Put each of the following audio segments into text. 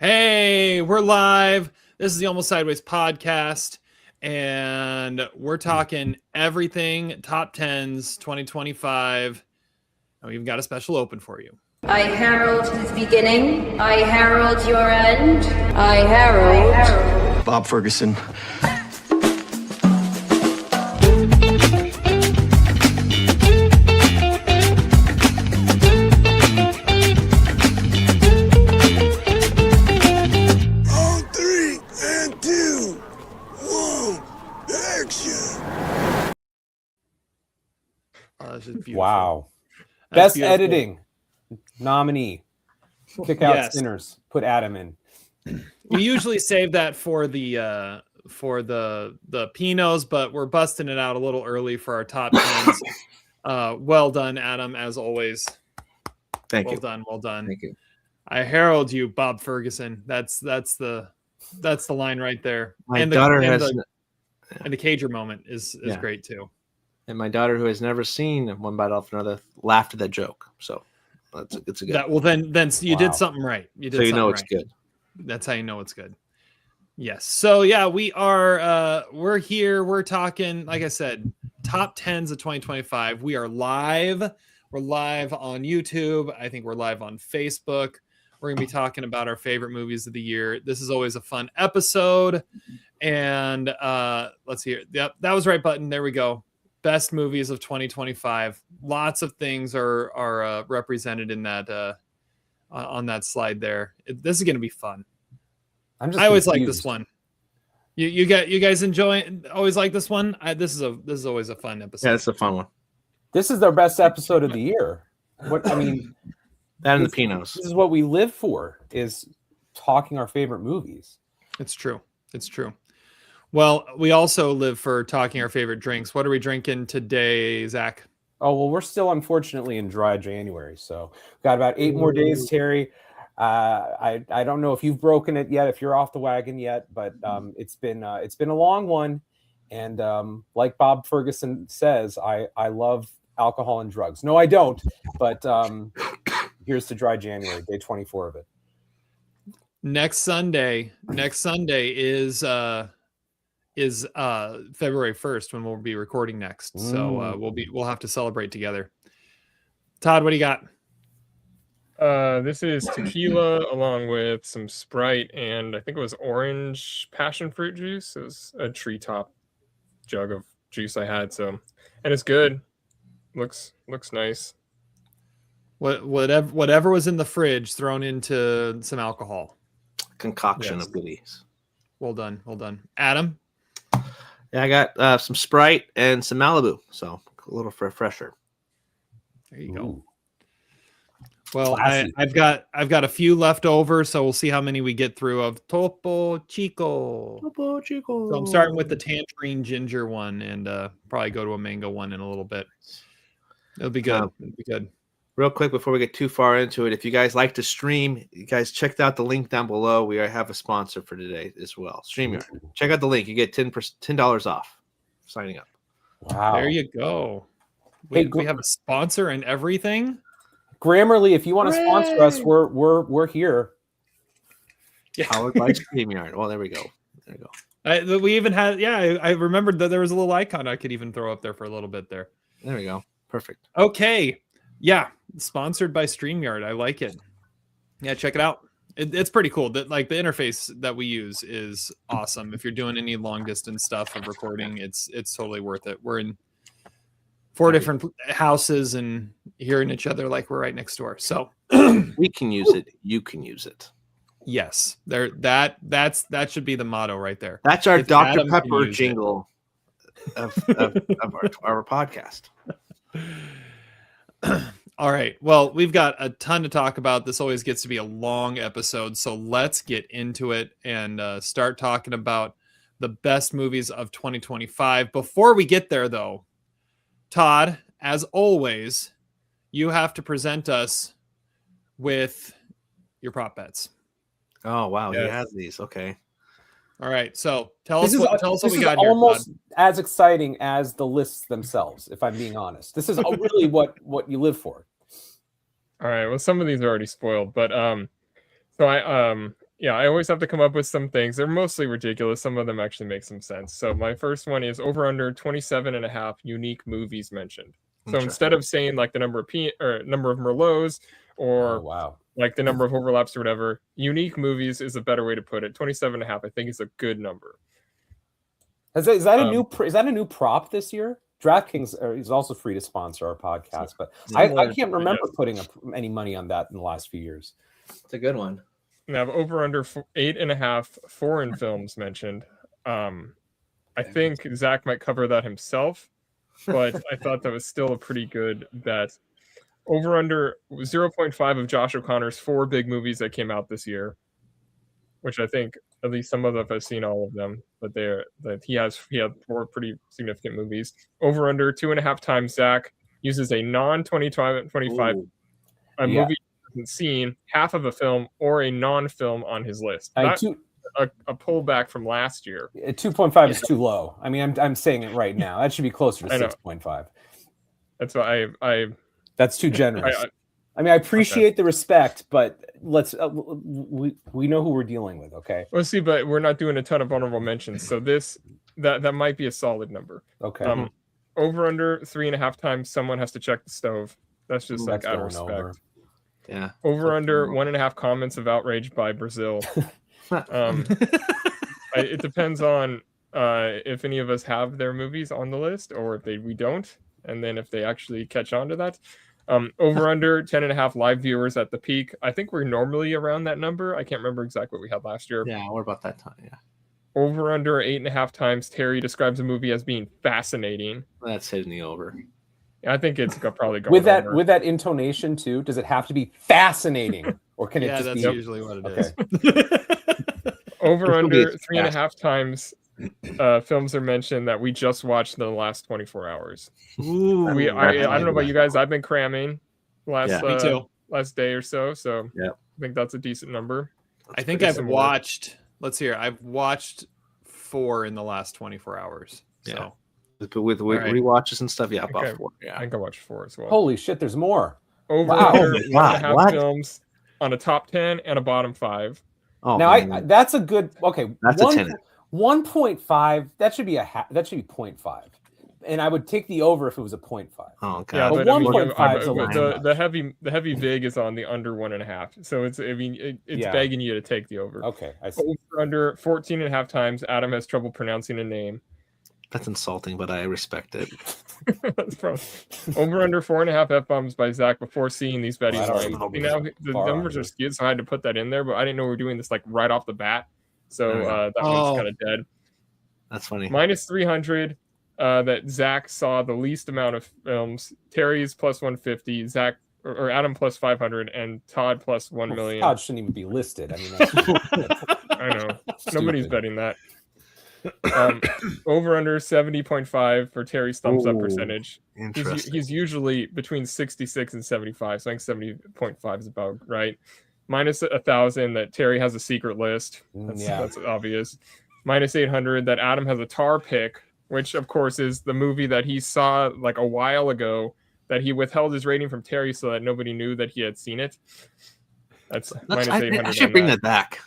Hey, we're live. This is the Almost Sideways podcast, and we're talking everything top 10s 2025. And we've got a special open for you. I herald his beginning. I herald your end. I herald Bob Ferguson. Wow. That's Best beautiful. editing nominee. Kick out Sinners. Put Adam in. We usually save that for the Pinots, but we're busting it out a little early for our top 10s. Well done, Adam, as always. Thank you. Well done. Thank you. I herald you, Bob Ferguson. That's the line right there. My and daughter the Cager moment is Yeah. great too. And my daughter, who has never seen One Bite Off Another, laughed at that joke. So it's a good. Then you did something right. You did so you something know it's right. good. That's how you know it's good. Yes. So yeah, we are we're here. We're talking, like I said, top 10s of 2025. We are live. We're live on YouTube. I think we're live on Facebook. We're gonna be talking about our favorite movies of the year. This is always a fun episode. And let's hear. Yep, that was right button. There we go. Best movies of 2025. Lots of things are represented in that on that slide there. This is going to be fun. I always like this one. You guys always like this one? This is always a fun episode. Yeah, it's a fun one. This is our best episode of the year. That and the Pinots. This is what we live for, is talking our favorite movies. It's true. Well, we also live for talking our favorite drinks. What are we drinking today, Zach? Oh, well, we're still unfortunately in dry January, so got about 8 more days, Terry. I don't know if you've broken it yet, if you're off the wagon yet, but it's been a long one. And like Bob Ferguson says, I love alcohol and drugs. No, I don't. But here's to dry January, day 24 of it. Next Sunday is February 1st when we'll be recording next. So we'll have to celebrate together. Todd, what do you got? This is tequila along with some Sprite and I think it was orange passion fruit juice. It was a treetop jug of juice I had, and it's good. Looks nice. Whatever was in the fridge thrown into some alcohol. Concoction of goodies. Well done. Adam? Yeah, I got some Sprite and some Malibu, so a little refresher. There you go. Well, I've got a few left over, so we'll see how many we get through of Topo Chico. So I'm starting with the tangerine ginger one, and probably go to a mango one in a little bit. It'll be good. Real quick before we get too far into it, if you guys like to stream, you guys check out the link down below. We have a sponsor for today as well. StreamYard. Check out the link. You get $10 off signing up. Wow. There you go. We have a sponsor and everything. Grammarly, if you want to sponsor us, we're here. Yeah. Powered by StreamYard. Well, there we go. We even had, I remembered that there was a little icon I could even throw up there for a little bit there. There we go. Perfect. Okay. Yeah. Sponsored by StreamYard. I like it. Yeah, check it out. It's pretty cool. That the interface that we use is awesome. If you're doing any long distance stuff of recording, it's totally worth it. We're in 4 different houses and hearing each other like we're right next door. So we can use it. You can use it. Yes. That should be the motto right there. That's our If Dr. Adam can Pepper use jingle of our podcast. All right. Well, we've got a ton to talk about. This always gets to be a long episode. So let's get into it and start talking about the best movies of 2025. Before we get there, though, Todd, as always, you have to present us with your prop bets. Oh, wow. Yes. He has these. Okay. All right. So tell us what we got here. here. Almost Todd. as exciting as the lists themselves, if I'm being honest. This is really what you live for. All right. Well, some of these are already spoiled, but so I Yeah, I always have to come up with some things. They're mostly ridiculous. Some of them actually make some sense. So my first one is over under 27 and a half unique movies mentioned. So instead of saying like the number of number of Merlots or wow. like the number of overlaps or whatever, unique movies is a better way to put it. 27 and a half, I think, is a good number. Is that a new prop this year? DraftKings is also free to sponsor our podcast, but I can't remember putting any money on that in the last few years. It's a good one. We have over under 8.5 foreign films mentioned. I think Zach might cover that himself, but I thought that was still a pretty good bet. Over under 0.5 of Josh O'Connor's 4 big movies that came out this year, which I think at least some of them have seen all of them, but he had 4 pretty significant movies. Over under 2.5 times Zach uses a non-2025 movie hasn't seen, half of a film or a non-film on his list. A pullback from last year. 2.5 is too low. I mean, I'm saying it right now. That should be closer to 6.5. That's why That's too generous. I mean, I appreciate the respect, but let's we know who we're dealing with, okay? We'll see, but we're not doing a ton of honorable mentions, so that might be a solid number. Okay. Over under 3.5 times someone has to check the stove. That's just like out of respect. Over. Yeah. Over under 1.5 comments of outrage by Brazil. It depends on if any of us have their movies on the list or if we don't, and then if they actually catch on to that. Over under 10.5 live viewers at the peak. I think we're normally around that number. I can't remember exactly what we had last year. Yeah, we're about that time. Yeah. Over under 8.5 times Terry describes a movie as being fascinating. That's hitting the over. I think it's probably going with that over. With that intonation too. Does it have to be fascinating, or can it just that's be? usually what it is. Over under 3.5 times films are mentioned that we just watched in the last 24 hours. Ooh, I don't know about you guys. I've been cramming last me too. last day or so. So yeah, I think that's a decent number. I think I've watched. Let's hear. I've watched 4 in the last 24 hours. Yeah. So. But with rewatches and stuff, about 4. Yeah, I think I watched 4 as well. Holy shit, there's more. Over under 1.5 films on a top 10 and a bottom 5. Oh, now that's a good. Okay, that's a 10. 1.5. That should be 0.5, and I would take the over if it was a 0.5. Oh, okay. Yeah, but 1.5 is a lot. The heavy vig is on the under 1.5, so it's begging you to take the over. Okay, I see. Over under 14.5 times. Adam has trouble pronouncing a name. That's insulting, but I respect it. That's probably over under 4.5 F-bombs by Zach before seeing these betting lines. Now the numbers are skewed, so I had to put that in there, but I didn't know we were doing this like right off the bat. So that one's kind of dead. That's funny. Minus 300 that Zach saw the least amount of films. Terry's plus 150, Zach or Adam plus 500, and Todd plus 1 million. Todd shouldn't even be listed. I mean, that's I know. Nobody's betting that. Over under 70.5 for Terry's thumbs up percentage. He's usually between 66 and 75, so I think 70.5 is about right. Minus 1,000 that Terry has a secret list. That's obvious. Minus 800 that Adam has a tar pick, which of course is the movie that he saw like a while ago that he withheld his rating from Terry so that nobody knew that he had seen it. That's minus 800. I should bring that back.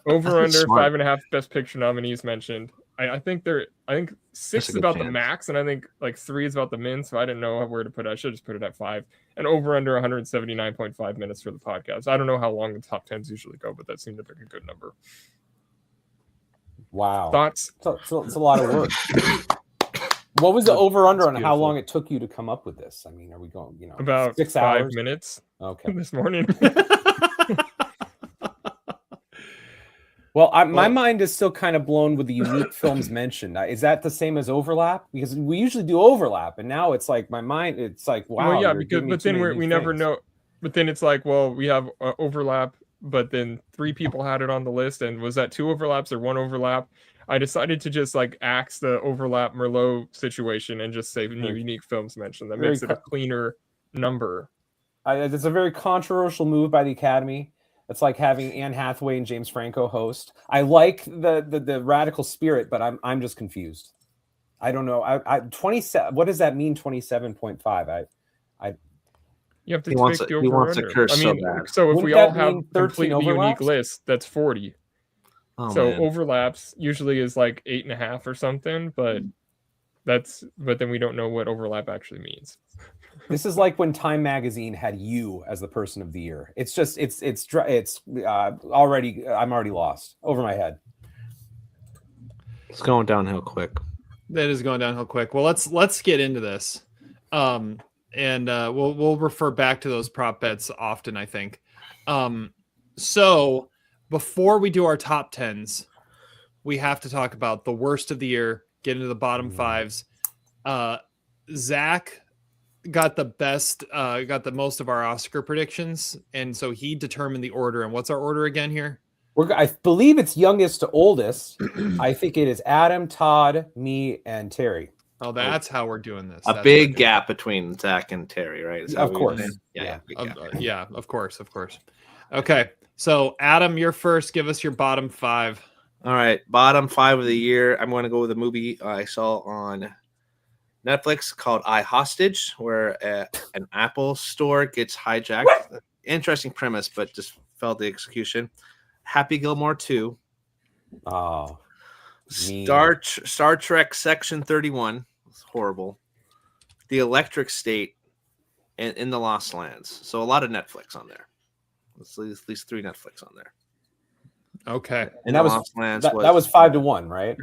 Over under 5.5 best picture nominees mentioned. I think 6 is about the max, and I think like 3 is about the min. So I didn't know where to put it. I should just put it at 5. And over under 179.5 minutes for the podcast. I don't know how long the top 10s usually go, but that seemed like a good number. Wow. Thoughts? It's a lot of work. What was the over under on how long it took you to come up with this? I mean, are we going, about 6 5 hours? minutes? Okay. This morning. Well, my mind is still kind of blown with the unique films mentioned. Is that the same as overlap? Because we usually do overlap, and now it's like my mind. It's like wow. Well, yeah, but then we never know. But then it's like, well, we have overlap, but then 3 people had it on the list, and was that 2 overlaps or 1 overlap? I decided to just like axe the overlap Merlot situation and just say unique films mentioned. That makes it a cleaner number. It's a very controversial move by the Academy. It's like having Anne Hathaway and James Franco host. I like the radical spirit, but I'm just confused. I don't know. 27. What does that mean? 27.5. You have to He take wants the he wants a over-under. curse I so mean, bad. so if Wouldn't we that all have mean 13 completely unique overlaps? lists, that's 40. Oh, So man. overlaps usually is like 8.5 or something, but then we don't know what overlap actually means. This is like when Time Magazine had you as the person of the year. It's just it's already I'm already lost over my head. It's going downhill quick. That is going downhill quick. Well, let's get into this, and we'll refer back to those prop bets often, I think. So before we do our top tens, we have to talk about the worst of the year. Get into the bottom fives. Zach got the most of our Oscar predictions, and so he determined the order. And what's our order again here? I believe it's youngest to oldest. I think it is Adam, Todd, me, and Terry. Oh, that's how we're doing this. A That's big what we're gap between Zach and Terry, right? Is that Of what you're course. saying? Yeah. Big gap. doing. Yeah, of course. Okay, so Adam, you're first. Give us your bottom five. All right, bottom 5 of the year. I'm going to go with a movie I saw on Netflix called I Hostage, where an Apple store gets hijacked. Interesting premise, but just felt the execution. Happy Gilmore 2. Oh, mean. Star Trek Section 31. It's horrible. The Electric State and In the Lost Lands. So a lot of Netflix on there. At least 3 Netflix on there. Okay, and that was 5-1, right?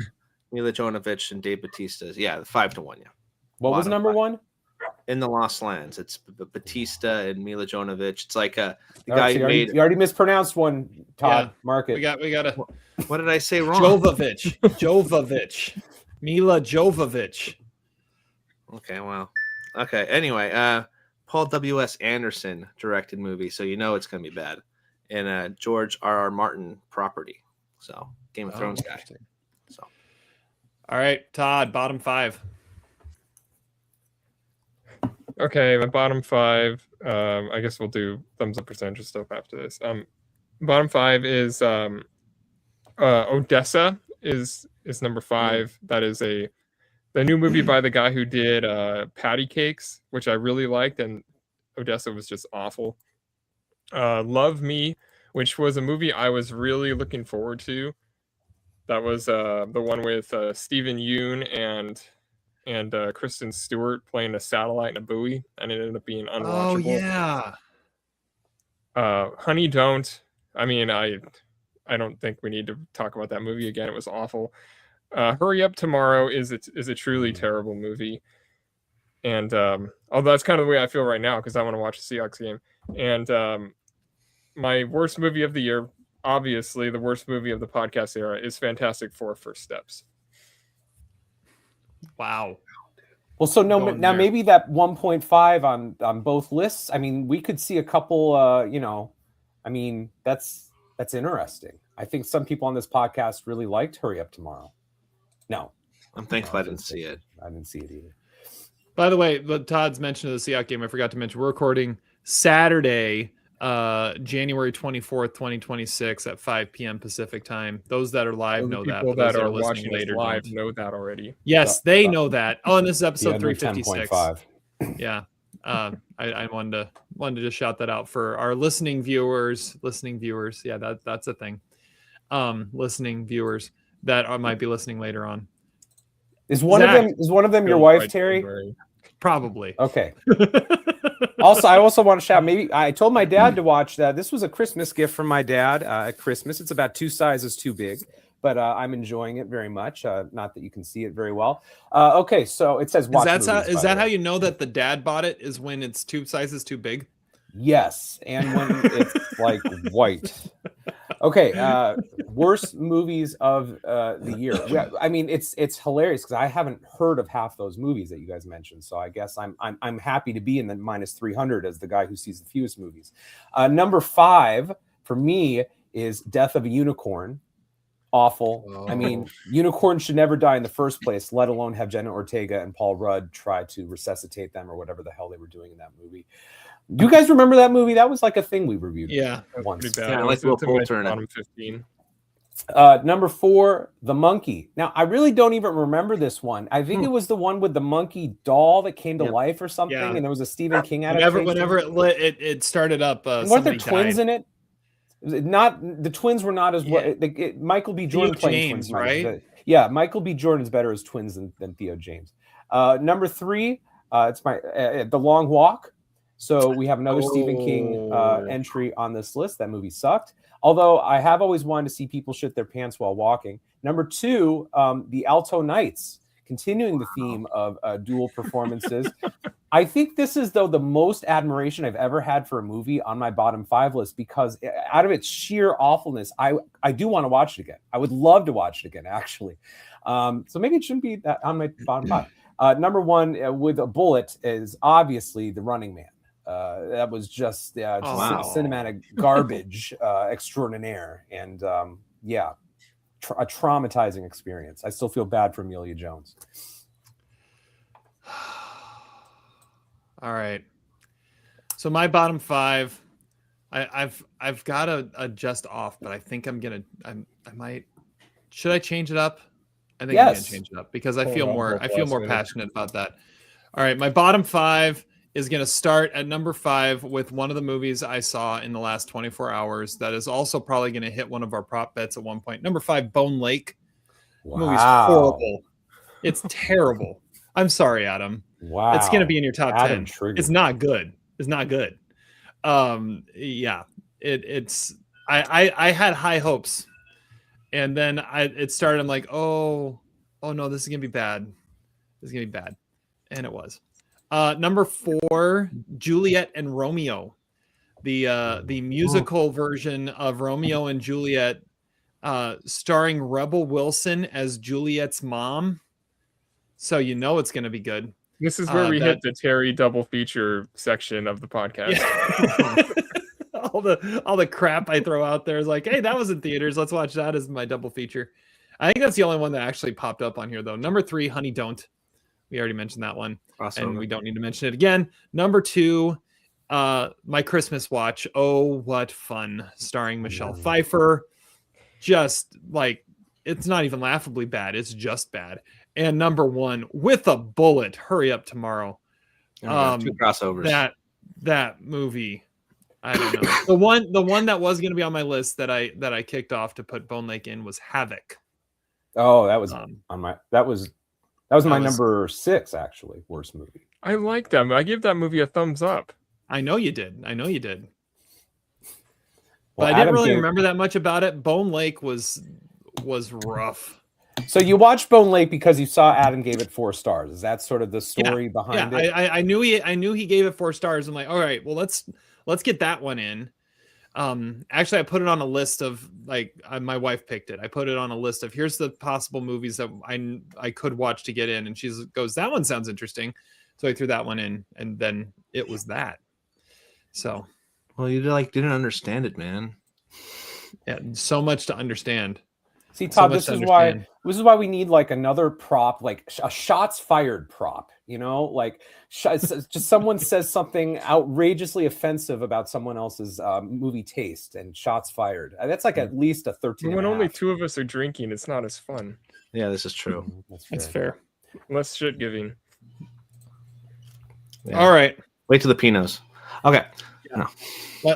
Mila Jovovich and Dave Bautista's. Yeah, 5-1. Yeah. What was number 1? In the Lost Lands. It's Batista and Mila Jovovich. It's like the Oh, guy so who made. you already mispronounced one, Todd. Yeah, Mark it. we got a What did I say wrong? Jovovich, Mila Jovovich. Okay, well, okay. Anyway, Paul W.S. Anderson directed movie, so you know it's gonna be bad. And George R.R. Martin property. So Game of Thrones guy. So All right, Todd, bottom 5. Okay, my bottom 5. I guess we'll do thumbs up percentage stuff after this. Bottom 5 is Odessa is number 5. That is the new movie by the guy who did Patty Cakes, which I really liked, and Odessa was just awful. Love Me, which was a movie I was really looking forward to. That was the one with Stephen Yeun and Kristen Stewart playing a satellite and a buoy, and it ended up being unwatchable. Oh yeah. Honey Don't. I mean, I don't think we need to talk about that movie again. It was awful. Hurry Up Tomorrow is a truly terrible movie. And although that's kind of the way I feel right now because I want to watch the Seahawks game. And my worst movie of the year, obviously the worst movie of the podcast era, is Fantastic Four: First Steps. Wow. Well, so now maybe that 1.5 on both lists. I mean, we could see a couple. I mean, that's interesting. I think some people on this podcast really liked Hurry Up Tomorrow. No, I'm thankful I didn't see it. I didn't see it either. By the way, Todd's mention of the Seahawks game, I forgot to mention, we're recording Saturday, January 24th, 2026 at 5 p.m. Pacific time. Those that are live know that. People Those that are listening watching later live don't. know that already. Yes, they know that. Oh, and this is episode 356. 10.5. Yeah. I wanted to just shout that out for our listening viewers. Yeah, that's a thing. Listening viewers that might be listening later on. Is one of them your wife, Terry? Probably. Okay. I also want to shout. Maybe I told my dad to watch that. This was a Christmas gift from my dad at Christmas. It's about 2 sizes too big, but I'm enjoying it very much. Not that you can see it very well. Okay, so it says watch. Is that how you know that the dad bought it? Is when it's 2 sizes too big? Yes, and when it's like white. Okay, worst movies of the year. I mean, it's hilarious because I haven't heard of half those movies that you guys mentioned. So I guess I'm happy to be in the minus 300 as the guy who sees the fewest movies. Number 5 for me is Death of a Unicorn. Awful. Oh. I mean, unicorns should never die in the first place, let alone have Jenna Ortega and Paul Rudd try to resuscitate them or whatever the hell they were doing in that movie. Do you guys remember that movie? That was like a thing we reviewed. Yeah, once. Pretty bad. Yeah, It like was Will in my Poulter in it. bottom 15. Number 4, The Monkey. Now, I really don't even remember this one. I think it was the one with the monkey doll that came to life or something, and there was a Stephen King adaptation. Whenever it started up, and weren't there twins died. in it? Not the twins were not as well. Michael B. Jordan playing James, twins, right? Yeah, Michael B. Jordan's better as twins than Theo James. Number 3, it's my The Long Walk. So we have another Stephen King entry on this list. That movie sucked. Although I have always wanted to see people shit their pants while walking. Number 2, The Alto Knights, continuing the theme of dual performances. I think this is, though, the most admiration I've ever had for a movie on my bottom 5 list, because out of its sheer awfulness, I do want to watch it again. I would love to watch it again, actually. So maybe it shouldn't be that on my bottom 5. Number 1, with a bullet, is obviously The Running Man. That was just cinematic garbage extraordinaire, and a traumatizing experience. I still feel bad for Amelia Jones. All right, so my bottom 5, I've got a just off, but I think I might. Should I change it up? I think I'm gonna change it up because I feel more passionate about that. All right, my bottom 5 is going to start at number 5 with one of the movies I saw in the last 24 hours. That is also probably going to hit one of our prop bets at one point. Number 5, Bone Lake. Wow. The movie's horrible. It's terrible. I'm sorry, Adam. Wow. It's going to be in your top Adam 10. triggered. It's not good. It's not good. It's I had high hopes, and then it started. I'm like, oh no, this is going to be bad. This is going to be bad. And it was. Number 4, Juliet and Romeo, the musical version of Romeo and Juliet, starring Rebel Wilson as Juliet's mom. So it's going to be good. This is where we hit the Terry double feature section of the podcast. Yeah. all the crap I throw out there is like, hey, that was in theaters. Let's watch that as my double feature. I think that's the only one that actually popped up on here, though. Number 3, Honey Don't. We already mentioned that one. Awesome. And we don't need to mention it again. Number 2, My Christmas Watch. Oh, what fun. Starring Michelle Pfeiffer. Just like, it's not even laughably bad. It's just bad. And number 1, With a Bullet. Hurry Up Tomorrow. 2 crossovers. That movie. I don't know. The one that was going to be on my list that I kicked off to put Bone Lake in was Havoc. Oh, that was that was my number 6, actually. Worst movie. I like that. I give that movie a thumbs up. I know you did. But Well, I didn't really remember that much about it. Bone Lake was rough. So you watched Bone Lake because you saw Adam gave it 4 stars. Is that sort of the story behind it? I knew he gave it 4 stars. I'm like, all right, well let's get that one in. Actually, I put it on a list of my wife picked it. I put it on a list of here's the possible movies that I could watch to get in, and she goes, that one sounds interesting. So I threw that one in, and then it was that. So, well, you didn't understand it, man. Yeah, so much to understand. See, Todd, this is why we need like another prop, like a shots fired prop. Just someone says something outrageously offensive about someone else's movie taste, and shots fired. That's like at least a 13. When only 2 of us are drinking, it's not as fun. Yeah, this is true. That's fair. Less shit giving. Yeah. All right. Wait till the Pinots. Okay. Yeah.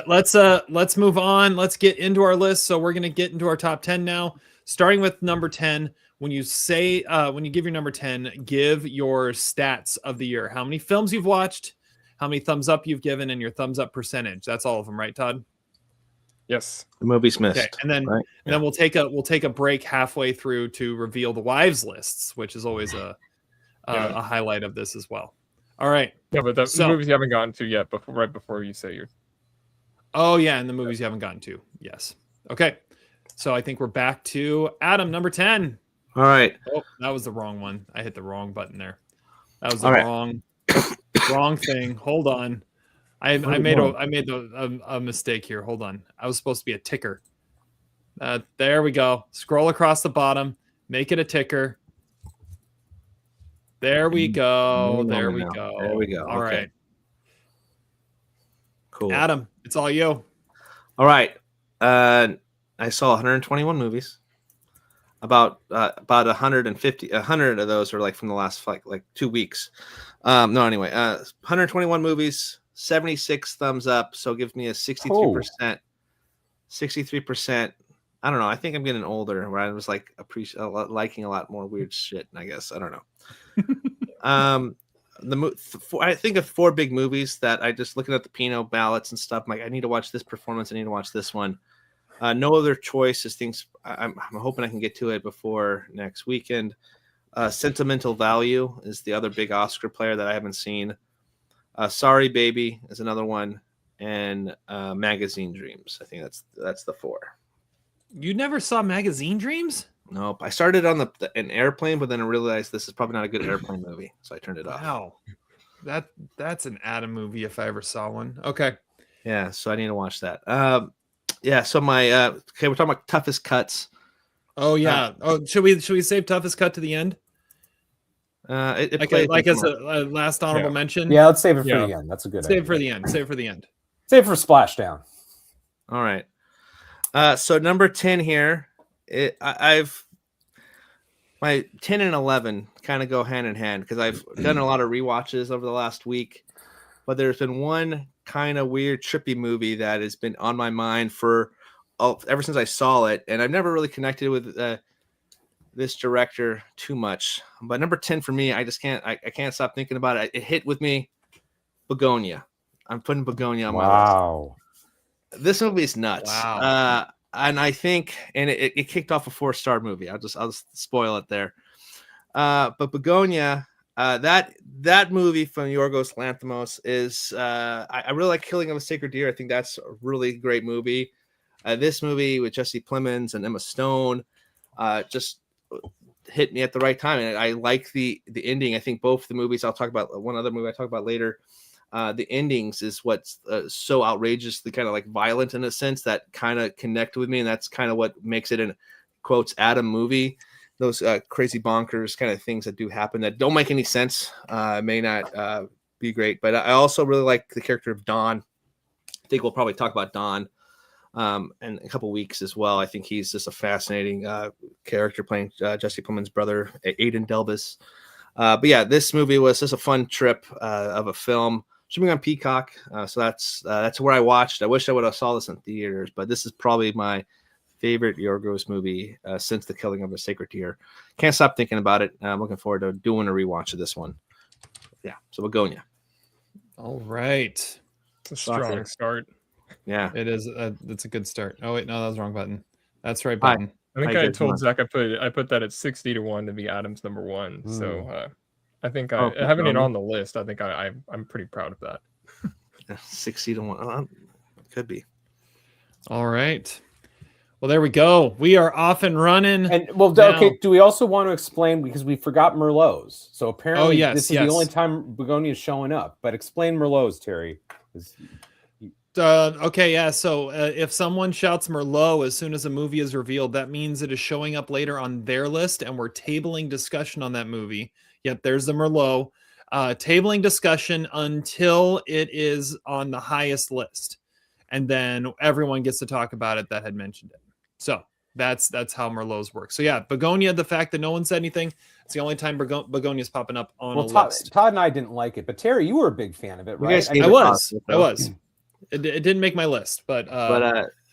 Let's move on. Let's get into our list. So we're gonna get into our top 10 now. Starting with number 10, when you give your number 10, give your stats of the year. How many films you've watched, how many thumbs up you've given, and your thumbs up percentage. That's all of them, right, Todd? Yes. The movie's missed. Okay, and then we'll take a break halfway through to reveal the wives lists, which is always a highlight of this as well. All right. Yeah, but the movies you haven't gotten to yet, right before you say your. Oh yeah, and the movies you haven't gotten to. Yes. Okay. So I think we're back to Adam, number 10. All right. Oh, that was the wrong one. I hit the wrong button there. That was the wrong thing. Hold on. I made a mistake here. Hold on. I was supposed to be a ticker. There we go. Scroll across the bottom. Make it a ticker. There we go. There we go. All right. Cool. Adam, it's all you. All right. I saw 121 movies. about 100 of those are like from the last like 2 weeks. No, anyway, 121 movies, 76 thumbs up. So give me a 63%, 63%. I don't know. I think I'm getting older where I was like liking a lot more weird shit. I guess I don't know. I think of 4 big movies that I just looking at the Pinot ballots and stuff. I'm like, I need to watch this performance. I need to watch this one. No other choice is things. I'm hoping I can get to it before next weekend. Sentimental Value is the other big Oscar player that I haven't seen. Sorry Baby is another one, and Magazine Dreams. I think that's the 4. You never saw Magazine Dreams? Nope. I started on an airplane, but then I realized this is probably not a good airplane movie, so I turned it off. Wow, that's an Adam movie if I ever saw one. Okay. Yeah, so I need to watch that. Yeah, so my okay, we're talking about toughest cuts. Oh yeah. Should we save toughest cut to the end? Like as a last honorable mention. Yeah, let's save it for the end. That's a good idea. Save for the end. Save for the end. Save for Splashdown. All right. So number 10 here. I've my 10 and 11 kind of go hand in hand because I've done a lot of rewatches over the last week, but there's been one kind of weird, trippy movie that has been on my mind for ever since I saw it, and I've never really connected with this director too much. But number 10 for me, I just can't. I can't stop thinking about it. It hit with me. Begonia. I'm putting Begonia on my list. This movie is nuts. Wow. And I think, and it kicked off a 4-star movie. I'll just spoil it there. But Begonia, that movie from Yorgos Lanthimos is, I really like Killing of a Sacred Deer. I think that's a really great movie. This movie with Jesse Plemons and Emma Stone just hit me at the right time. And I like the ending. I think both the movies, I'll talk about one other movie I'll talk about later. The endings is what's so outrageously kind of like violent in a sense that kind of connect with me. And that's kind of what makes it an quotes Adam movie. Those crazy bonkers kind of things that do happen that don't make any sense may not be great. But I also really like the character of Don. I think we'll probably talk about Don in a couple weeks as well. I think he's just a fascinating character playing Jesse Plemons' brother, Aidan Delvis. But yeah, this movie was just a fun trip of a film. Streaming on Peacock, so that's where I watched. I wish I would have saw this in theaters, but this is probably my favorite Yorgos movie since The Killing of a Sacred Deer. Can't stop thinking about it. I'm looking forward to doing a rewatch of this one. Yeah, so Begonia. All right. It's a strong start. Yeah, it is. It's a good start. Oh wait, no, that was the wrong button. That's right button. I think I told Zach I put that at 60-1 to be Adam's number 1. So I think having it on the list, I think I'm pretty proud of that. 60-1. Could be. All right. Well, there we go. We are off and running. And okay. Do we also want to explain, because we forgot Merlot's? So apparently, this is the only time Begonia is showing up. But explain Merlot's, Terry. Okay, yeah. So if someone shouts Merlot as soon as a movie is revealed, that means it is showing up later on their list, and we're tabling discussion on that movie. Yep, there's the Merlot. Tabling discussion until it is on the highest list, and then everyone gets to talk about it that had mentioned it. So that's how Merlot's work. So yeah, Begonia, the fact that no one said anything, it's the only time Begonia's popping up on a list. Todd and I didn't like it, but Terry, you were a big fan of it, right? I was. It didn't make my list, but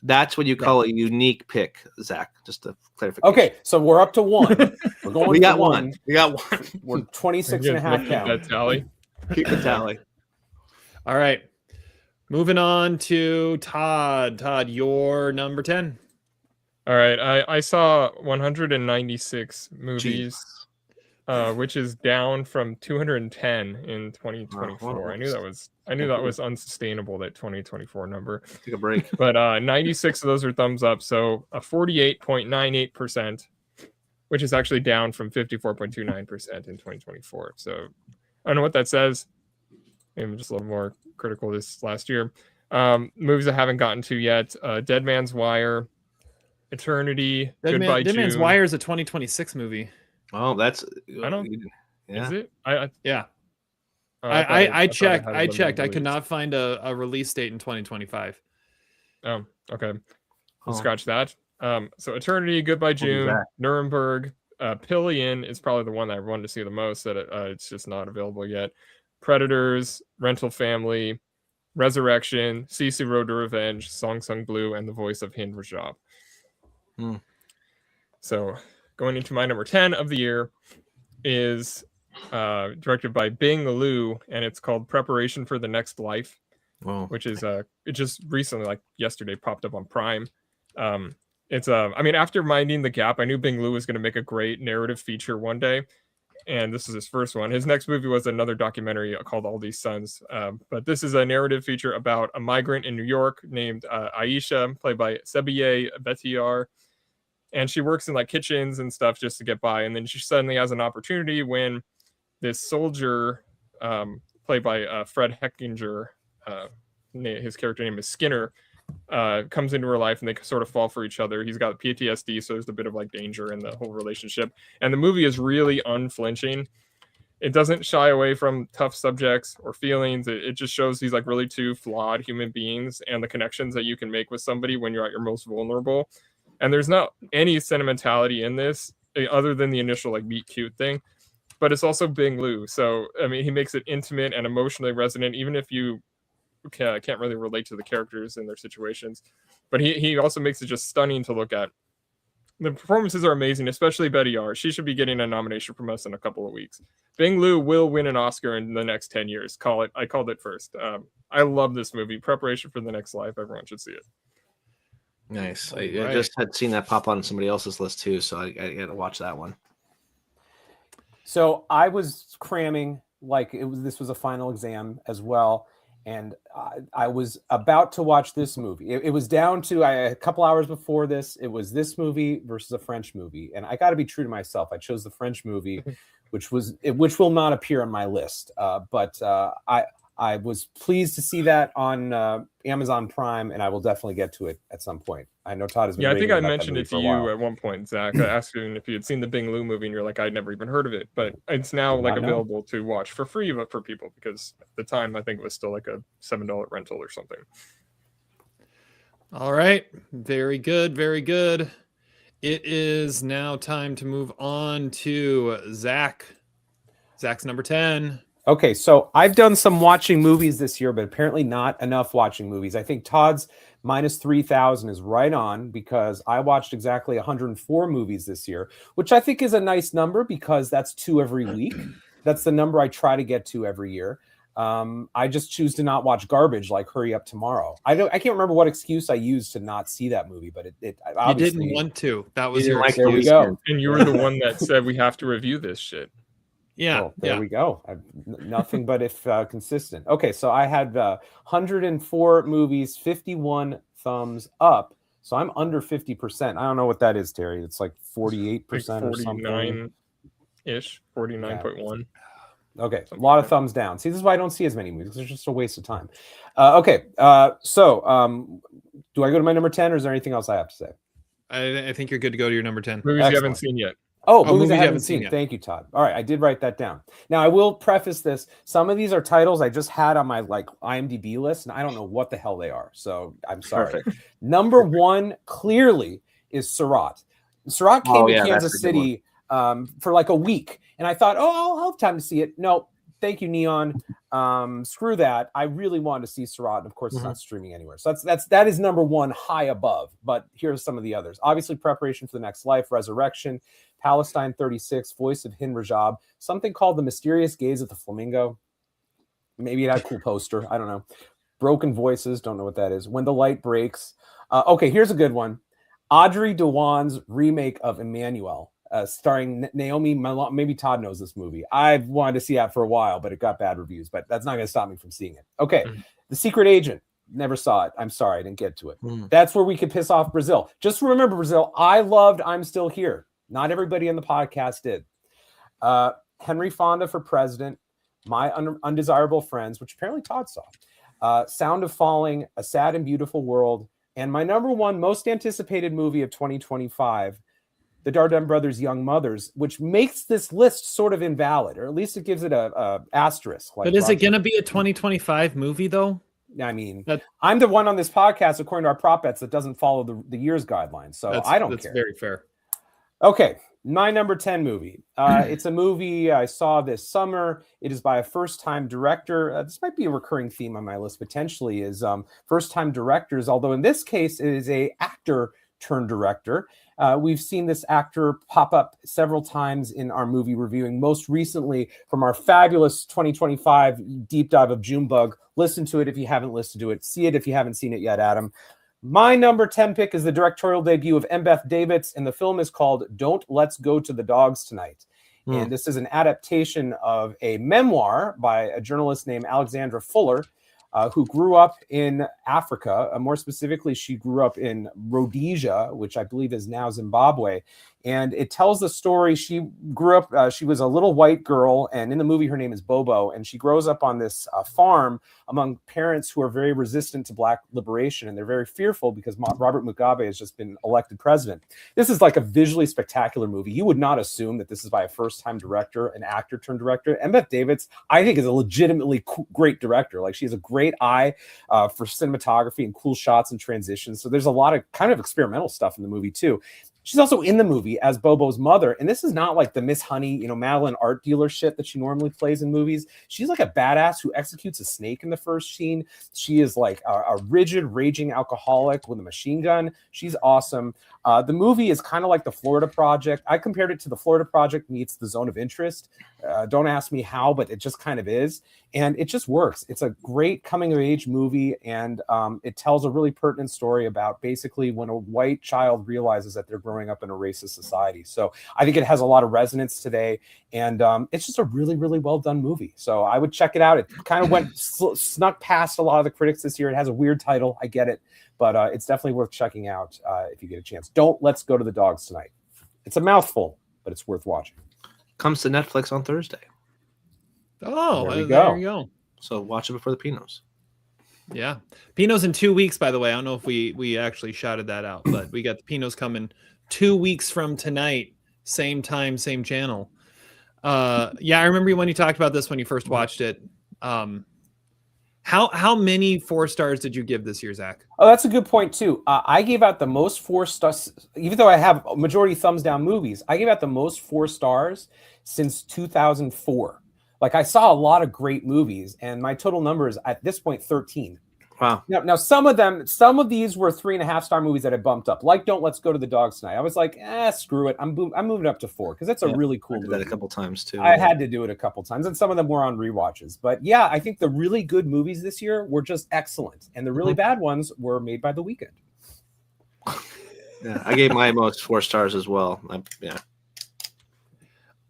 that's what you call a unique pick, Zach. Just a clarification. Okay, so we're up to 1. We're going. We got one. We got one. We're 26 and a half down. That tally. Keep the tally. All right. Moving on to Todd. Todd, your number 10. All right. I saw 196 movies, which is down from 210 in 2024. I knew that was unsustainable, that 2024 number. Take a break. But 96 of those are thumbs up, so a 48.98%, which is actually down from 54.29% in 2024. So I don't know what that says. Maybe I'm just a little more critical this last year. Movies I haven't gotten to yet: Dead Man's Wire, Eternity, Goodbye June. Dead Man's Wire is a 2026 movie. Oh, that's. I don't. Yeah. Is it? Yeah. I checked. I checked. I could not find a release date in 2025. Oh, okay. We'll scratch that. So Eternity, Goodbye June, Zach. Nuremberg, Pillion is probably the one that I wanted to see the most. That it's just not available yet. Predators, Rental Family, Resurrection, CC Road to Revenge, Song Sung Blue, and The Voice of Hind Rajab. So going into my number 10 of the year is directed by Bing Liu, and it's called Preparation for the Next Life, which is it just recently, like yesterday, popped up on Prime. It's I mean, after Minding the Gap, I knew Bing Liu was going to make a great narrative feature one day, and this is his first one. His next movie was another documentary called All These Sons, but this is a narrative feature about a migrant in New York named Aisha, played by Sebiye Betiar, and she works in like kitchens and stuff just to get by, and then she suddenly has an opportunity when this soldier, played by Fred Heckinger, his character name is Skinner, comes into her life, and they sort of fall for each other. He's got PTSD, so there's a bit of like danger in the whole relationship. And the movie is really unflinching. It doesn't shy away from tough subjects or feelings. It just shows these like really two flawed human beings and the connections that you can make with somebody when you're at your most vulnerable. And there's not any sentimentality in this other than the initial like meet cute thing. But it's also Bing Liu. So, I mean, he makes it intimate and emotionally resonant, even if you can't really relate to the characters and their situations. But he also makes it just stunning to look at. The performances are amazing, especially Betty R. She should be getting a nomination from us in a couple of weeks. Bing Liu will win an Oscar in the next 10 years. I called it first. I love this movie. Preparation for the Next Life. Everyone should see it. Nice. I just had seen that pop on somebody else's list too, so I got to watch that one. So I was cramming, like this was a final exam as well, and I was about to watch this movie. It was down to a couple hours before this. It was this movie versus a French movie, and I got to be true to myself. I chose the French movie, which will not appear on my list. But I was pleased to see that on Amazon Prime, and I will definitely get to it at some point. I know Todd has been. Yeah, I think I mentioned it to you at one point, Zach. I asked you if you had seen the Bing Liu movie, and you're like, I'd never even heard of it, but it's now like available to watch for free, but for people, because at the time I think it was still like a $7 rental or something. All right, very good, very good. It is now time to move on to Zach. Zach's number 10. Okay, so I've done some watching movies this year, but apparently not enough watching movies. I think Todd's minus 3,000 is right on, because I watched exactly 104 movies this year, which I think is a nice number because that's 2 every week. That's the number I try to get to every year. I just choose to not watch garbage like Hurry Up Tomorrow. I can't remember what excuse I used to not see that movie, but it obviously, you didn't want to. That was your There we go. And you were the one that said we have to review this shit. Yeah, well, there we go. Nothing but if consistent. Okay, so I had 104 movies, 51 thumbs up. So I'm under 50%. I don't know what that is, Terry. It's like 48% like or something. 49-ish, 49.1. Okay, a lot of thumbs down. See, this is why I don't see as many movies. It's just a waste of time. So do I go to my number 10, or is there anything else I have to say? I think you're good to go to your number 10. Movies you haven't seen yet. Oh, movies I haven't seen yet. Thank you, Todd. All right, I did write that down. Now, I will preface this. Some of these are titles I just had on my IMDb list, and I don't know what the hell they are. So I'm sorry. Perfect. Number 1 clearly is Surratt. Surratt came to Kansas City for like a week, and I thought, I'll have time to see it. No, thank you, Neon. Screw that. I really wanted to see Surratt, and of course, it's not streaming anywhere. So that is number 1, high above. But here's some of the others. Obviously, Preparation for the Next Life, Resurrection, Palestine 36, Voice of Hind Rajab, something called The Mysterious Gaze of the Flamingo. Maybe it had a cool poster. I don't know. Broken Voices, don't know what that is. When the Light Breaks. Okay, here's a good one. Audrey Dewan's remake of Emmanuel, starring Naomi. Maybe Todd knows this movie. I've wanted to see that for a while, but it got bad reviews. But that's not going to stop me from seeing it. Okay, The Secret Agent. Never saw it. I'm sorry, I didn't get to it. That's where we could piss off Brazil. Just remember, Brazil, I loved I'm Still Here. Not everybody on the podcast did. Henry Fonda for President, My Undesirable Friends, which apparently Todd saw. Sound of Falling, A Sad and Beautiful World, and my number 1 most anticipated movie of 2025, the Dardenne Brothers' Young Mothers, which makes this list sort of invalid, or at least it gives it a asterisk. But is it going to be a 2025 movie, though? I mean, That- I'm the one on this podcast, according to our prop bets, that doesn't follow the year's guidelines. So I don't that's care. very fair. Okay, my number 10 movie. It's a movie I saw this summer. It is by a first-time director. This might be a recurring theme on my list potentially, is first-time directors, although in this case it is a actor turned director. We've seen this actor pop up several times in our movie reviewing, most recently from our fabulous 2025 deep dive of Junebug. Listen to it if you haven't listened to it. See it if you haven't seen it yet, Adam. My number 10 pick is the directorial debut of M. Beth Davids, and the film is called Don't Let's Go to the Dogs Tonight. And this is an adaptation of a memoir by a journalist named Alexandra Fuller, who grew up in Africa. More specifically, she grew up in Rhodesia, which I believe is now Zimbabwe. And it tells the story. She grew up, she was a little white girl, and in the movie, her name is Bobo. And she grows up on this farm among parents who are very resistant to Black liberation. And they're very fearful because Robert Mugabe has just been elected president. This is like a visually spectacular movie. You would not assume that this is by a first-time director, an actor turned director. And Beth Davids, I think, is a legitimately great director. Like, she has a great eye for cinematography and cool shots and transitions. So there's a lot of kind of experimental stuff in the movie too. She's also in the movie as Bobo's mother. And this is not like the Miss Honey, Madeline art dealer shit that she normally plays in movies. She's like a badass who executes a snake in the first scene. She is like a rigid, raging alcoholic with a machine gun. She's awesome. The movie is kind of like the Florida Project. I compared it to the Florida Project meets The Zone of Interest. Don't ask me how, but it just kind of is. And it just works. It's a great coming of age movie. And it tells a really pertinent story about basically when a white child realizes that they're growing up in a racist society. So I think it has a lot of resonance today. And it's just a really, really well done movie. So I would check it out. It kind of snuck past a lot of the critics this year. It has a weird title. I get it. But it's definitely worth checking out if you get a chance. Don't Let's Go to the Dogs Tonight. It's a mouthful, but it's worth watching. Comes to Netflix on Thursday. Oh, There we there you go. So watch it before the Pinos. Yeah. Pinos in 2 weeks, by the way. I don't know if we actually shouted that out, but we got the Pinos coming 2 weeks from tonight. Same time, same channel. Yeah, I remember when you talked about this when you first watched it. How many 4 stars did you give this year, Zach? Oh, that's a good point too. I gave out the most 4 stars, even though I have a majority thumbs down movies. I gave out the most 4 stars since 2004. Like, I saw a lot of great movies, and my total number is at this point 13. Wow. Now some of these were 3.5 star movies that I bumped up. Like Don't Let's Go to the Dogs Tonight. I was like, screw it. I'm moving up to 4 because that's a really cool I did movie. that a couple times too. I had to do it a couple times, and some of them were on rewatches. But yeah, I think the really good movies this year were just excellent, and the really bad ones were made by The Weeknd. Yeah, I gave my most 4 stars as well.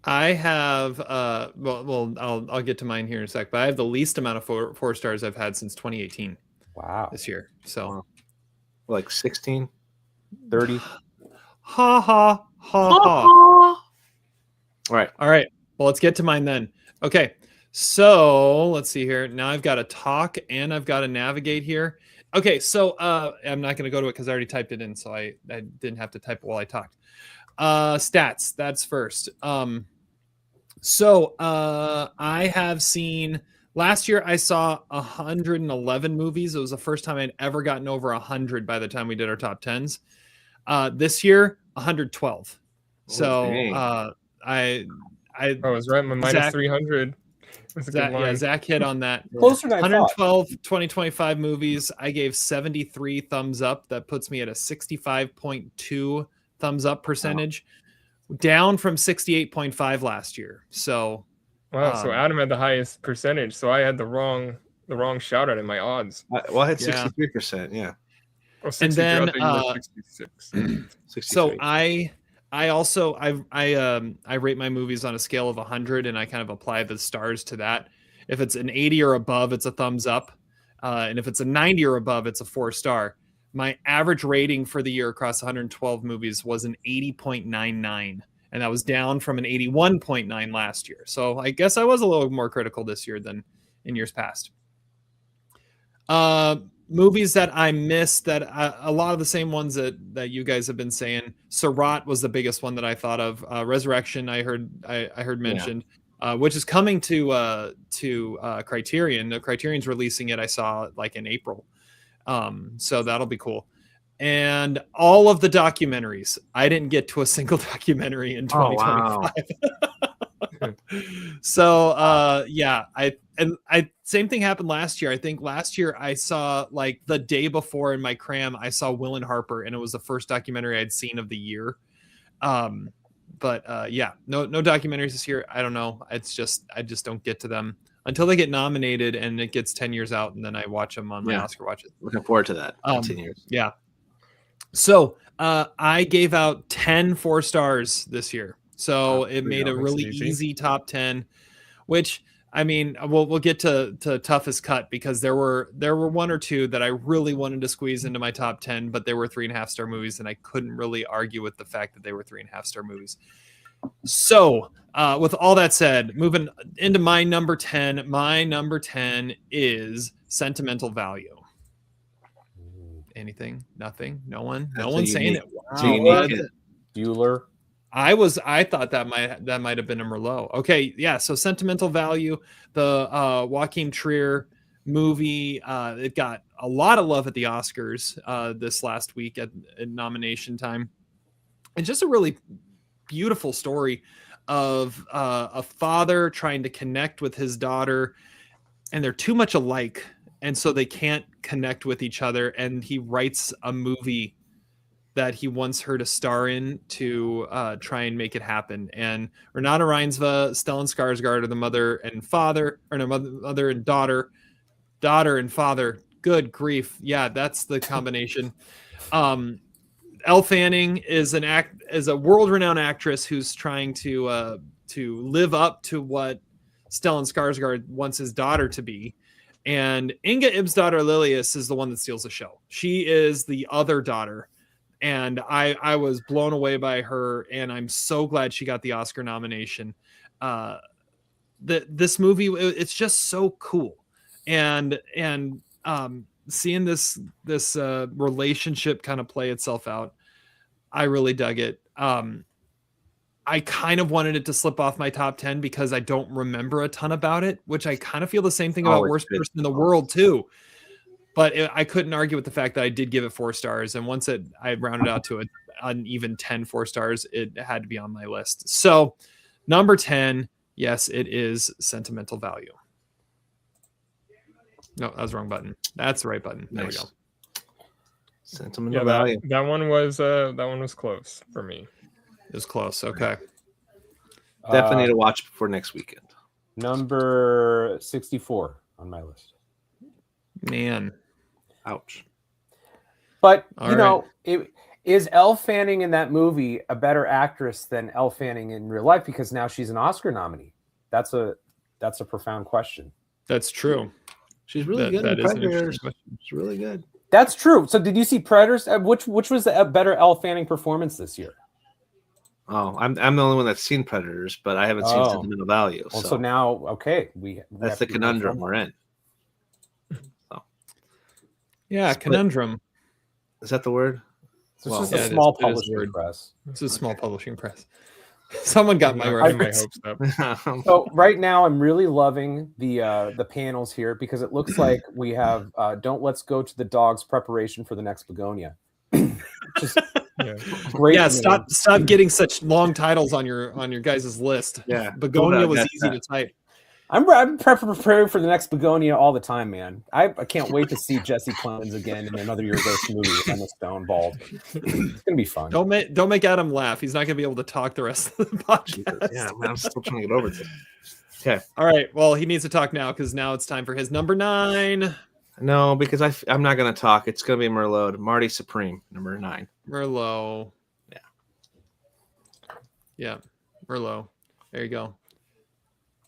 I have I'll get to mine here in a sec, but I have the least amount of 4 stars I've had since 2018. Wow. This year. So like 16, 30. Ha ha ha ha. All right. Well, let's get to mine then. Okay. So let's see here. Now I've got to talk and I've got to navigate here. Okay. So I'm not going to go to it because I already typed it in. So I didn't have to type it while I talked. Stats. That's first. So I have seen last year I saw 111 movies. It was the first time I'd ever gotten over 100 by the time we did our top 10s. This year 112. So I was right. My minus 300. Zach hit on that. Closer than 112 2025 movies. I gave 73 thumbs up. That puts me at a 65.2 thumbs up percentage, down from 68.5 last year. So wow. So Adam had the highest percentage. So I had the wrong shout out in my odds. Well, I had 63%. Yeah. Oh, 63, and then 66. 63. So I also I rate my movies on a scale of 100, and I kind of apply the stars to that. If it's an 80 or above, it's a thumbs up, and if it's a 90 or above, it's a 4 star. My average rating for the year across 112 movies was an 80.99, and that was down from an 81.9 last year. So I guess I was a little more critical this year than in years past. Movies that I missed, that a lot of the same ones that you guys have been saying. Surat was the biggest one that I thought of. Resurrection, I heard mentioned. which is coming to Criterion. The Criterion's releasing it. I saw like in April, so that'll be cool. And all of the documentaries. I didn't get to a single documentary in 2025. So same thing happened last year. I think last year I saw like the day before in my cram, I saw Will and Harper, and it was the first documentary I'd seen of the year. No documentaries this year. I don't know. I just don't get to them until they get nominated and it gets 10 years out, and then I watch them on my Oscar watches. Looking forward to that. 10 years. Yeah. So I gave out 10 4 stars this year. So it made a really easy top 10, which I mean, we'll get to toughest cut because there were one or two that I really wanted to squeeze into my top 10, but they were 3.5 star movies, and I couldn't really argue with the fact that they were 3.5 star movies. So with all that said, moving into my number 10, my number 10 is Sentimental Value. Anything? Nothing? No one? No one saying it. Wow. Bueller. I thought that might have been a Merlot. Okay, yeah. So Sentimental Value, the Joaquin Trier movie, it got a lot of love at the Oscars this last week at nomination time. It's just a really beautiful story of a father trying to connect with his daughter, and they're too much alike, and so they can't connect with each other. And he writes a movie that he wants her to star in to try and make it happen. And Renata Reinsve, Stellan Skarsgård are the mother and father, or no, mother and daughter and father. Good grief. Yeah, that's the combination. Elle Fanning is a world-renowned actress who's trying to live up to what Stellan Skarsgård wants his daughter to be. And Inga Ibsdottir Lilius is the one that steals the show. She is the other daughter. And I was blown away by her, and I'm so glad she got the Oscar nomination. This movie, it's just so cool. And seeing this relationship kind of play itself out, I really dug it. I kind of wanted it to slip off my top 10 because I don't remember a ton about it, which I kind of feel the same thing about Worst Person in the World too. But I couldn't argue with the fact that I did give it 4 stars. And once I rounded out to an even 10 4 stars, it had to be on my list. So number 10, yes, it is Sentimental Value. No, that was the wrong button. That's the right button. There we go. Sentimental Value. That one was close for me. It was close. Okay. Definitely need to watch before next weekend. Number 64 on my list. Man. Ouch. But, is Elle Fanning in that movie a better actress than Elle Fanning in real life? Because now she's an Oscar nominee. That's a profound question. That's true. She's really good in Predators. She's really good. That's true. So did you see Predators? Which was a better Elle Fanning performance this year? Oh, I'm the only one that's seen Predators, but I haven't seen Sentimental Value. Well, so now, okay, that's the conundrum we're in. So. Yeah, conundrum. Is that the word? It's just a small publishing press. It's a small publishing press. Someone got my hopes up. So right now, I'm really loving the panels here because it looks like we have "Don't Let's Go to the Dogs" preparation for the next Begonia. Just great. Yeah, stop getting such long titles on your guys' list. Yeah, Begonia was easy to type. I'm preparing for the next Begonia all the time, man. I can't wait to see Jesse Plemons again in another Yorgos movie with Emma Stone bald. It's gonna be fun. Don't make Adam laugh. He's not gonna be able to talk the rest of the podcast. Yeah, man, I'm still trying to get over this. Okay. All right. Well, he needs to talk now because now it's time for his number 9. No, because I'm not gonna talk. It's gonna be Merlot. Marty Supreme, number 9. Merlot. Yeah. Merlot. There you go.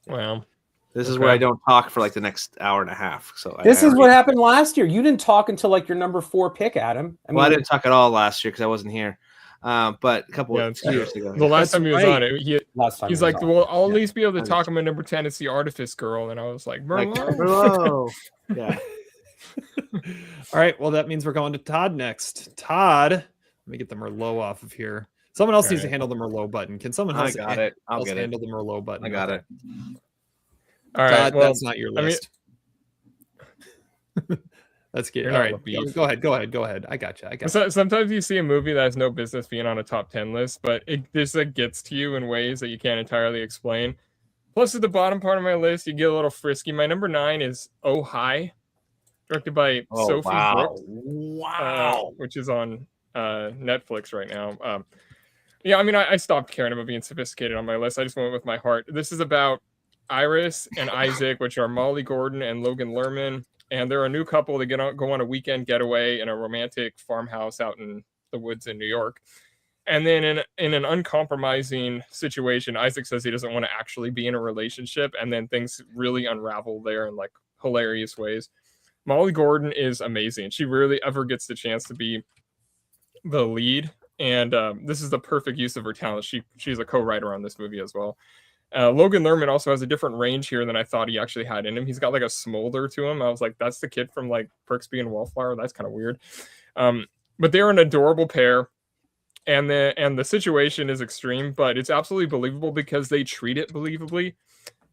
Wow. This is where I don't talk for like the next hour and a half. So this is what happened last year. You didn't talk until like your number 4 pick, Adam. I didn't talk at all last year because I wasn't here. But a couple of years ago. The last time he was on it, he's like, well, I'll at least be able to talk on my number 10. It's the Artifice Girl. And I was like, Merlot. Yeah. All right. Well, that means we're going to Todd next. Todd, let me get the Merlot off of here. Someone else needs to Alright. handle the Merlot button. Can someone I else, got it. I'll else get it. handle the Merlot button? I got Okay. All right. Todd, Well, that's not your I mean, list. That's good. You're All not right, the beef. go ahead. I got you. Sometimes you see a movie that has no business being on a top 10 list, but it just like gets to you in ways that you can't entirely explain. Plus, at the bottom part of my list, you get a little frisky. My number 9 is Oh Hi, directed by Sophie Brooks, which is on Netflix right now. Yeah, I mean, I stopped caring about being sophisticated on my list. I just went with my heart. This is about Iris and Isaac, which are Molly Gordon and Logan Lerman. And they're a new couple. They go on a weekend getaway in a romantic farmhouse out in the woods in New York. And then in an uncompromising situation, Isaac says he doesn't want to actually be in a relationship. And then things really unravel there in like hilarious ways. Molly Gordon is amazing. She rarely ever gets the chance to be the lead. And this is the perfect use of her talent. She's a co-writer on this movie as well. Logan Lerman also has a different range here than I thought he actually had in him. He's got like a smolder to him. I was like, that's the kid from like Perksby and Wallflower. That's kind of weird. But they're an adorable pair. And the situation is extreme, but it's absolutely believable because they treat it believably.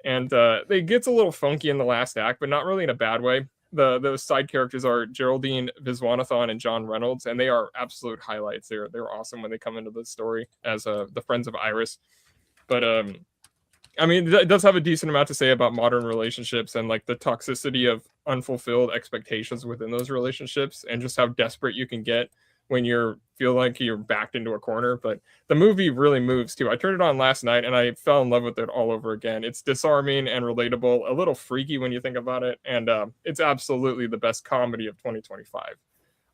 And it gets a little funky in the last act, but not really in a bad way. Those side characters are Geraldine Viswanathan and John Reynolds, and they are absolute highlights. They're awesome when they come into the story as the friends of Iris. But I mean, it does have a decent amount to say about modern relationships and like the toxicity of unfulfilled expectations within those relationships, and just how desperate you can get when feel like you're backed into a corner. But the movie really moves too. I turned it on last night and I fell in love with it all over again. It's disarming and relatable, a little freaky when you think about it, and it's absolutely the best comedy of 2025.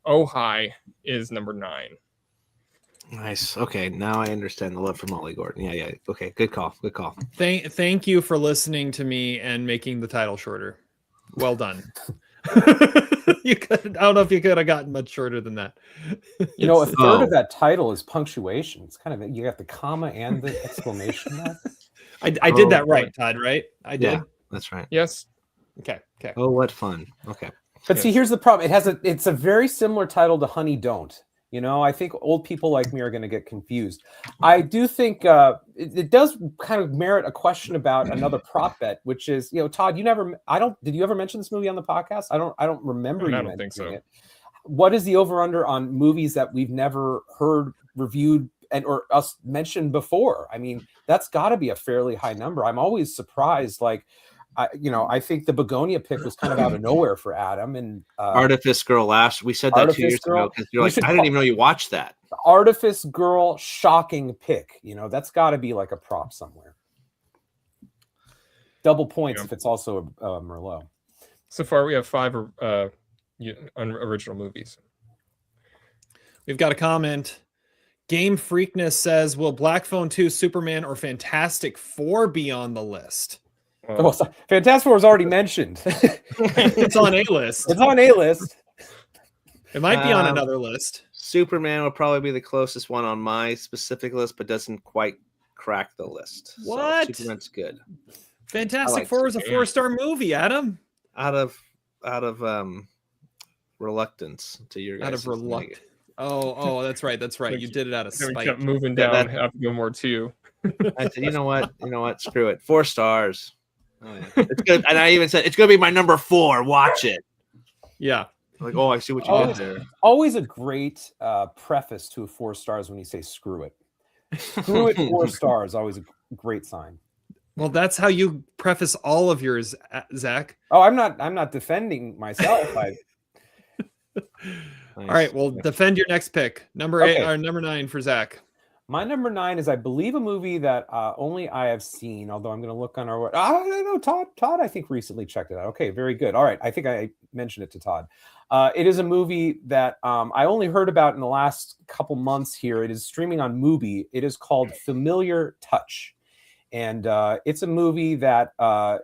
Oh Hi is number 9. Nice. Okay, now I understand the love for Molly Gordon. Yeah. Okay, good call. Thank you for listening to me and making the title shorter. Well done. I don't know if you could have gotten much shorter than that. You know, a third of that title is punctuation. It's kind of, you got the comma and the exclamation mark. I did that right, Todd, right? I did. Yeah, that's right. Yes. Okay. Oh, what fun. Okay. But see, here's the problem. It's a very similar title to Honey Don't. You know, I think old people like me are going to get confused. I do think it does kind of merit a question about another prop bet, which is, you know, Todd, did you ever mention this movie on the podcast? I don't remember you mentioning think so. it. What is the over-under on movies that we've never heard reviewed or us mentioned before? I mean, that's got to be a fairly high number. I'm always surprised, like, I think the Begonia pick was kind of out of nowhere for Adam. And Artifice Girl we said that 2 years ago because you're like, I didn't even know you watched that. Artifice Girl, shocking pick. You know, that's got to be like a prop somewhere. Double points if it's also a Merlot. So far, we have 5 original movies. We've got a comment. Game Freakness says, will Black Phone 2, Superman, or Fantastic Four be on the list? Oh, Fantastic Four was already mentioned. It's on a list. It's on a list. It might be on another list. Superman will probably be the closest one on my specific list, but doesn't quite crack the list. What? So Superman's good. Fantastic Four was a 4-star movie, Adam. Out of reluctance to your guys. Out of reluctance. Oh, that's right. You did it out of spite. We kept moving down after Gilmore 2. I said, you know what? Screw it. 4 stars. Oh, yeah. It's good. And I even said it's gonna be my number 4. Watch it. Yeah. Like, I see what you did there. Always a great preface to a 4 stars when you say screw it. Screw it 4 stars. Always a great sign. Well, that's how you preface all of yours, Zach. Oh, I'm not defending myself. Nice. All right. Well, defend your next pick. Number 8 or number 9 for Zach. My number 9 is, I believe, a movie that only I have seen, although I'm going to look on our... I don't know, Todd, I think, recently checked it out. Okay, very good. All right, I think I mentioned it to Todd. It is a movie that I only heard about in the last couple months here. It is streaming on Mubi. It is called Familiar Touch. And it's a movie that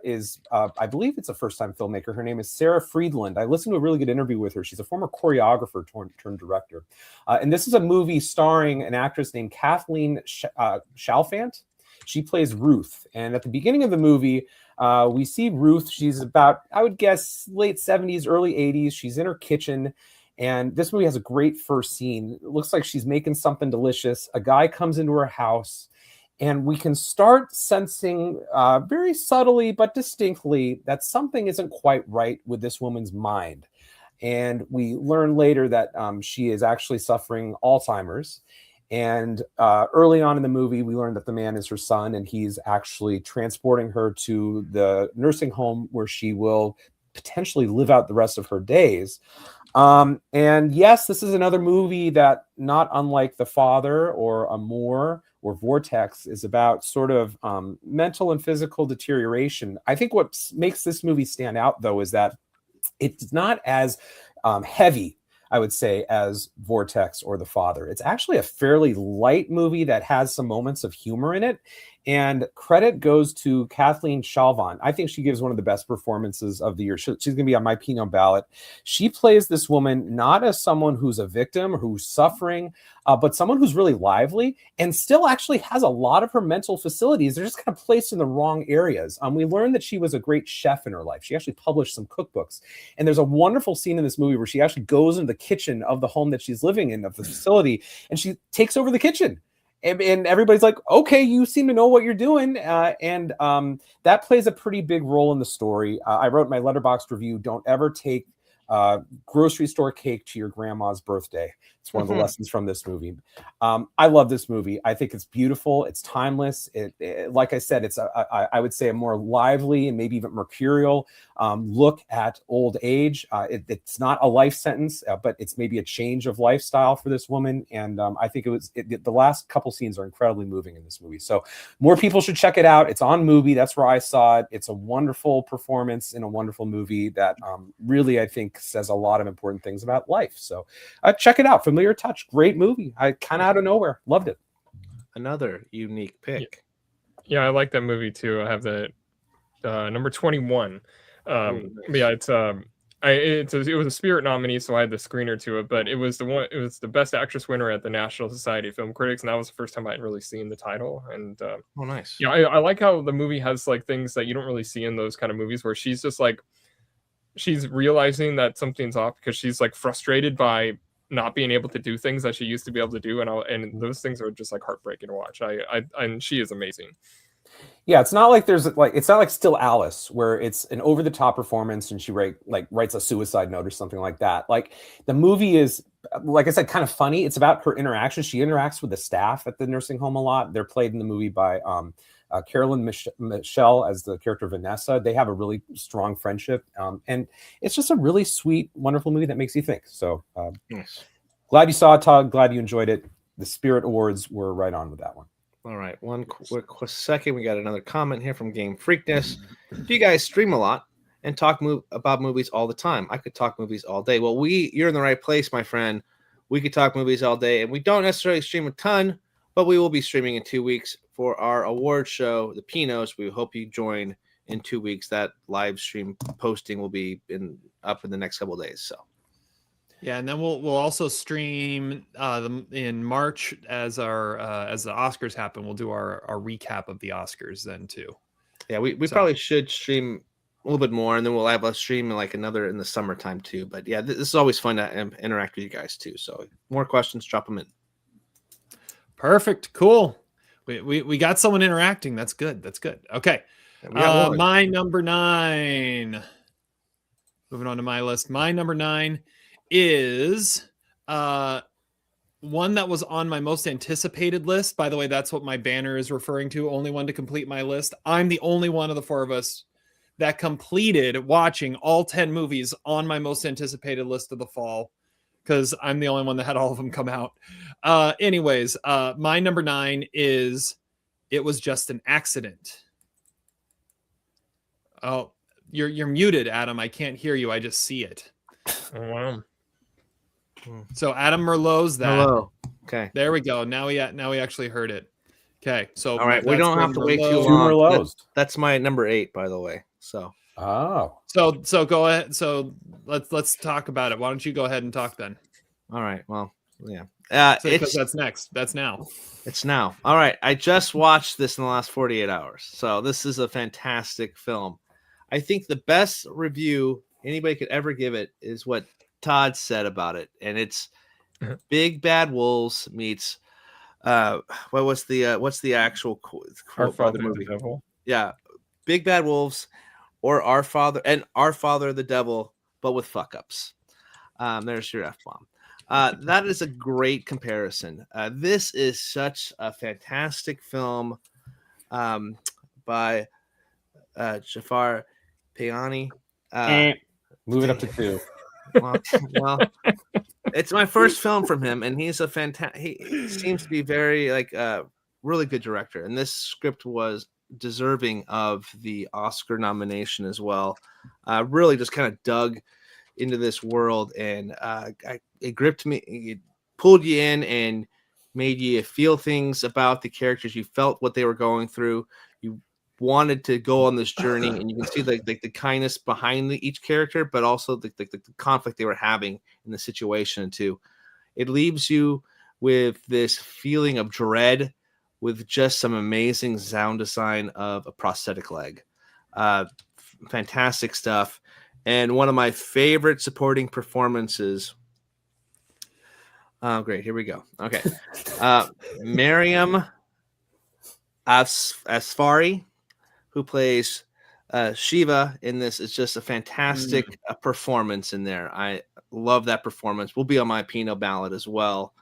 is, I believe it's a first-time filmmaker. Her name is Sarah Friedland. I listened to a really good interview with her. She's a former choreographer turned director. And this is a movie starring an actress named Kathleen Chalfant. She plays Ruth. And at the beginning of the movie, we see Ruth. She's about, I would guess, late 70s, early 80s. She's in her kitchen. And this movie has a great first scene. It looks like she's making something delicious. A guy comes into her house, and we can start sensing very subtly but distinctly that something isn't quite right with this woman's mind. And we learn later that she is actually suffering Alzheimer's. And early on in the movie, we learn that the man is her son, and he's actually transporting her to the nursing home where she will potentially live out the rest of her days. And yes, this is another movie that, not unlike The Father or Amour or Vortex, is about sort of mental and physical deterioration. I think what makes this movie stand out, though, is that it's not as heavy, I would say, as Vortex or The Father. It's actually a fairly light movie that has some moments of humor in it. And credit goes to Kathleen Shalvon. I think she gives one of the best performances of the year. She's going to be on my Pinot ballot. She plays this woman not as someone who's a victim or who's suffering, but someone who's really lively and still actually has a lot of her mental facilities. They're just kind of placed in the wrong areas. We learned that she was a great chef in her life. She actually published some cookbooks. And there's a wonderful scene in this movie where she actually goes into the kitchen of the home that she's living in, of the facility, and she takes over the kitchen. And everybody's like, okay, you seem to know what you're doing. And that plays a pretty big role in the story. I wrote my Letterboxd review, don't ever take grocery store cake to your grandma's birthday. It's one of the lessons from this movie. I love this movie. I think it's beautiful. It's timeless. It like I said, it's I would say a more lively and maybe even mercurial look at old age. It's not a life sentence, but it's maybe a change of lifestyle for this woman. And I think the last couple scenes are incredibly moving in this movie. So more people should check it out. It's on Mubi. That's where I saw it. It's a wonderful performance in a wonderful movie that really, I think, says a lot of important things about life. So check it out. Familiar Touch, great movie. I kind of out of nowhere loved it. Another unique pick. Yeah, I like that movie too. I have the number 21. Nice. Yeah, it was a Spirit nominee, so I had the screener to it. But it was the Best Actress winner at the National Society of Film Critics, and that was the first time I'd really seen the title. And Oh, nice. yeah, I like how the movie has like things that you don't really see in those kind of movies, where she's just like, she's realizing that something's off because she's like frustrated by not being able to do things that she used to be able to do, and those things are just like heartbreaking to watch. And she is amazing. Yeah, it's not like it's not like Still Alice, where it's an over the top performance and she writes a suicide note or something like that. Like, the movie is, like I said, kind of funny. It's about her interaction. She interacts with the staff at the nursing home a lot. They're played in the movie by Carolyn Michelle as the character Vanessa. They have a really strong friendship, and it's just a really sweet, wonderful movie that makes you think. So Yes. glad you saw it, Todd. Glad you enjoyed it. The Spirit Awards were right on with that one. All right, one quick second. We got another comment here from Game Freakness. Do you guys stream a lot and talk about movies all the time? I could talk movies all day. Well, you're in the right place, my friend. We could talk movies all day, and we don't necessarily stream a ton, but we will be streaming in 2 weeks for our award show, the Pinos. We hope you join in 2 weeks. That live stream posting will be up in the next couple of days. So. Yeah, and then we'll also stream in March as the Oscars happen. We'll do our recap of the Oscars then too. Yeah, we probably should stream a little bit more, and then we'll have a stream like another in the summertime too. But yeah, this is always fun to interact with you guys too. So more questions, drop them in. Perfect, cool. We got someone interacting. That's good. Okay, my number 9. Moving on to my list. My number 9 is one that was on my most anticipated list. By the way, that's what my banner is referring to. Only one to complete my list. I'm the only one of the 4 of us that completed watching all 10 movies on my most anticipated list of the fall, because I'm the only one that had all of them come out. Anyways, my number 9 is It Was Just an Accident. Oh, you're muted, Adam. I can't hear you. I just see it. Oh, wow. So Adam Merlot's that. Hello. Okay. There we go. Now we actually heard it. Okay. So all right, we don't have to wait too long. 2 Merlots. That's my number 8, by the way. So. Oh. So go ahead. So let's talk about it. Why don't you go ahead and talk then? All right. Well, yeah. Because that's next. That's now. It's now. All right. I just watched this in the last 48 hours. So this is a fantastic film. I think the best review anybody could ever give it is what Todd said about it, and it's Big Bad Wolves meets what's the actual quote Our by the Father movie? the Devil. Yeah, Big Bad Wolves or Our Father the Devil, but with fuck ups. There's your F-bomb. That is a great comparison. This is such a fantastic film by Jafar Payani. Move it up to 2. Well, it's my first film from him, and he's a he seems to be very really good director, and this script was deserving of the Oscar nomination as well. Really just kind of dug into this world, and it gripped me. It pulled you in and made you feel things about the characters. You felt what they were going through. You wanted to go on this journey, and you can see the kindness behind each character, but also the conflict they were having in the situation too. It leaves you with this feeling of dread, with just some amazing sound design of a prosthetic leg. Fantastic stuff. And one of my favorite supporting performances. Oh, great. Here we go. Okay. Mariam Asfari, who plays Shiva in this, is just a fantastic performance in there. I love that performance. Will be on my Pinot ballot as well.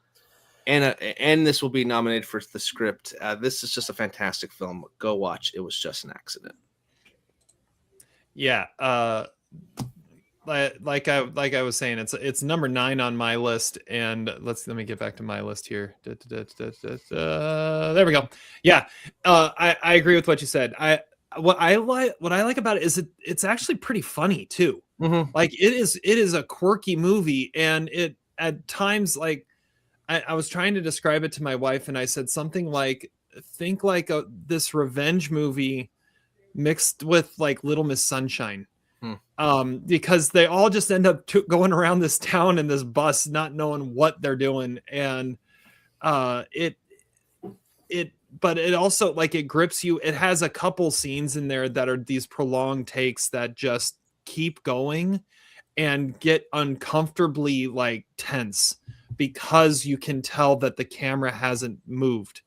And this will be nominated for the script. This is just a fantastic film. Go watch. It was just an accident. Yeah. Like I was saying, it's number 9 on my list, and let me get back to my list here. There we go. Yeah, I agree with what you said. What I like about it is it's actually pretty funny too. Mm-hmm. Like it is a quirky movie, and it at times like I was trying to describe it to my wife, and I said something like, think like this revenge movie mixed with like Little Miss Sunshine. Because they all just end up going around this town in this bus, not knowing what they're doing. And but it also like it grips you. It has a couple scenes in there that are these prolonged takes that just keep going and get uncomfortably like tense because you can tell that the camera hasn't moved.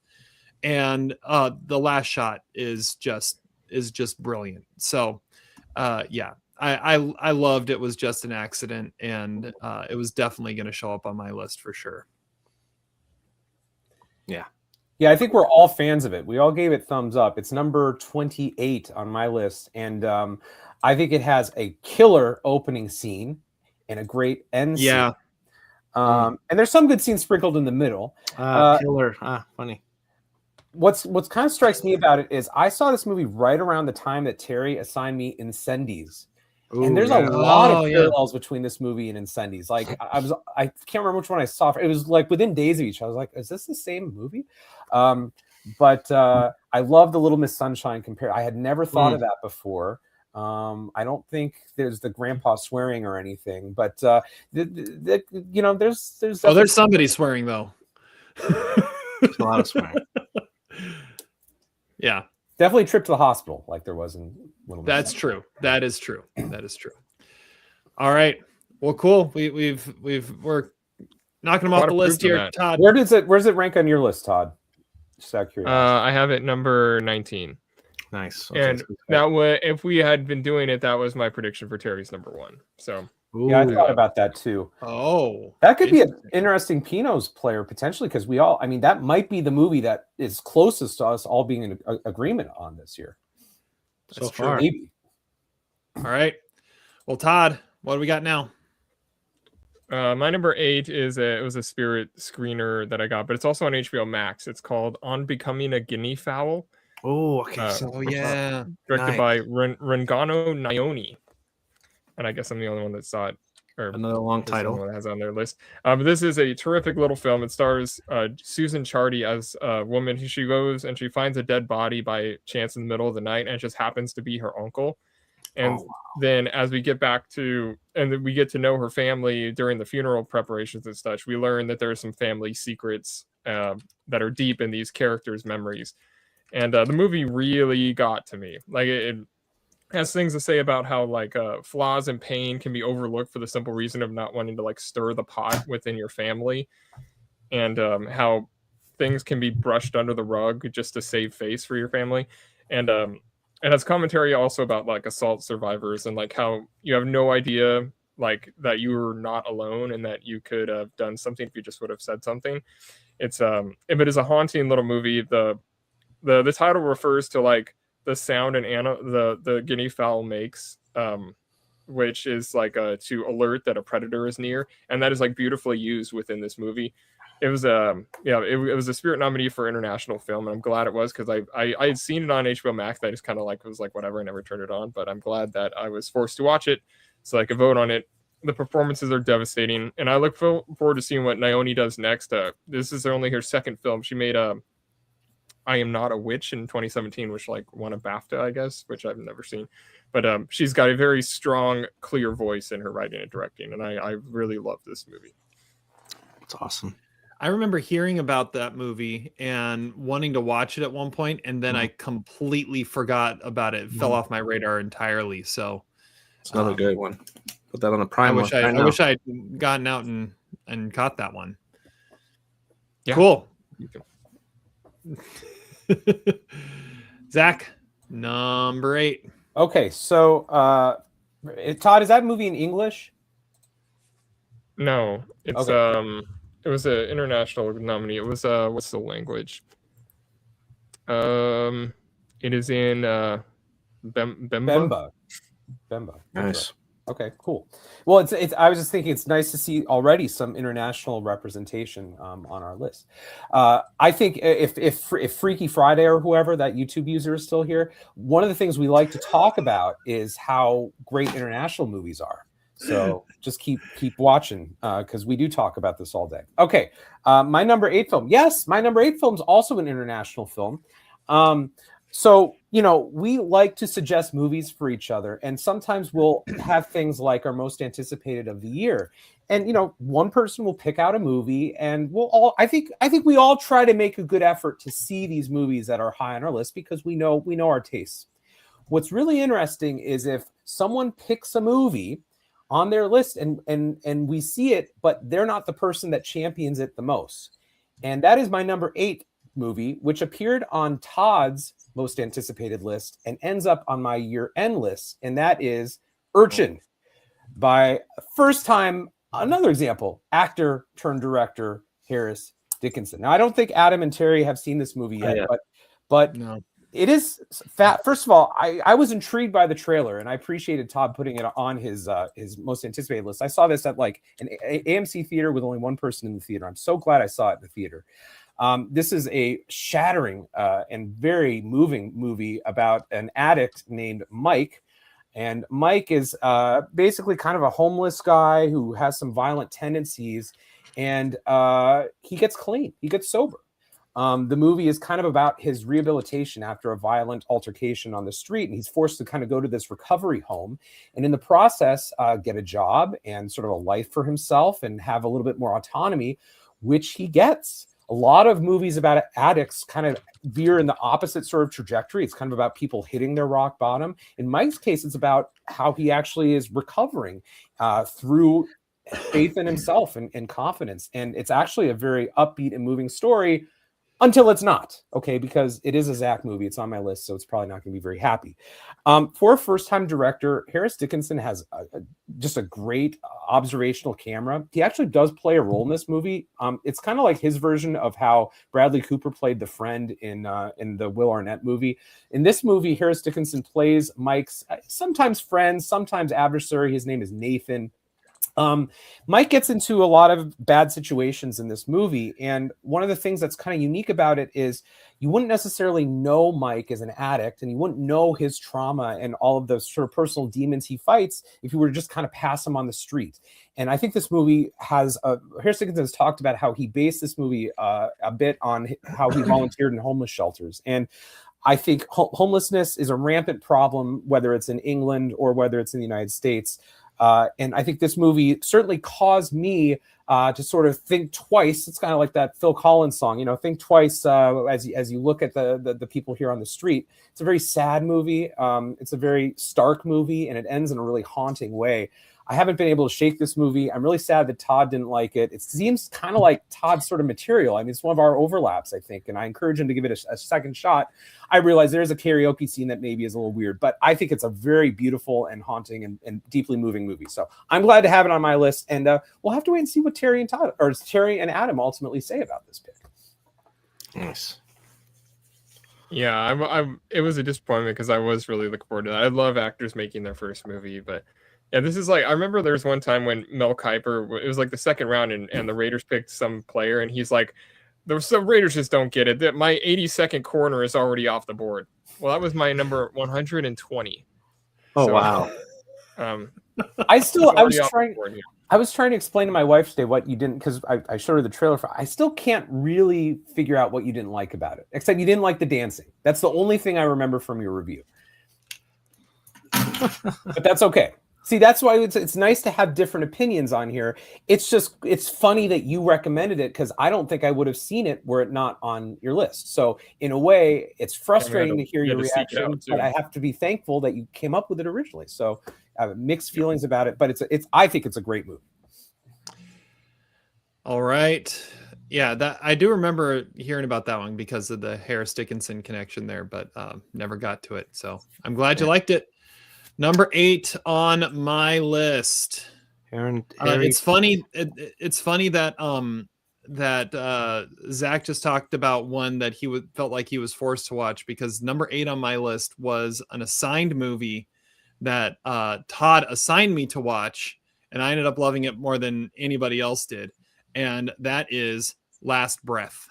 And the last shot is just brilliant. So yeah. I loved It Was Just an Accident, and it was definitely going to show up on my list for sure. Yeah. Yeah, I think we're all fans of it. We all gave it thumbs up. It's number 28 on my list, and I think it has a killer opening scene and a great end scene. Yeah. And there's some good scenes sprinkled in the middle. Killer. Funny. What's kind of strikes me about it is I saw this movie right around the time that Terry assigned me Incendies. Ooh, and there's yeah. a lot of parallels between this movie and Incendies. Like I can't remember which one I saw. It was like within days of each other. I was like, is this the same movie? But I love the Little Miss Sunshine compare. I had never thought of that before. I don't think there's the grandpa swearing or anything, but there's there's somebody swearing though. There's a lot of swearing. Yeah. Definitely trip to the hospital like there was in Little Miss. That's true. That is true. That is true. All right. Well, cool. We're knocking them off the list here, Todd. Where does it rank on your list, Todd? Just out of curiosity. I have it number 19. Nice. Okay, and that was, if we had been doing it, that was my prediction for Terry's number 1. So yeah, I thought about that too. Oh, that could be an interesting Pinot's player potentially, because that might be the movie that is closest to us all being in agreement on this year. So far. Maybe. All right. Well, Todd, what do we got now? My number 8 it was a Spirit screener that I got, but it's also on HBO Max. It's called On Becoming a Guinea Fowl. Oh, okay. Yeah. Directed by Rengano Nyoni. And I guess I'm the only one that saw it. Or another long title that has on their list. But this is a terrific little film. It stars Susan Chardy as a woman. She goes and she finds a dead body by chance in the middle of the night, and it just happens to be her uncle. And then as we get back to, and then we get to know her family during the funeral preparations and such, we learn that there are some family secrets that are deep in these characters' memories. And the movie really got to me. Like has things to say about how like flaws and pain can be overlooked for the simple reason of not wanting to like stir the pot within your family, and how things can be brushed under the rug just to save face for your family. And it has commentary also about like assault survivors and like how you have no idea like that you were not alone and that you could have done something if you just would have said something. It's if it is a haunting little movie. The title refers to like the sound the guinea fowl makes, which is like to alert that a predator is near, and that is like beautifully used within this movie. It was it was a Spirit nominee for international film, and I'm glad it was, because I had seen it on HBO Max. I just kind of like was like whatever, I never turned it on, but I'm glad that I was forced to watch it so I could vote on it. The performances are devastating, and I look forward to seeing what Naomi does next. This is only her second film. She made I Am Not a Witch in 2017, which like won a BAFTA, I guess, which I've never seen. But she's got a very strong, clear voice in her writing and directing, and I really love this movie. It's awesome. I remember hearing about that movie and wanting to watch it at one point, and then I completely forgot about it. It fell off my radar entirely. So it's another good one. Put that on the Prime. I wish I'd gotten out and caught that one. Yeah. Cool. Zach, number 8. Okay, so Todd, is that movie in English? No, it's okay. It was an international nominee. It was what's the language? It is in Bemba. Bemba. Nice. Okay, cool. Well, it's. I was just thinking it's nice to see already some international representation on our list. I think if Freaky Friday or whoever that YouTube user is still here, one of the things we like to talk about is how great international movies are. So just keep watching because we do talk about this all day. Okay, my number 8 film. Yes, my number 8 film is also an international film. So, we like to suggest movies for each other, and sometimes we'll have things like our most anticipated of the year. And, one person will pick out a movie, and I think we all try to make a good effort to see these movies that are high on our list because we know our tastes. What's really interesting is if someone picks a movie on their list and we see it, but they're not the person that champions it the most. And that is my number 8 movie, which appeared on Todd's most anticipated list and ends up on my year-end list, and that is Urchin by first time, another example, actor turned director Harris Dickinson. Now, I don't think Adam and Terry have seen this movie yet, but no. It is fat. First of all, I was intrigued by the trailer, and I appreciated Todd putting it on his most anticipated list. I saw this at like an AMC theater with only one person in the theater. I'm so glad I saw it in the theater. This is a shattering and very moving movie about an addict named Mike. And Mike is basically kind of a homeless guy who has some violent tendencies, and he gets clean. He gets sober. The movie is kind of about his rehabilitation after a violent altercation on the street, and he's forced to kind of go to this recovery home, and in the process, get a job and sort of a life for himself and have a little bit more autonomy, which he gets. A lot of movies about addicts kind of veer in the opposite sort of trajectory. It's kind of about people hitting their rock bottom. In Mike's case, it's about how he actually is recovering through faith in himself and confidence. And it's actually a very upbeat and moving story until it's not, okay, because it is a Zach movie. It's on my list, so it's probably not going to be very happy. For a first-time director, Harris Dickinson has just a great observational camera. He actually does play a role in this movie. It's kind of like his version of how Bradley Cooper played the friend in the Will Arnett movie. In this movie, Harris Dickinson plays Mike's sometimes friend, sometimes adversary. His name is Nathan. Mike gets into a lot of bad situations in this movie, and one of the things that's kind of unique about it is you wouldn't necessarily know Mike as an addict, and you wouldn't know his trauma and all of those sort of personal demons he fights if you were to just kind of pass him on the street. And I think this movie has Harris Dickinson has talked about how he based this movie a bit on how he volunteered in homeless shelters. And I think homelessness is a rampant problem, whether it's in England or whether it's in the United States. And I think this movie certainly caused me to sort of think twice. It's kind of like that Phil Collins song, you know, think twice as you look at the people here on the street. It's a very sad movie. It's a very stark movie, and it ends in a really haunting way. I haven't been able to shake this movie. I'm really sad that Todd didn't like it. It seems kind of like Todd's sort of material. I mean, it's one of our overlaps, I think, and I encourage him to give it a second shot. I realize there's a karaoke scene that maybe is a little weird, but I think it's a very beautiful and haunting and deeply moving movie. So I'm glad to have it on my list, and we'll have to wait and see what Terry and Adam ultimately say about this pick. Nice. Yeah, it was a disappointment because I was really looking forward to that. I love actors making their first movie, but yeah, this is like, I remember there was one time when Mel Kiper, it was like the second round, and the Raiders picked some player, and he's like, the Raiders just don't get it. That my 82nd corner is already off the board. Well, that was my number 120. Oh, So, wow. I was trying to explain to my wife today what you didn't, because I showed her the trailer for. I still can't really figure out what you didn't like about it, except you didn't like the dancing. That's the only thing I remember from your review. But that's okay. See, that's why it's nice to have different opinions on here. It's funny that you recommended it, because I don't think I would have seen it were it not on your list. So in a way, it's frustrating to hear your reaction, but I have to be thankful that you came up with it originally. So I have mixed feelings about it, but I think it's a great movie. All right. Yeah, that I do remember hearing about that one because of the Harris Dickinson connection there, but never got to it. So I'm glad you liked it. Number 8 on my list. Harry. It's funny. It's funny that Zach just talked about one that he felt like he was forced to watch, because number 8 on my list was an assigned movie that Todd assigned me to watch, and I ended up loving it more than anybody else did. And that is Last Breath.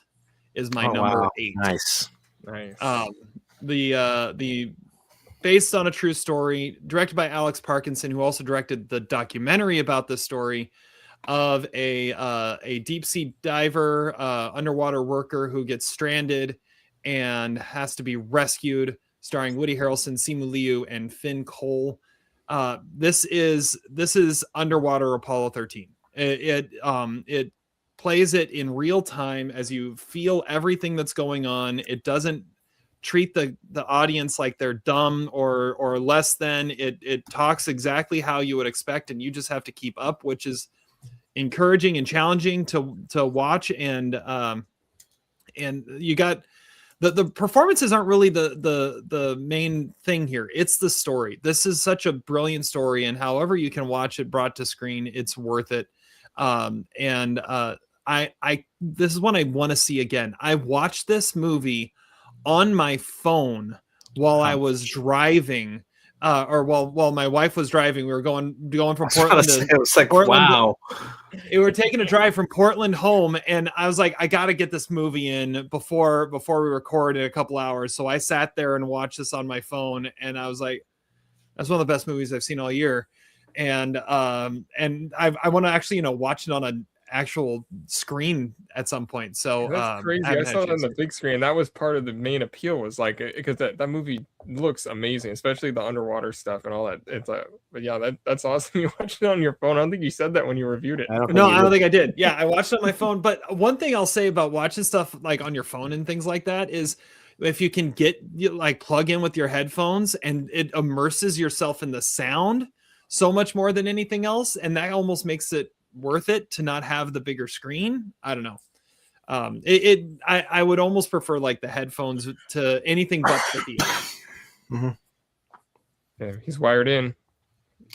Is my number 8. Nice. The based on a true story, directed by Alex Parkinson, who also directed the documentary about this story of a deep sea diver, underwater worker who gets stranded and has to be rescued, starring Woody Harrelson, Simu Liu, and Finn Cole. This is Underwater Apollo 13. It plays it in real time as you feel everything that's going on. It doesn't treat the audience like they're dumb or less than. It talks exactly how you would expect, and you just have to keep up, which is encouraging and challenging to watch. And you got the performances aren't really the main thing here. It's the story. This is such a brilliant story, and however you can watch it brought to screen, it's worth it. This is one I want to see again. I watched this movie on my phone while I was driving, or while my wife was driving. We were going from Portland to it was like, Portland. wow. We were taking a drive from Portland home, and I was like, I got to get this movie in before we record in a couple hours. So I sat there and watched this on my phone, and I was like, that's one of the best movies I've seen all year. And I want to actually, watch it on an actual screen at some point. So that's crazy. I saw it on the big screen. That was part of the main appeal, was like, because that movie looks amazing, especially the underwater stuff and all that. It's but yeah, that's awesome. You watched it on your phone. I don't think you said that when you reviewed it. I don't think I did. Yeah, I watched it on my phone. But one thing I'll say about watching stuff like on your phone and things like that is, if you can plug in with your headphones, and it immerses yourself in the sound so much more than anything else, and that almost makes it worth it to not have the bigger screen. I don't know. I would almost prefer like the headphones to anything but the theater. Mm-hmm. Yeah, he's wired in.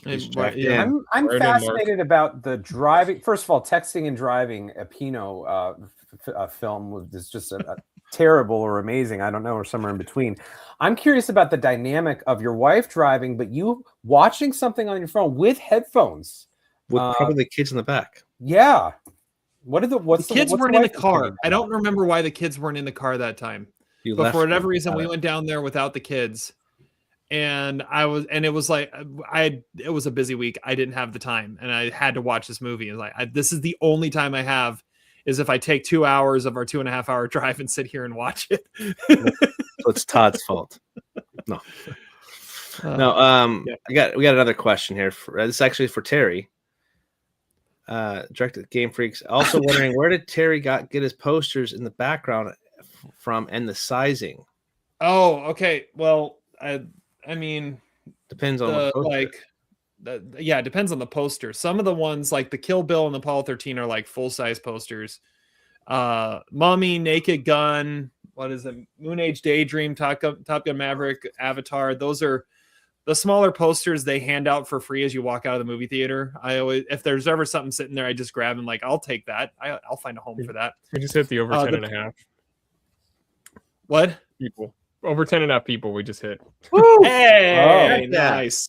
I'm fascinated about the driving. First of all, texting and driving, a Pinot film is just a terrible or amazing, I don't know, or somewhere in between. I'm curious about the dynamic of your wife driving, but you watching something on your phone with headphones. With probably the kids in the back. Yeah. The kids weren't in the car. I don't remember why the kids weren't in the car that time. But for whatever reason, we went down there without the kids. And it was a busy week. I didn't have the time, and I had to watch this movie. And this is the only time I have, is if I take 2 hours of our 2.5 hour drive and sit here and watch it. So it's Todd's fault. No. We got another question here. This is actually for Terry. Directed Game Freaks. Also wondering where did Terry get his posters in the background from and the sizing. Oh, okay. Well, I mean, Depends on the poster. yeah, it depends on the poster. Some of the ones like the Kill Bill and the Apollo 13 are like full size posters. Mummy, Naked Gun, what is it? Moon Age Daydream, Top Gun Maverick, Avatar. Those are the smaller posters they hand out for free as you walk out of the movie theater. I always, if there's ever something sitting there, I just grab and like, I'll take that. I'll find a home for that. We just hit the over 10 and a half. What? People. Over 10 and a half people we just hit. Woo! Hey, Oh, nice.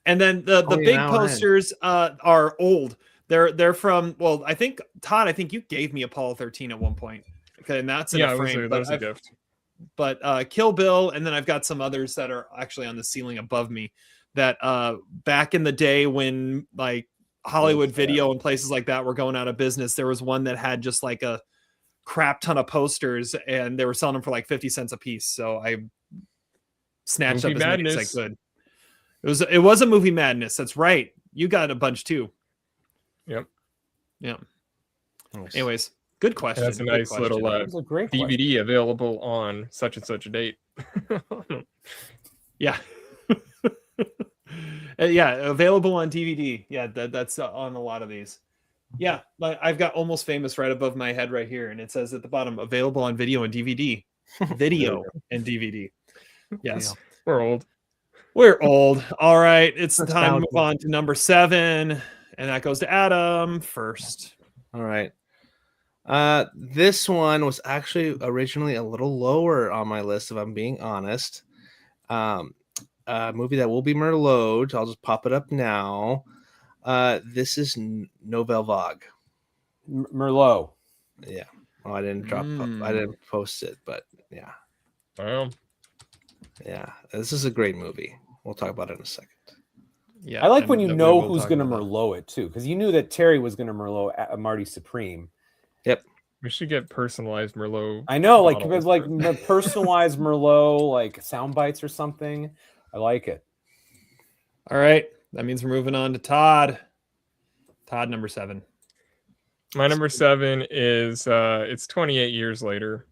And then the big posters are old. They're from, well, I think Todd, I think you gave me Apollo 13 at one point. Okay, and that's in a frame. That was a gift. But Kill Bill, and then I've got some others that are actually on the ceiling above me that back in the day when like Hollywood Video and places like that were going out of business, there was one that had just like a crap ton of posters and they were selling them for like 50 cents a piece. So I snatched up as many as I could. It was a Movie Madness. That's right. You got a bunch too. Yep. Yeah. Nice. Anyways, good question. That's a nice little DVD available on such and such a date. Yeah. Yeah, available on DVD. Yeah, that's on a lot of these. Yeah, I've got Almost Famous right above my head right here, and it says at the bottom, available on video and DVD. Video and DVD. Yes. We're old. We're old. All right, it's time to move on to number 7, and that goes to Adam first. All right. This one was actually originally a little lower on my list, if I'm being honest. Movie that will be Merlot. I'll just pop it up now. This is Nouvelle Vague. Merlot. Yeah. Oh, I didn't I didn't post it, but yeah. Well. Yeah. This is a great movie. We'll talk about it in a second. Yeah. I like when you know who's going to Merlot it too, because you knew that Terry was going to Merlot Marty Supreme. Yep. We should get personalized Merlot. I know, like personalized Merlot, like sound bites or something. I like it. All right. That means we're moving on to Todd. Todd, number 7. My number 7 is it's 28 years later.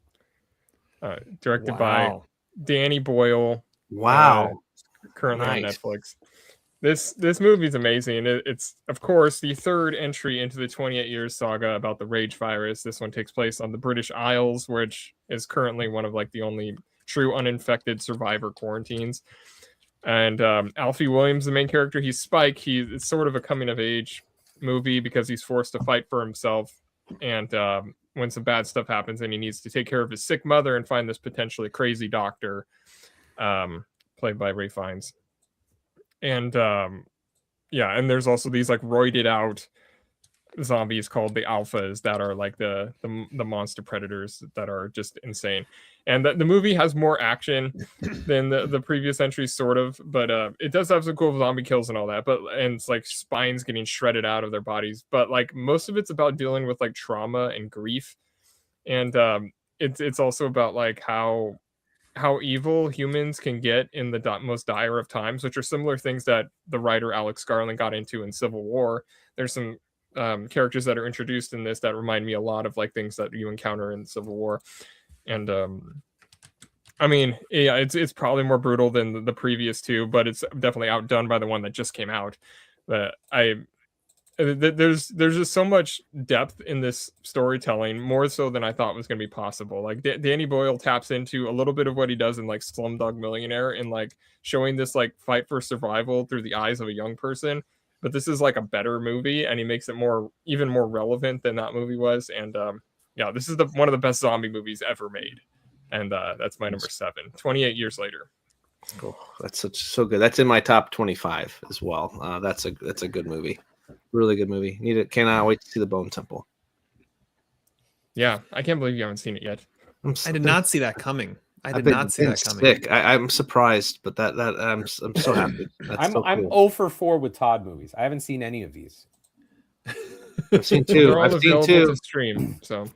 Directed by Danny Boyle. Wow. Currently on Netflix. This movie is amazing. It's of course the third entry into the 28 years saga about the rage virus. This one takes place on the British Isles, which is currently one of like the only true uninfected survivor quarantines. And Alfie Williams, the main character, he's Spike. It's sort of a coming of age movie because he's forced to fight for himself. And when some bad stuff happens and he needs to take care of his sick mother and find this potentially crazy doctor, played by Ray Fiennes. And and there's also these like roided out zombies called the alphas that are like the monster predators that are just insane. And the movie has more action than the previous entries, sort of, but it does have some cool zombie kills and all that, and it's like spines getting shredded out of their bodies, but like most of it's about dealing with like trauma and grief. And it's also about like how evil humans can get in the most dire of times, which are similar things that the writer Alex Garland got into in Civil War. There's some characters that are introduced in this that remind me a lot of like things that you encounter in Civil War. And I mean, yeah, it's probably more brutal than the previous two, but it's definitely outdone by the one that just came out. But there's just so much depth in this storytelling, more so than I thought was going to be possible. Like Danny Boyle taps into a little bit of what he does in like Slumdog Millionaire, and like showing this like fight for survival through the eyes of a young person. But this is like a better movie, and he makes it even more relevant than that movie was. And this is one of the best zombie movies ever made. And that's my number 7, 28 years later. Cool. That's so good. That's in my top 25 as well. That's a good movie. Really good movie. Cannot wait to see the Bone Temple. Yeah, I can't believe you haven't seen it yet. I did not see that coming. Sick. I'm surprised, but that I'm so happy. I'm 0 for 4 with Todd movies. I haven't seen any of these. I've seen 2. I've seen 2 to stream. So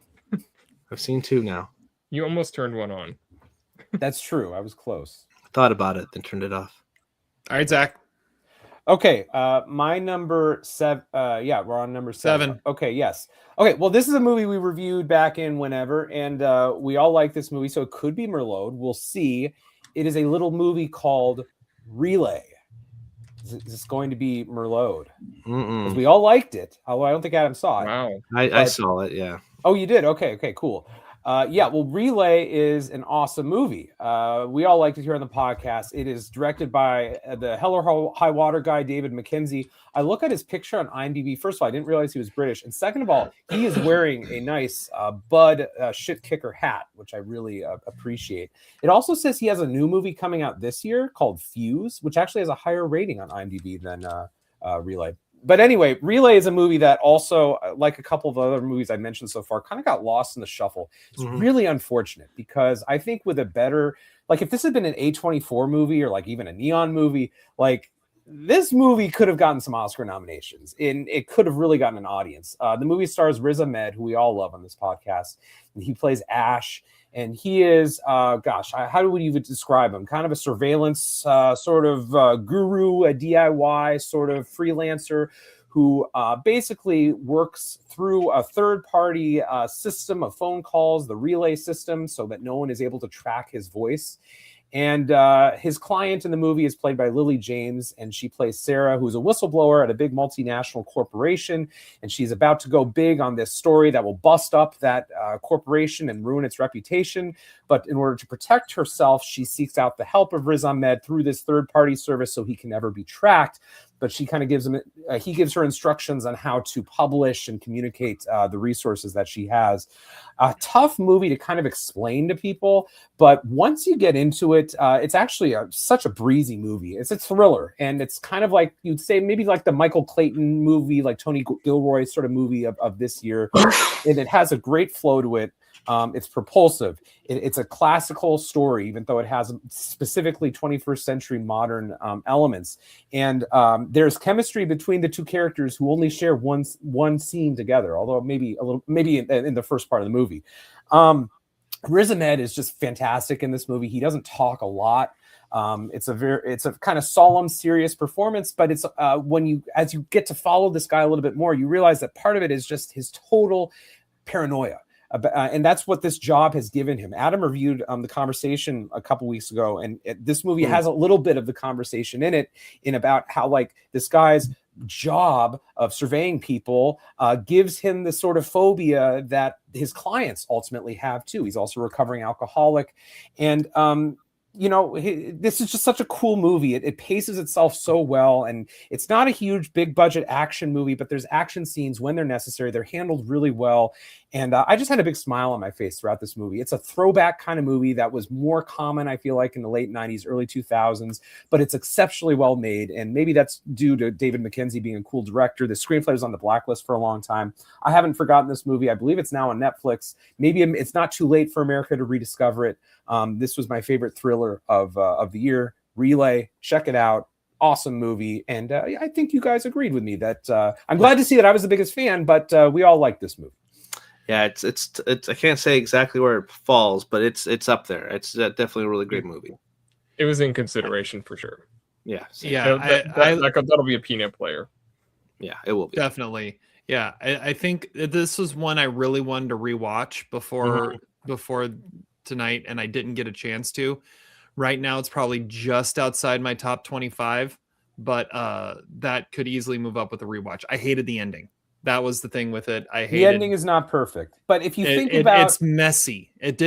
I've seen 2 now. You almost turned one on. That's true. I was close. I thought about it, then turned it off. All right, Zach. Okay, my number 7. Yeah, we're on number 7. 7. Okay, yes. Okay, well, this is a movie we reviewed back in whenever, and we all like this movie, so it could be Merlot. We'll see. It is a little movie called Relay. Is this going to be Merlot? Because we all liked it, although I don't think Adam saw it. Wow. I saw it. Yeah. Oh, you did? Okay, cool. Yeah, well, Relay is an awesome movie. We all liked it here on the podcast. It is directed by the Hell or High Water guy, David Mackenzie. I look at his picture on IMDb. First of all, I didn't realize he was British. And second of all, he is wearing a nice Bud shit kicker hat, which I really appreciate. It also says he has a new movie coming out this year called Fuse, which actually has a higher rating on IMDb than Relay. But anyway, Relay is a movie that also, like a couple of other movies I mentioned so far, kind of got lost in the shuffle. It's really unfortunate because I think with a better, like if this had been an A24 movie or like even a Neon movie, like this movie could have gotten some Oscar nominations and it could have really gotten an audience. The movie stars Riz Ahmed, who we all love on this podcast, and he plays Ash. And he is, how would you even describe him? Kind of a surveillance sort of guru, a DIY sort of freelancer who basically works through a third-party system of phone calls, the relay system, so that no one is able to track his voice. And his client in the movie is played by Lily James, and she plays Sarah, who's a whistleblower at a big multinational corporation, and she's about to go big on this story that will bust up that corporation and ruin its reputation. But in order to protect herself, she seeks out the help of Riz Ahmed through this third-party service so he can never be tracked. But she kind of gives him, he gives her instructions on how to publish and communicate the resources that she has. A tough movie to kind of explain to people, but once you get into it, it's actually such a breezy movie. It's a thriller, and it's kind of like you'd say maybe like the Michael Clayton movie, like Tony Gilroy sort of movie of this year, and it has a great flow to it. It's propulsive. It's a classical story, even though it has specifically 21st century modern elements. And there's chemistry between the two characters who only share one scene together, although maybe in the first part of the movie. Riz Ahmed is just fantastic in this movie. He doesn't talk a lot. It's a kind of solemn, serious performance, but it's as you get to follow this guy a little bit more, you realize that part of it is just his total paranoia. And that's what this job has given him. Adam reviewed The Conversation a couple weeks ago, and this movie has a little bit of The Conversation in it, about how like this guy's job of surveying people gives him the sort of phobia that his clients ultimately have too. He's also a recovering alcoholic, and this is just such a cool movie. It paces itself so well, and it's not a huge, big budget action movie, but there's action scenes when they're necessary. They're handled really well, and I just had a big smile on my face throughout this movie. It's a throwback kind of movie that was more common, I feel like, in the late 90s, early 2000s, but it's exceptionally well made, and maybe that's due to David Mackenzie being a cool director. The screenplay was on the blacklist for a long time. I haven't forgotten this movie. I believe it's now on Netflix. Maybe it's not too late for America to rediscover it. This was my favorite thriller of the year. Relay, check it out. Awesome movie, and I think you guys agreed with me that I'm glad to see that I was the biggest fan, but we all like this movie. Yeah, it's I can't say exactly where it falls, but it's up there. It's definitely a really great movie. It was in consideration for sure. Yeah, that'll be a peanut player. Yeah, it will be definitely. Yeah, I think this was one I really wanted to rewatch before tonight, and I didn't get a chance to. Right now, it's probably just outside my top 25, but that could easily move up with a rewatch. I hated the ending. That was the thing with it. The ending is not perfect, but if you think about it's messy. It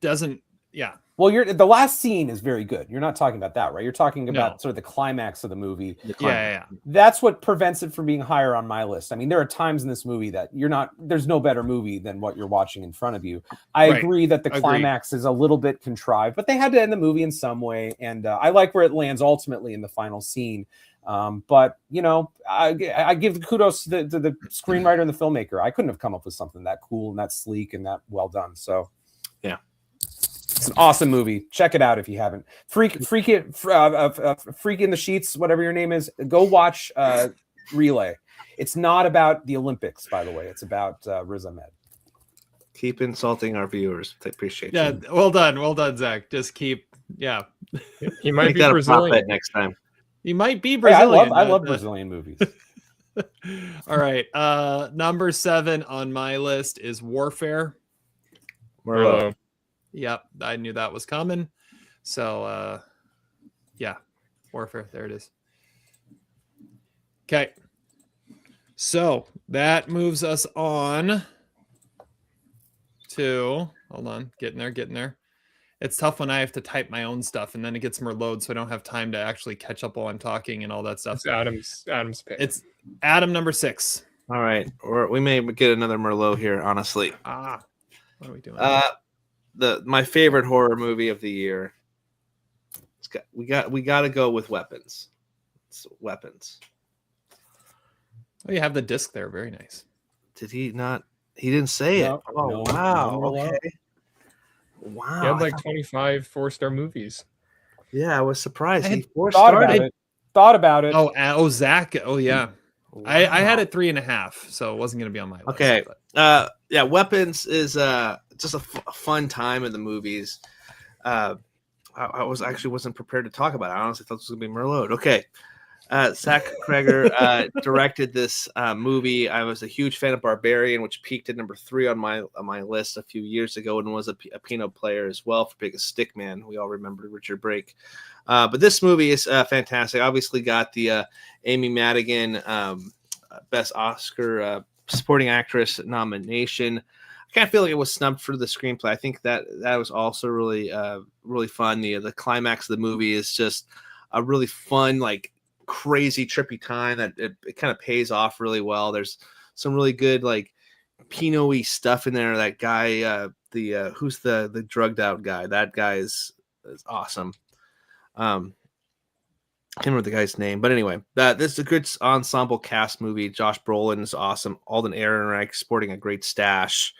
doesn't. Yeah. Well, the last scene is very good. You're not talking about that, right? You're talking about sort of the climax of the movie. Yeah. That's what prevents it from being higher on my list. I mean, there are times in this movie that there's no better movie than what you're watching in front of you. I agree that the climax is a little bit contrived, but they had to end the movie in some way. And I like where it lands ultimately in the final scene. But I give the kudos to the screenwriter and the filmmaker. I couldn't have come up with something that cool and that sleek and that well done. So yeah, it's an awesome movie. Check it out if you haven't. Freak in the Sheets, whatever your name is. Go watch Relay. It's not about the Olympics, by the way. It's about Riz Ahmed. Keep insulting our viewers. I appreciate you. Well done, Zach. Just keep. Yeah, he might be Brazilian next time. You might be Hey, Brazilian. I love Brazilian movies. All right. Number 7 on my list is Warfare. Merlot. Yep, I knew that was coming. So yeah, Warfare. There it is. Okay. So that moves us on to, hold on, getting there. It's tough when I have to type my own stuff and then it gets more load, so I don't have time to actually catch up while I'm talking and all that stuff. It's Adam's pick. It's Adam number 6. All right, we may get another Merlot here. Honestly, what are we doing? My favorite horror movie of the year. We got to go with Weapons. It's Weapons. Oh, you have the disc there. Very nice. Did he not? He didn't say it. Oh, wow. Okay. Wow. He had like 25 4-star movies. Yeah, I was surprised. He Thought about it. Oh, Zach. Oh, yeah. Wow. I had it 3.5, so it wasn't going to be on my list. Okay. Yeah, Weapons is just a fun time in the movies. I wasn't prepared to talk about it. I honestly thought this was going to be Merlot. Okay. Zach Kreger directed this movie. I was a huge fan of Barbarian, which peaked at number 3 on my list a few years ago, and was a piano player as well for Biggest Stickman. We all remember Richard Brake. But this movie is fantastic. Obviously got the Amy Madigan Best Oscar Supporting Actress nomination. I kind of feel like it was snubbed for the screenplay. I think that was also really really fun. The climax of the movie is just a really fun, like, crazy trippy time that it kind of pays off really well. There's some really good, like, Pinot-y stuff in there. That guy, who's the drugged out guy, that guy is awesome. I can't remember the guy's name, but anyway, this is a good ensemble cast movie. Josh Brolin is awesome. Alden Ehrenreich sporting a great stash.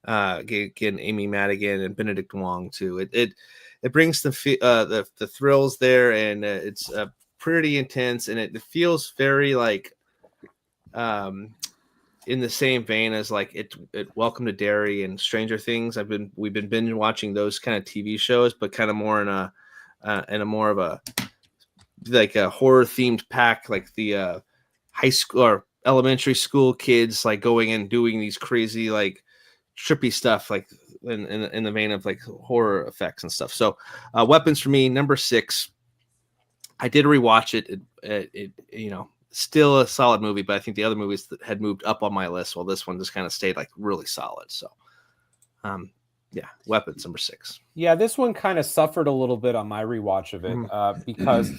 Again, Amy Madigan and Benedict Wong too. It brings the thrills there, and it's pretty intense, and it feels very like in the same vein as like it Welcome to Derry and Stranger Things. We've been binge watching those kind of TV shows, but kind of more in a more of a like a horror themed pack, like the high school or elementary school kids like going and doing these crazy like trippy stuff, like in the vein of like horror effects and stuff. So Weapons for me, number 6. I did rewatch it. It still a solid movie, but I think the other movies that had moved up on my list, while this one just kind of stayed like really solid. So yeah, Weapons number 6. Yeah, this one kind of suffered a little bit on my rewatch of it because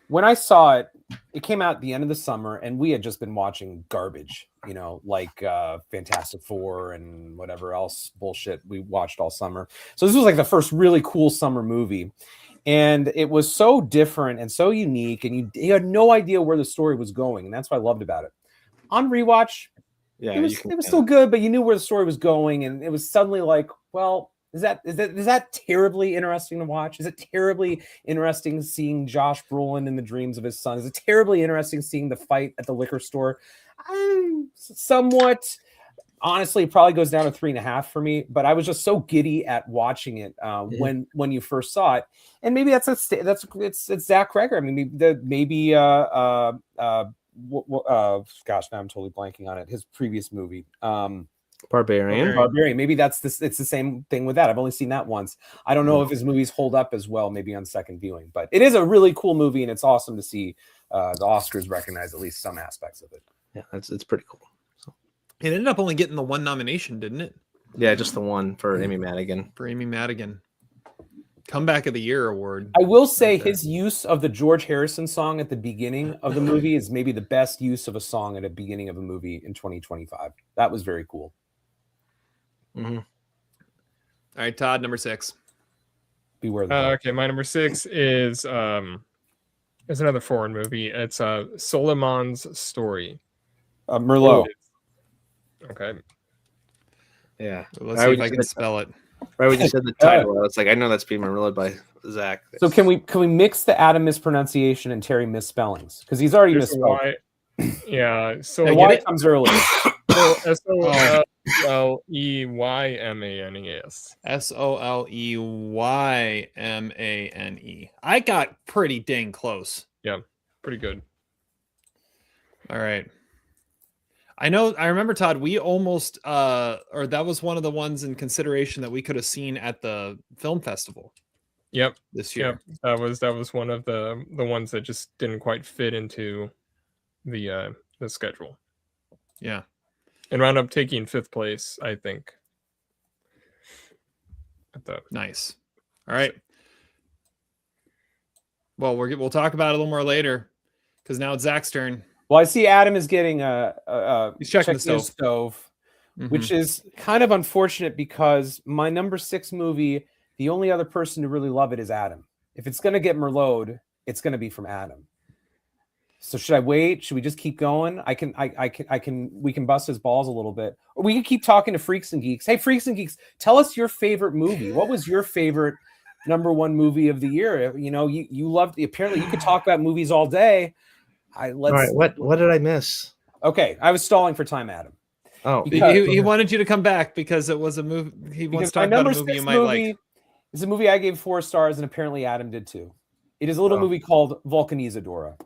when I saw it, it came out at the end of the summer, and we had just been watching garbage, like Fantastic Four and whatever else bullshit we watched all summer. So this was like the first really cool summer movie, and it was so different and so unique, and you had no idea where the story was going, and that's what I loved about it. On rewatch, yeah, it was still good, but you knew where the story was going, and it was suddenly like, well, is that terribly interesting to watch? Is it terribly interesting seeing Josh Brolin in the dreams of his son? Is it terribly interesting seeing the fight at the liquor store? Somewhat. Honestly, it probably goes down to 3.5 for me. But I was just so giddy at watching it when you first saw it, and maybe it's Zach Kreger. I mean, gosh, now I'm totally blanking on it. His previous movie. Barbarian. Maybe it's the same thing with that. I've only seen that once. I don't know if his movies hold up as well, maybe on second viewing, but it is a really cool movie, and it's awesome to see the Oscars recognize at least some aspects of it. Yeah, it's pretty cool. So it ended up only getting the one nomination, didn't it? Yeah, just the one for Amy Madigan. Comeback of the Year award. I will say his use of the George Harrison song at the beginning of the movie is maybe the best use of a song at the beginning of a movie in 2025. That was very cool. Mm-hmm. All right, Todd, number 6. Beware the okay, my number 6 is another foreign movie. It's Solomon's Story. Merlot. Okay. Yeah. Let's see if I can spell it. Right when you said the title, I was like, I know that's being relayed by Zach. So can we mix the Adam mispronunciation and Terry misspellings? Because he's already misspelled. Yeah. So the Y comes early. Soleymane. Soleymane. I got pretty dang close. Yeah, pretty good. All right. I remember, Todd, we almost or that was one of the ones in consideration that we could have seen at the film festival Yep. this year. Yep. That was one of the ones that just didn't quite fit into the schedule. Yeah. And wound up taking 5th place, I think. Nice. All right. Well, we'll talk about it a little more later because now it's Zach's turn. Well, I see Adam is getting He's checking the his stove, Mhm. which is kind of unfortunate because my number 6 movie, the only other person to really love it is Adam. If it's going to get Merlot, it's going to be from Adam. So should I wait? Should we just keep going? We can bust his balls a little bit, or we can keep talking to Freaks and Geeks. Hey, Freaks and Geeks, tell us your favorite movie. What was your favorite number 1 movie of the year? You know, you loved. Apparently, you could talk about movies all day. All right, what did I miss? Okay, I was stalling for time, Adam. Oh, He wanted you to come back because it was a movie. He wants to talk about a movie you might like. It's a movie I gave 4 stars, and apparently Adam did too. It is a little movie called Vulcanizadora.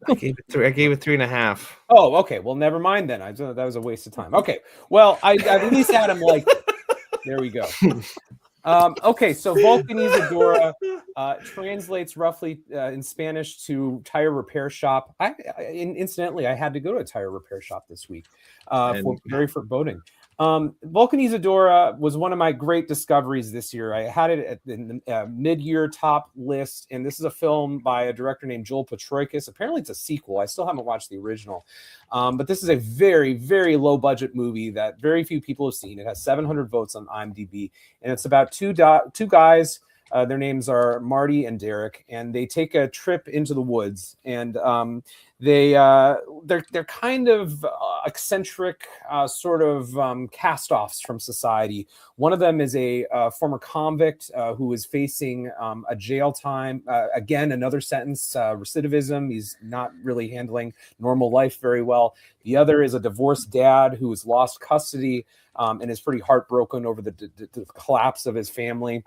I gave it 3.5. Oh, okay. Well, never mind then. That was a waste of time. Okay. Well, I at least Adam liked it. There we go. Okay, so Vulcanizadora translates roughly in Spanish to tire repair shop. Incidentally, I had to go to a tire repair shop this week for very foreboding. Vulcanizadora was one of my great discoveries this year. I had it in the mid-year top list, and this is a film by a director named Joel Petroikis. Apparently, it's a sequel. I still haven't watched the original, but this is a very, very low-budget movie that very few people have seen. It has 700 votes on IMDb, and it's about two guys. Their names are Marty and Derek, and they take a trip into the woods, and they're kind of eccentric, sort of cast-offs from society. One of them is a former convict who is facing a jail time. Again, another sentence, recidivism. He's not really handling normal life very well. The other is a divorced dad who has lost custody and is pretty heartbroken over the collapse of his family.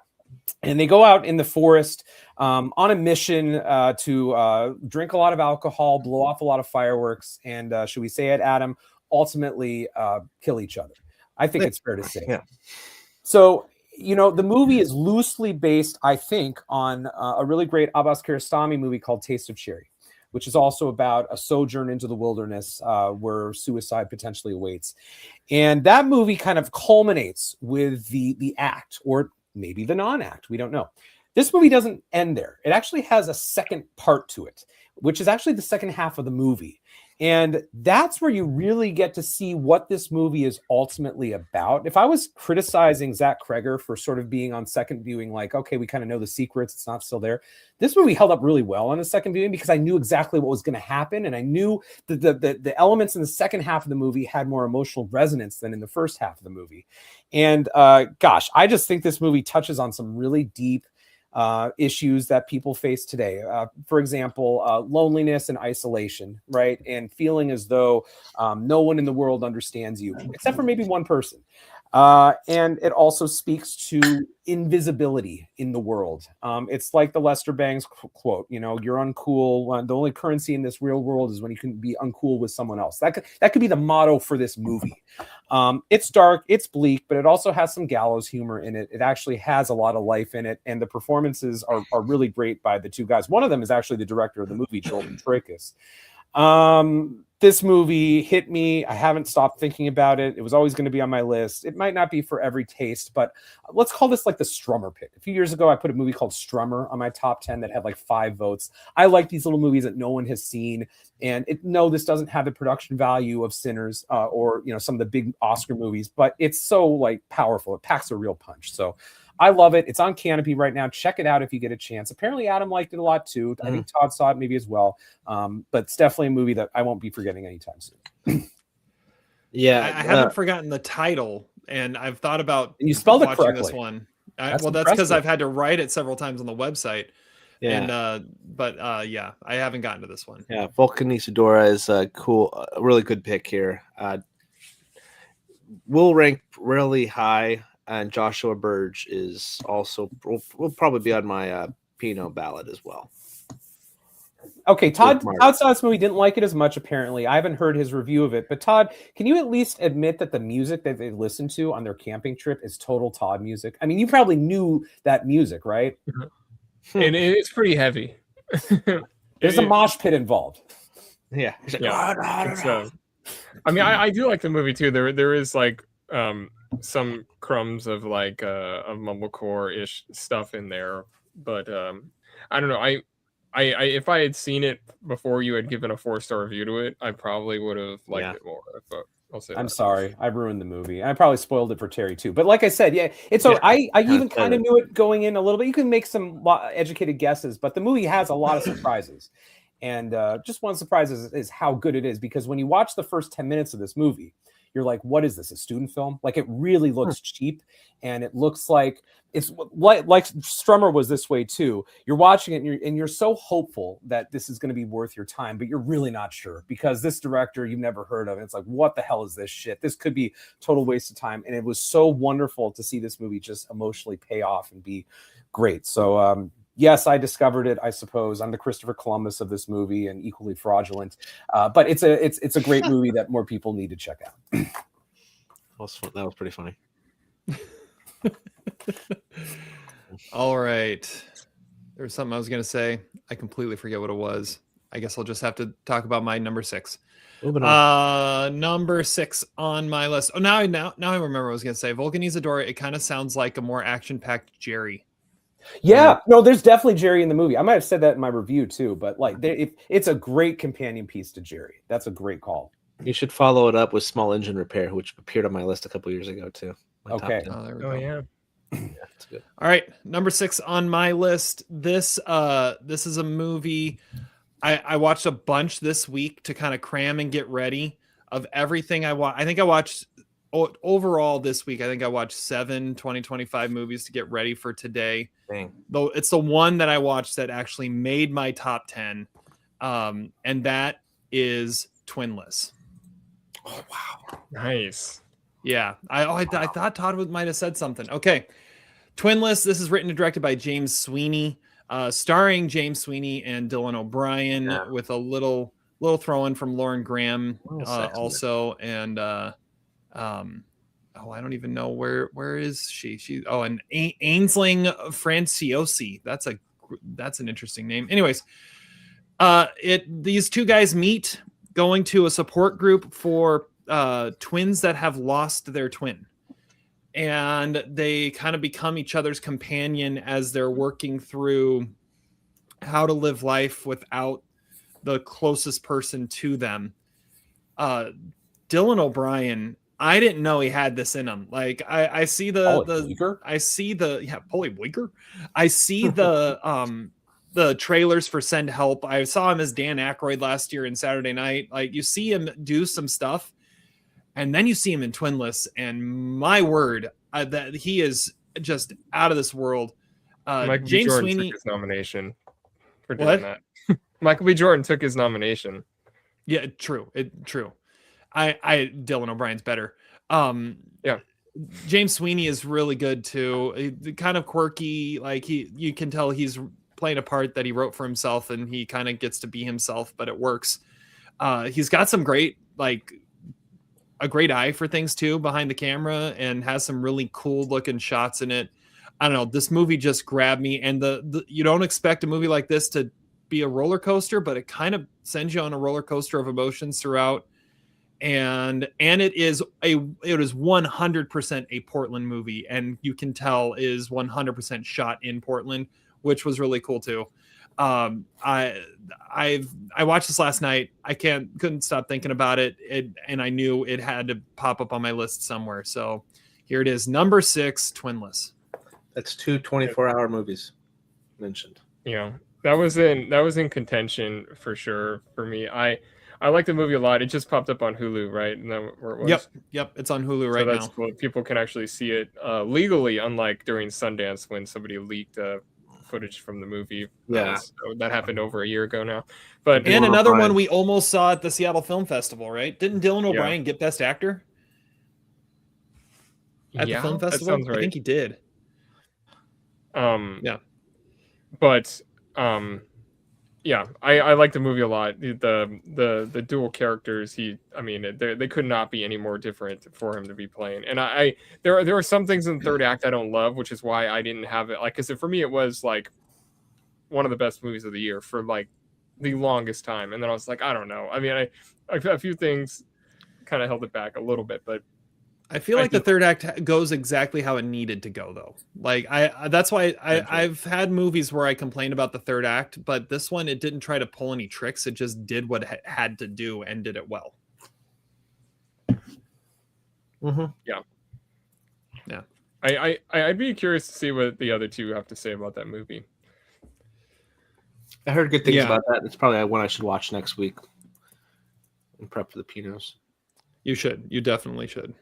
And they go out in the forest on a mission to drink a lot of alcohol, blow off a lot of fireworks, and should we say it, Adam, ultimately kill each other. I think it's fair to say. Yeah. So, you know, the movie is loosely based, I think, on a really great Abbas Kiarostami movie called Taste of Cherry, which is also about a sojourn into the wilderness where suicide potentially awaits. And that movie kind of culminates with the act, or maybe the non-act. We don't know. This movie doesn't end there. It actually has a second part to it, which is actually the second half of the movie. And that's where you really get to see what this movie is ultimately about. If I was criticizing Zach Kreger for sort of being on second viewing, like, okay, we kind of know the secrets, it's not still there. This movie held up really well on the second viewing because I knew exactly what was going to happen. And I knew that the elements in the second half of the movie had more emotional resonance than in the first half of the movie. And gosh, I just think this movie touches on some really deep issues that people face today. For example, loneliness and isolation, right? And feeling as though no one in the world understands you, except for maybe one person. And it also speaks to invisibility in the world. It's like the Lester Bangs quote, you know, you're uncool. The only currency in this real world is when you can be uncool with someone else. That could be the motto for this movie. It's dark, it's bleak, but it also has some gallows humor in it. It actually has a lot of life in it. And the performances are really great by the two guys. One of them is actually the director of the movie, Joel Petroikis. This movie hit me. I haven't stopped thinking about it. It was always going to be on my list. It might not be for every taste, but let's call this like the Strummer pick. A few years ago, I put a movie called Strummer on my top 10 that had like 5 votes. I like these little movies that no one has seen. And no, this doesn't have the production value of Sinners or, you know, some of the big Oscar movies, but it's so like powerful. It packs a real punch. So I love it. It's on Canopy right now. Check it out if you get a chance. Apparently, Adam liked it a lot too. I think Todd saw it maybe as well. But it's definitely a movie that I won't be forgetting anytime soon. Yeah, I haven't forgotten the title, and I've thought about and you spelled it watching correctly. This one. That's that's because I've had to write it several times on the website. Yeah. And yeah, I haven't gotten to this one. Yeah, Vulcanizadora is a really good pick here. will rank really high, and Joshua Burge is also will probably be on my Pinot ballot as well. Okay, Todd saw this movie, didn't like it as much, apparently. I haven't heard his review of it. But Todd, can you at least admit that the music that they listened to on their camping trip is total Todd music? I mean, you probably knew that music, right? And it's pretty heavy. There's a mosh pit involved. Yeah. I mean, I do like the movie too. There is like some crumbs of like of mumblecore-ish stuff in there, but I don't know. I if I had seen it before you had given a 4-star review to it, I probably would have liked it more. But I'll say I'm sorry, I ruined the movie. I probably spoiled it for Terry too. But like I said, I even kind of knew it going in a little bit. You can make some educated guesses, but the movie has a lot of surprises. And just one surprise is how good it is, because when you watch the first 10 minutes of this movie, you're like, what is this, a student film? Like, it really looks cheap, and it looks like it's like Strummer was this way too. You're watching it and you're so hopeful that this is going to be worth your time, but you're really not sure, because this director you've never heard of. And it's like, what the hell is this shit? This could be total waste of time. And it was so wonderful to see this movie just emotionally pay off and be great. So, yes, I discovered it, I suppose. I'm the Christopher Columbus of this movie and equally fraudulent. But it's a great movie that more people need to check out. That was pretty funny. All right. There was something I was going to say. I completely forget what it was. I guess I'll just have to talk about my number 6. Number 6 on my list. Oh, now I remember what I was going to say. Volcan Isadora, it kind of sounds like a more action-packed Jerry. Yeah, no, there's definitely Jerry in the movie. I might have said that in my review too, but like, it's a great companion piece to Jerry. That's a great call. You should follow it up with Small Engine Repair, which appeared on my list a couple years ago too. Okay. Yeah, that's good. All right, number 6 on my list. This is a movie I watched a bunch this week to kind of cram and get ready of everything I watched. I think I watched overall this week. I think I watched 7 2025 movies to get ready for today. Dang. Though it's the one that I watched that actually made my top 10, and that is Twinless. Oh wow, nice. Yeah, I thought Todd might have said something. Okay, Twinless. This is written and directed by James Sweeney, starring James Sweeney and Dylan O'Brien, with a little throw in from Lauren Graham also, and I don't even know where is she? And Ainsling Franciosi. That's an interesting name. Anyways, these two guys meet going to a support group for twins that have lost their twin, and they kind of become each other's companion as they're working through how to live life without the closest person to them. Dylan O'Brien, I didn't know he had this in him. Like I see the the trailers for Send Help. I saw him as Dan Aykroyd last year in Saturday Night. Like, you see him do some stuff, and then you see him in Twinless, and my word, that he is just out of this world. Michael James B. Jordan Sweeney took his nomination for doing that. Michael B. Jordan took his nomination. Yeah, true. Dylan O'Brien's better. Yeah. James Sweeney is really good too. Kind of quirky. Like, you can tell he's playing a part that he wrote for himself, and he kind of gets to be himself, but it works. He's got some a great eye for things too behind the camera, and has some really cool looking shots in it. I don't know. This movie just grabbed me, and you don't expect a movie like this to be a roller coaster, but it kind of sends you on a roller coaster of emotions throughout. And it is 100% a Portland movie, and you can tell is 100% shot in Portland, which was really cool too. I watched this last night. I couldn't stop thinking about it, and I knew it had to pop up on my list somewhere. So here it is, number 6, Twinless. That's 2 24-hour movies mentioned. Yeah, that was in contention for sure for me. I like the movie a lot. It just popped up on Hulu, right? And then where it was? Yep. It's on Hulu right now. That's cool. People can actually see it legally, unlike during Sundance when somebody leaked footage from the movie. Yeah, that happened over a year ago now. But and another one we almost saw at the Seattle Film Festival, right? Didn't Dylan O'Brien get Best Actor? at the film that festival. sounds right. I think he did. Yeah. But yeah, I like the movie a lot. The dual characters. They could not be any more different for him to be playing. And there are some things in the third act I don't love, which is why I didn't have it. Like, because for me it was like one of the best movies of the year for like the longest time. And then I was like, I don't know. I mean, a few things kind of held it back a little bit, but I feel like the third act goes exactly how it needed to go, though. Like that's why I've had movies where I complain about the third act, but this one, it didn't try to pull any tricks. It just did what it had to do and did it well. Mm-hmm. Yeah. I'd be curious to see what the other two have to say about that movie. I heard good things about that. It's probably one I should watch next week and prep for the Pinos. You should. You definitely should.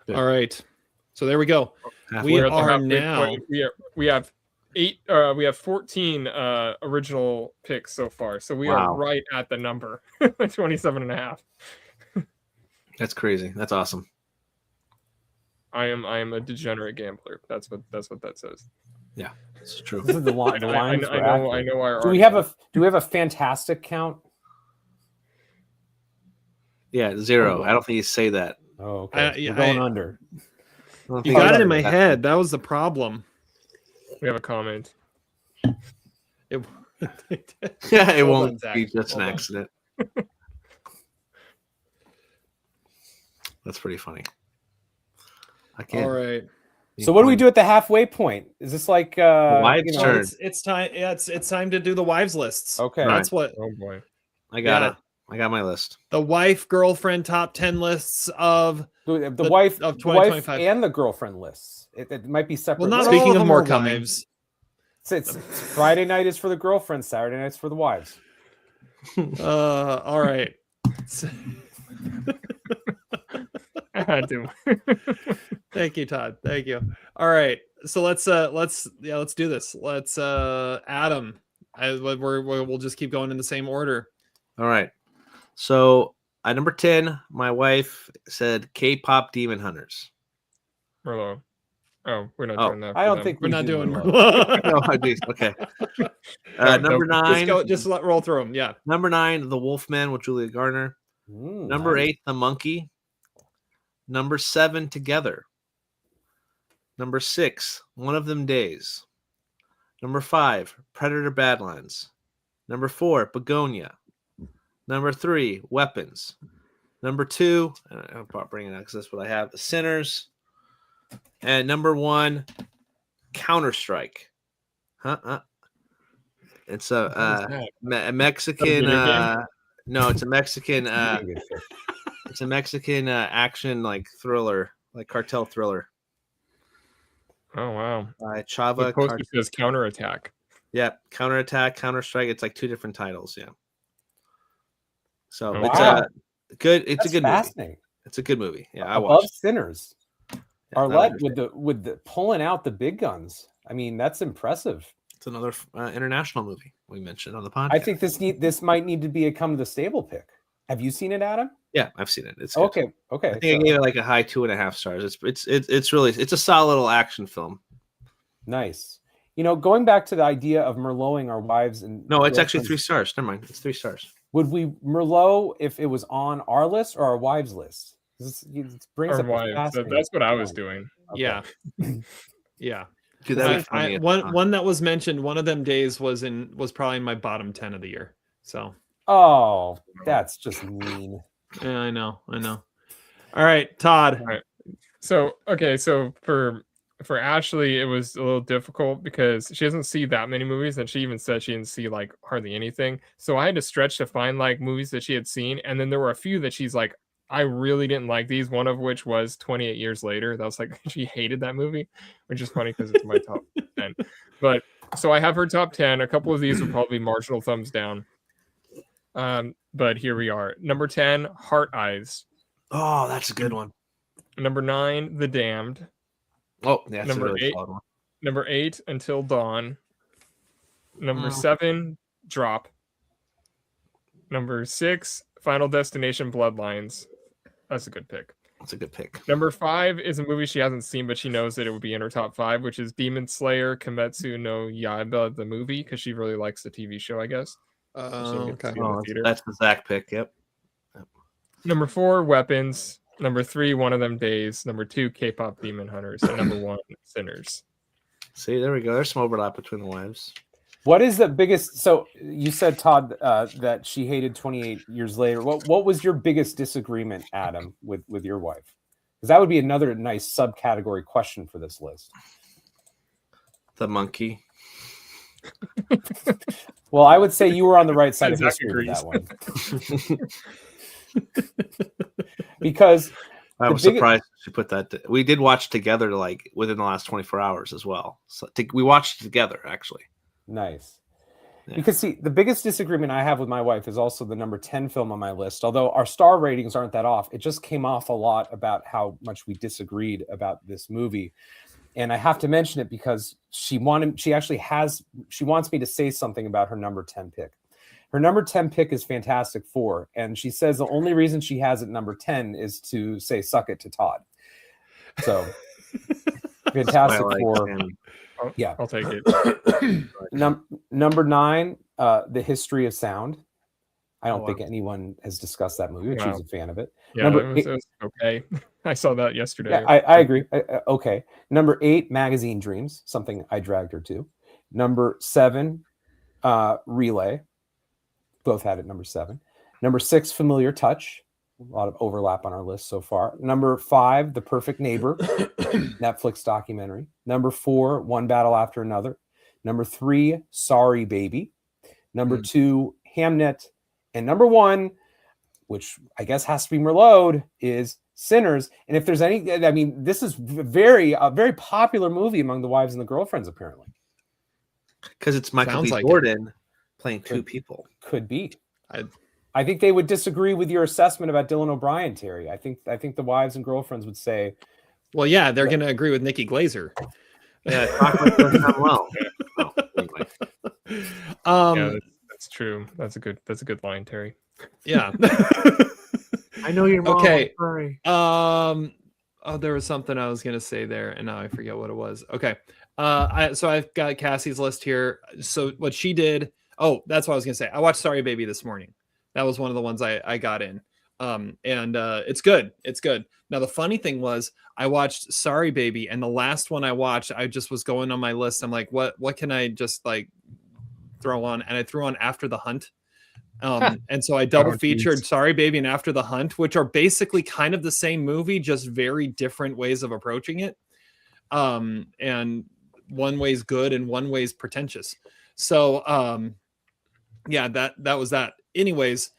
Good. All right. So there we go. We are now. We have 14 original picks so far. So we are right at the number 27 and a half. That's crazy. That's awesome. I am a degenerate gambler. That's what that says. Yeah, it's true. This is the line. I know. Do we have a fantastic count? Yeah, 0. I don't think you say that. Oh, okay. We're going under. You got it in my head. That was the problem. We have a comment. It won't be just an accident. That's pretty funny. All right. So what do we do at the halfway point? Is this like wives' turn? It's time. Yeah, it's time to do the wives lists. Okay, that's what. Oh boy, I got it. I got my list. The wife girlfriend top 10 lists of the wife of 2025 and the girlfriend lists. It might be separate. Well, not speaking of more wives. It's Friday night is for the girlfriends. Saturday night's for the wives. All right. I had to. Thank you, Todd. Thank you. All right. So let's do this. Let's Adam. We'll just keep going in the same order. All right. So at number 10, my wife said K-pop Demon Hunters. Merlot. Oh, we're not doing that. I don't think we're not doing Merlot. No, I do. Okay. Number 9. Just roll through them. Yeah. Number 9, The Wolfman with Julia Garner. Number 8, The Monkey. Number 7, Together. Number 6, One of Them Days. Number 5, Predator Badlands. Number 4, Begonia. Number 3, Weapons. Number 2, I'll bring it out because that's what I have, The Sinners. And number 1, Counter-Strike. It's a Mexican. No, it's a Mexican. It's a Mexican action like thriller, like cartel thriller. Oh wow! Chava. It says Counterattack. Yeah, Counterattack, Counter-Strike. It's like 2 different titles. Yeah. So it's good. It's a good movie. It's a good movie. Yeah, I watched Sinners. Arlette with the pulling out the big guns. I mean, that's impressive. It's another international movie we mentioned on the podcast. I think this might need to be a come to the stable pick. Have you seen it, Adam? Yeah, I've seen it. It's good. Okay. I think I gave it like a high 2.5 stars. It's a solid little action film. Nice. You know, going back to the idea of Merloting our wives and no, it's actually 3 stars. Never mind, it's 3 stars. Would we Merlot if it was on our list or our wives list? It brings our up wives. That's what I was doing. Okay. Yeah. Yeah. Dude, that'd be funny. One that was mentioned, One of Them Days was probably in my bottom 10 of the year. So. Oh, that's just mean. Yeah, I know. All right, Todd. All right. So for Ashley, it was a little difficult because she doesn't see that many movies, and she even said she didn't see like hardly anything. So I had to stretch to find like movies that she had seen, and then there were a few that she's like, I really didn't like these. One of which was 28 Years Later. That was like she hated that movie, which is funny because it's my top 10. But so I have her top 10. A couple of these would probably be marginal thumbs down. But here we are. Number 10, Heart Eyes. Oh, that's a good one. Number 9, The Damned. Oh, yeah, that's number a really 8. solid one. Number 8, Until Dawn. Number 7, Drop. Number 6, Final Destination Bloodlines. That's a good pick. That's a good pick. Number 5 is a movie she hasn't seen, but she knows that it would be in her top 5, which is Demon Slayer Kimetsu no Yaiba, the movie, because she really likes the TV show, I guess. She didn't get to Okay. see it in the theater. That's the Zach pick. Yep. Number 4, Weapons. Number 3, One of Them Days. Number 2, K-pop Demon Hunters. And number 1, Sinners. See, there we go. There's some overlap between the wives. What is the biggest? So you said, Todd, that she hated 28 Years Later. What was your biggest disagreement, Adam, with your wife? Because that would be another nice subcategory question for this list. The monkey. Well, I would say you were on the right side of Zach history with agrees. that one. Because I was surprised she put that. We did watch together, like within the last 24 hours as well. So we watched together, actually. Nice. Yeah. Because see, the biggest disagreement I have with my wife is also the number 10 film on my list. Although our star ratings aren't that off, it just came off a lot about how much we disagreed about this movie. And I have to mention it because she wants me to say something about her number 10 pick. Her number 10 pick is Fantastic Four. And she says the only reason she has it number 10 is to say suck it to Todd. So Fantastic Four. Yeah, I'll take it. Number 9, The History of Sound. I don't think anyone has discussed that movie, but she's a fan of it. Yeah, it was okay. I saw that yesterday. Yeah, I agree. Okay. Number 8, Magazine Dreams, something I dragged her to. Number 7, Relay. Both had it number 7. Number 6, Familiar Touch. A lot of overlap on our list so far. Number 5, The Perfect Neighbor, Netflix documentary. Number 4, One Battle After Another. Number 3, Sorry Baby. Number 2, Hamnet. And number 1, which I guess has to be Merlot, is Sinners. And if there's any, I mean, this is a very popular movie among the wives and the girlfriends, apparently. Because it's Michael B. Jordan playing two people. Could be. I think they would disagree with your assessment about Dylan O'Brien, Terry. I think the wives and girlfriends would say, well, yeah, they're going to agree with Nikki Glazer. Yeah, chocolate doesn't have well. Yeah, that's true. That's a good line, Terry. Yeah. I know your mom. Okay. Sorry. Oh, there was something I was going to say there, and now I forget what it was. Okay. So I've got Cassie's list here. So what she did. Oh, that's what I was going to say. I watched Sorry Baby this morning. That was one of the ones I got in. And it's good. It's good. Now, the funny thing was I watched Sorry Baby, and the last one I watched, I just was going on my list. I'm like, what can I just like throw on? And I threw on After the Hunt. And so I double featured Sorry Baby and After the Hunt, which are basically kind of the same movie, just very different ways of approaching it. And one way's good and one way's pretentious. So, yeah, that was that. Anyways,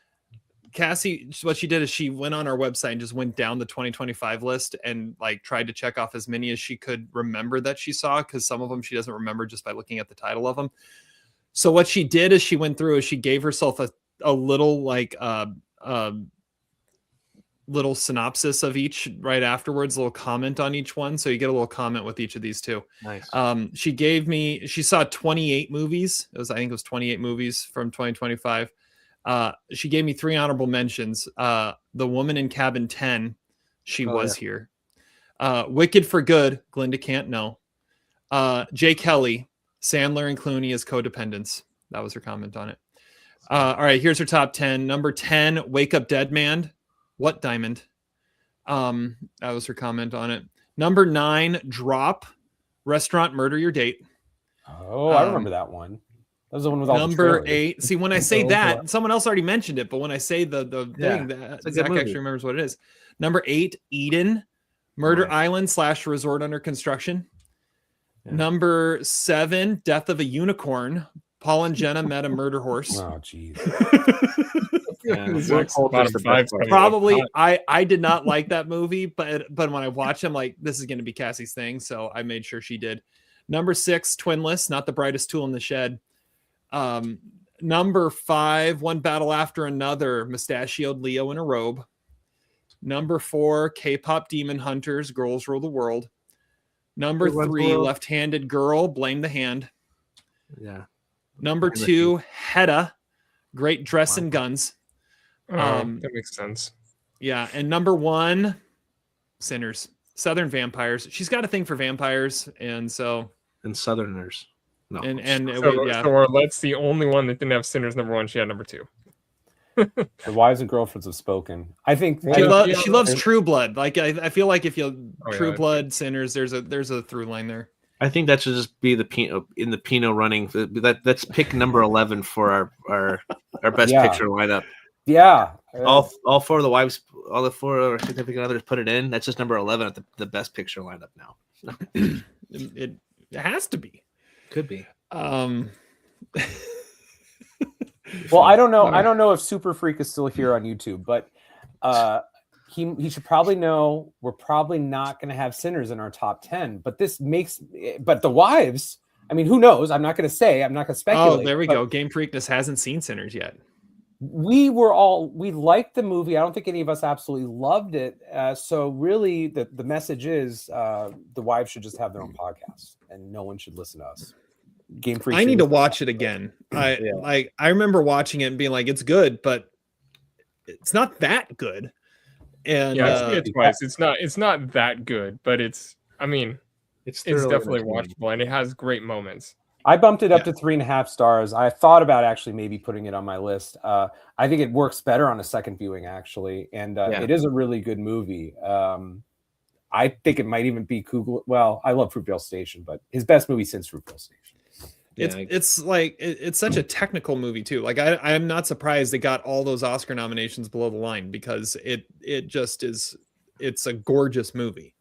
Cassie, what she did is she went on our website and just went down the 2025 list and like tried to check off as many as she could remember that she saw, because some of them she doesn't remember just by looking at the title of them. So what she did is she went through is she gave herself a little like little synopsis of each right afterwards, a little comment on each one. So you get a little comment with each of these two. Nice. She saw 28 movies. I think it was 28 movies from 2025. She gave me 3 honorable mentions. The Woman in Cabin 10, she was here. Wicked for Good, Glinda Can't Know. Jay Kelly, Sandler and Clooney as codependents. That was her comment on it. All right, here's her top 10. Number 10, Wake Up Dead Man. What Diamond? That was her comment on it. Number 9, Drop, Restaurant Murder Your Date. Oh, I remember that one. That was the one with all number the 8. See, when I say that, someone else already mentioned it, but when I say the thing, that Zach actually remembers what it is. Number 8, Eden, Murder Island / Resort Under Construction. Yeah. Number 7, Death of a Unicorn. Paul and Jenna Met a Murder Horse. Oh, jeez. Probably I did not like that movie, but when I watched him, like, this is going to be Cassie's thing, so I made sure she did. Number 6, Twinless, Not the Brightest Tool in the Shed. Number 5, One Battle After Another, Mustachioed Leo in a Robe. Number 4, K-pop Demon Hunters, Girls Rule the World. Number 3, Left-Handed Girl, Blame the Hand. Yeah. Number 2, Hedda, Great Dress and Guns. That makes sense. Yeah, and number 1, Sinners, Southern vampires. She's got a thing for vampires, and so And Southerners. No. So that's the only one that didn't have Sinners number 1. She had number 2. The wives and girlfriends have spoken. I think she loves True Blood. Like I feel like if you True Blood, Sinners, there's a through line there. I think that should just be the Pinot running. That's pick number 11 for our best picture lineup. Yeah, all 4 of the wives, all the 4 significant others put it in. That's just number 11 at the best picture lineup now. it has to be. Could be. Well, I don't know. I don't know if Super Freak is still here on YouTube, but he should probably know we're probably not going to have Sinners in our top 10. But but the wives. I mean, who knows? I'm not going to say. I'm not going to speculate. Oh, there we go. Game Freakness hasn't seen Sinners yet. We liked the movie. I don't think any of us absolutely loved it. So really, the message is the wives should just have their own podcast, and no one should listen to us. Game Freak. I need to watch it again. I remember watching it and being like, it's good, but it's not that good. And I've seen it twice. It's not that good, but it's definitely watchable, and it has great moments. I bumped it up to 3.5 stars. I thought about actually maybe putting it on my list. I think it works better on a second viewing, actually, and it is a really good movie. I think it might even be Kugler. Well, I love Fruitvale Station, but his best movie since Fruitvale Station. It's like it's such a technical movie too. Like I'm not surprised it got all those Oscar nominations below the line, because it just is. It's a gorgeous movie,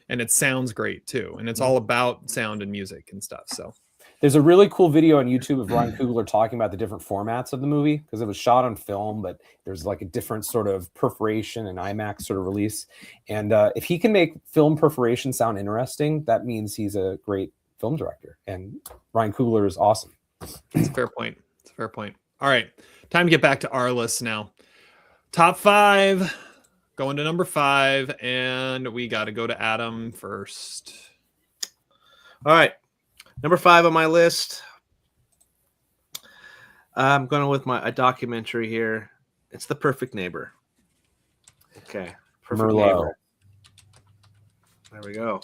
and it sounds great too, and it's all about sound and music and stuff. So there's a really cool video on YouTube of Ryan Coogler talking about the different formats of the movie, because it was shot on film, but there's like a different sort of perforation and IMAX sort of release. And if he can make film perforation sound interesting, that means he's a great film director, and Ryan Coogler is awesome. It's a fair point. All right, time to get back to our list now. Top 5, going to number 5, and we got to go to Adam first. All right, number 5 on my list. I'm going with a documentary here. It's The Perfect Neighbor. Okay, Perfect Neighbor. There we go.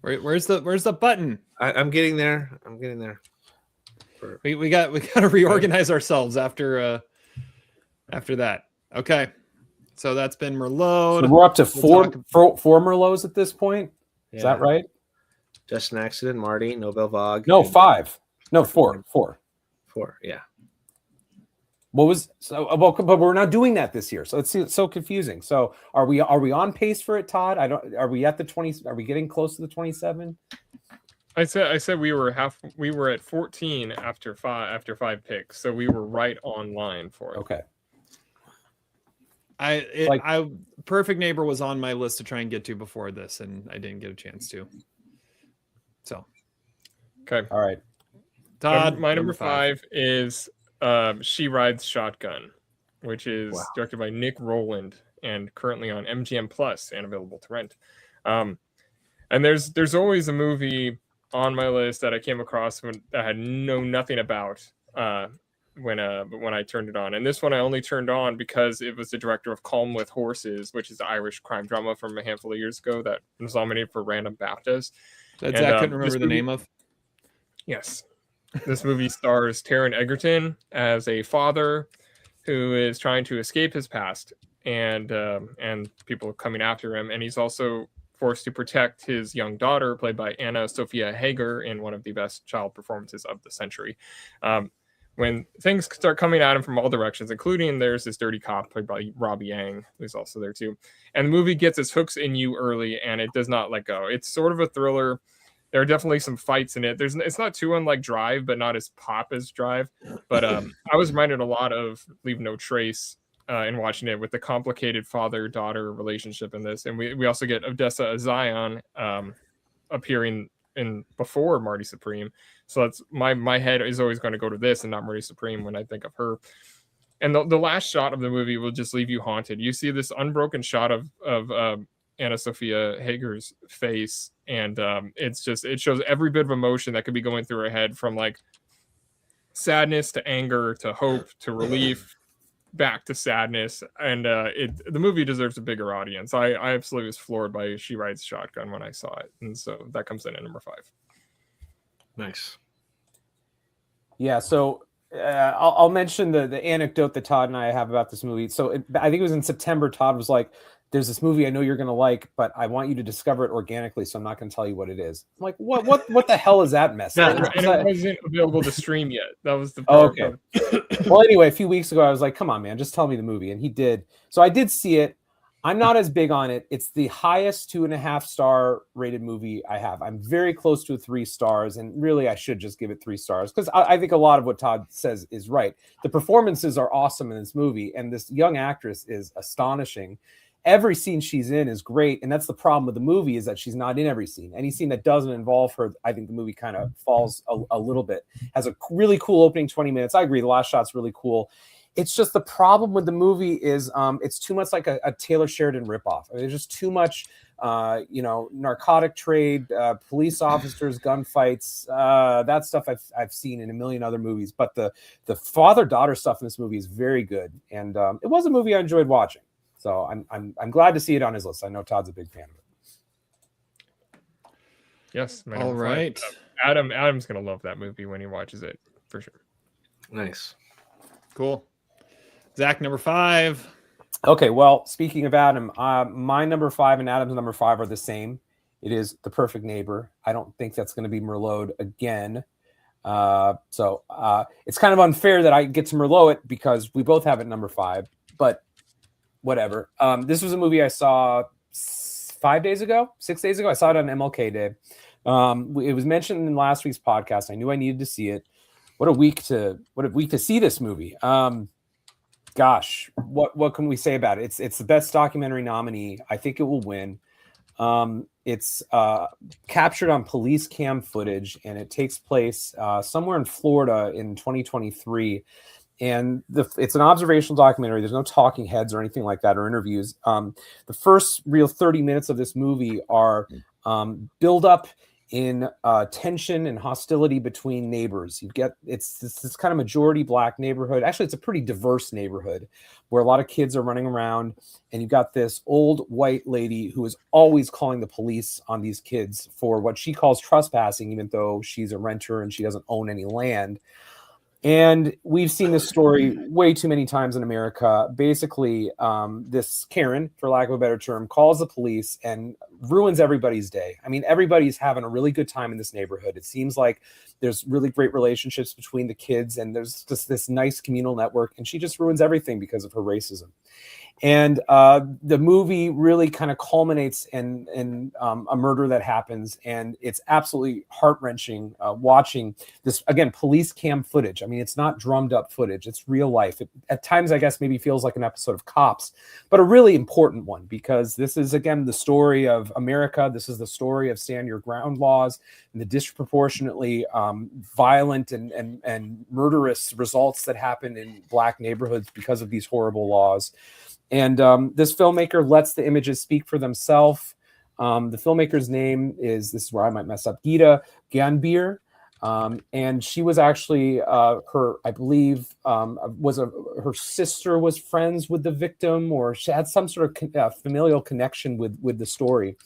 Where's the button? I'm getting there. We got to reorganize ourselves after that. Okay, so that's been Merlot. So we're up to four Merlots at this point. Is that right? Just an Accident, Marty, Nobel Vague. No, 5. No, 4. 4. Yeah. What was but we're not doing that this year, so it's so confusing. So are we on pace for it, Todd? Are we at the 20? Are we getting close to the 27? I said we were at 14 after 5 picks, so we were right on line for it. Okay. Perfect Neighbor was on my list to try and get to before this, and I didn't get a chance to. So, okay, all right. Todd, my number 5 is She Rides Shotgun, which is directed by Nick Rowland and currently on MGM Plus and available to rent. And there's always a movie on my list that I came across that I had nothing about when I turned it on. And this one I only turned on because it was the director of Calm with Horses, which is the Irish crime drama from a handful of years ago that was nominated for random BAFTAs. I couldn't remember the name of. Yes. This movie stars Taron Egerton as a father who is trying to escape his past and people coming after him. And he's also forced to protect his young daughter, played by Anna Sophia Hager, in one of the best child performances of the century. When things start coming at him from all directions, including there's this dirty cop played by Robbie Yang, who's also there too. And the movie gets its hooks in you early, and it does not let go. It's sort of a thriller. There are definitely some fights in it. It's not too unlike Drive, but not as pop as Drive. But I was reminded a lot of Leave No Trace in watching it, with the complicated father-daughter relationship in this. And we also get Odessa Azion appearing in before Marty Supreme. So that's my head is always going to go to this and not Marty Supreme when I think of her. And the last shot of the movie will just leave you haunted. You see this unbroken shot of Anna Sophia Hager's face, and it shows every bit of emotion that could be going through her head, from like sadness to anger to hope to relief back to sadness, and the movie deserves a bigger audience. I absolutely was floored by She Rides Shotgun when I saw it, and so that comes in at number 5. Nice. Yeah, so I'll mention the anecdote that Todd and I have about this movie. So I think it was in September. Todd was like, "There's this movie I know you're going to like, but I want you to discover it organically, so I'm not going to tell you what it is." I'm like, "What the hell is that mess?" Yeah, And it wasn't available to stream yet. That was the Oh, part. okay. Well, anyway, a few weeks ago, I was like, "Come on, man, just tell me the movie," and he did. So I did see it. I'm not as big on it. It's the highest 2.5-star rated movie I have. I'm very close to 3 stars, and really I should just give it 3 stars because I think a lot of what Todd says is right. The performances are awesome in this movie, and this young actress is astonishing. Every scene she's in is great, and that's the problem with the movie is that she's not in every scene. Any scene that doesn't involve her, I think the movie kind of falls a little bit. Has a really cool opening 20 minutes. I agree, the last shot's really cool. It's just the problem with the movie is it's too much like a Taylor Sheridan ripoff. I mean, there's just too much, narcotic trade, police officers, gunfights, that stuff I've seen in a million other movies. But the father-daughter stuff in this movie is very good, and it was a movie I enjoyed watching. So I'm glad to see it on his list. I know Todd's a big fan of it. Yes. All right. Adam's gonna love that movie when he watches it for sure. Nice. Cool. Zach, number 5. Okay, well, speaking of Adam, my number 5 and Adam's number 5 are the same. It is The Perfect Neighbor. I don't think that's going to be Merlot again. So it's kind of unfair that I get to Merlot it because we both have it number 5, but whatever. This was a movie I saw 6 days ago. I saw it on MLK Day. It was mentioned in last week's podcast. I knew I needed to see it. What a week to see this movie. Gosh, what can we say about it? It's the best documentary nominee. I think it will win. It's captured on police cam footage, and it takes place somewhere in Florida in 2023. And it's an observational documentary. There's no talking heads or anything like that or interviews. The first real 30 minutes of this movie are build up in tension and hostility between neighbors. It's this kind of majority black neighborhood. Actually, it's a pretty diverse neighborhood where a lot of kids are running around, and you've got this old white lady who is always calling the police on these kids for what she calls trespassing, even though she's a renter and she doesn't own any land. And we've seen this story way too many times in America. Basically, this Karen, for lack of a better term, calls the police and ruins everybody's day. I mean, everybody's having a really good time in this neighborhood. It seems like there's really great relationships between the kids, and there's just this nice communal network, and she just ruins everything because of her racism. And the movie really kind of culminates in a murder that happens, and it's absolutely heart-wrenching watching this, again, police cam footage. I mean, it's not drummed up footage. It's real life. It, at times, I guess, maybe feels like an episode of Cops, but a really important one because this is, again, the story of America. This is the story of stand your ground laws and the disproportionately violent and murderous results that happen in black neighborhoods because of these horrible laws. And this filmmaker lets the images speak for themselves. The filmmaker's name this is where I might mess up, Gita Ganbir. And she was actually her sister was friends with the victim, or she had some sort of familial connection with the story,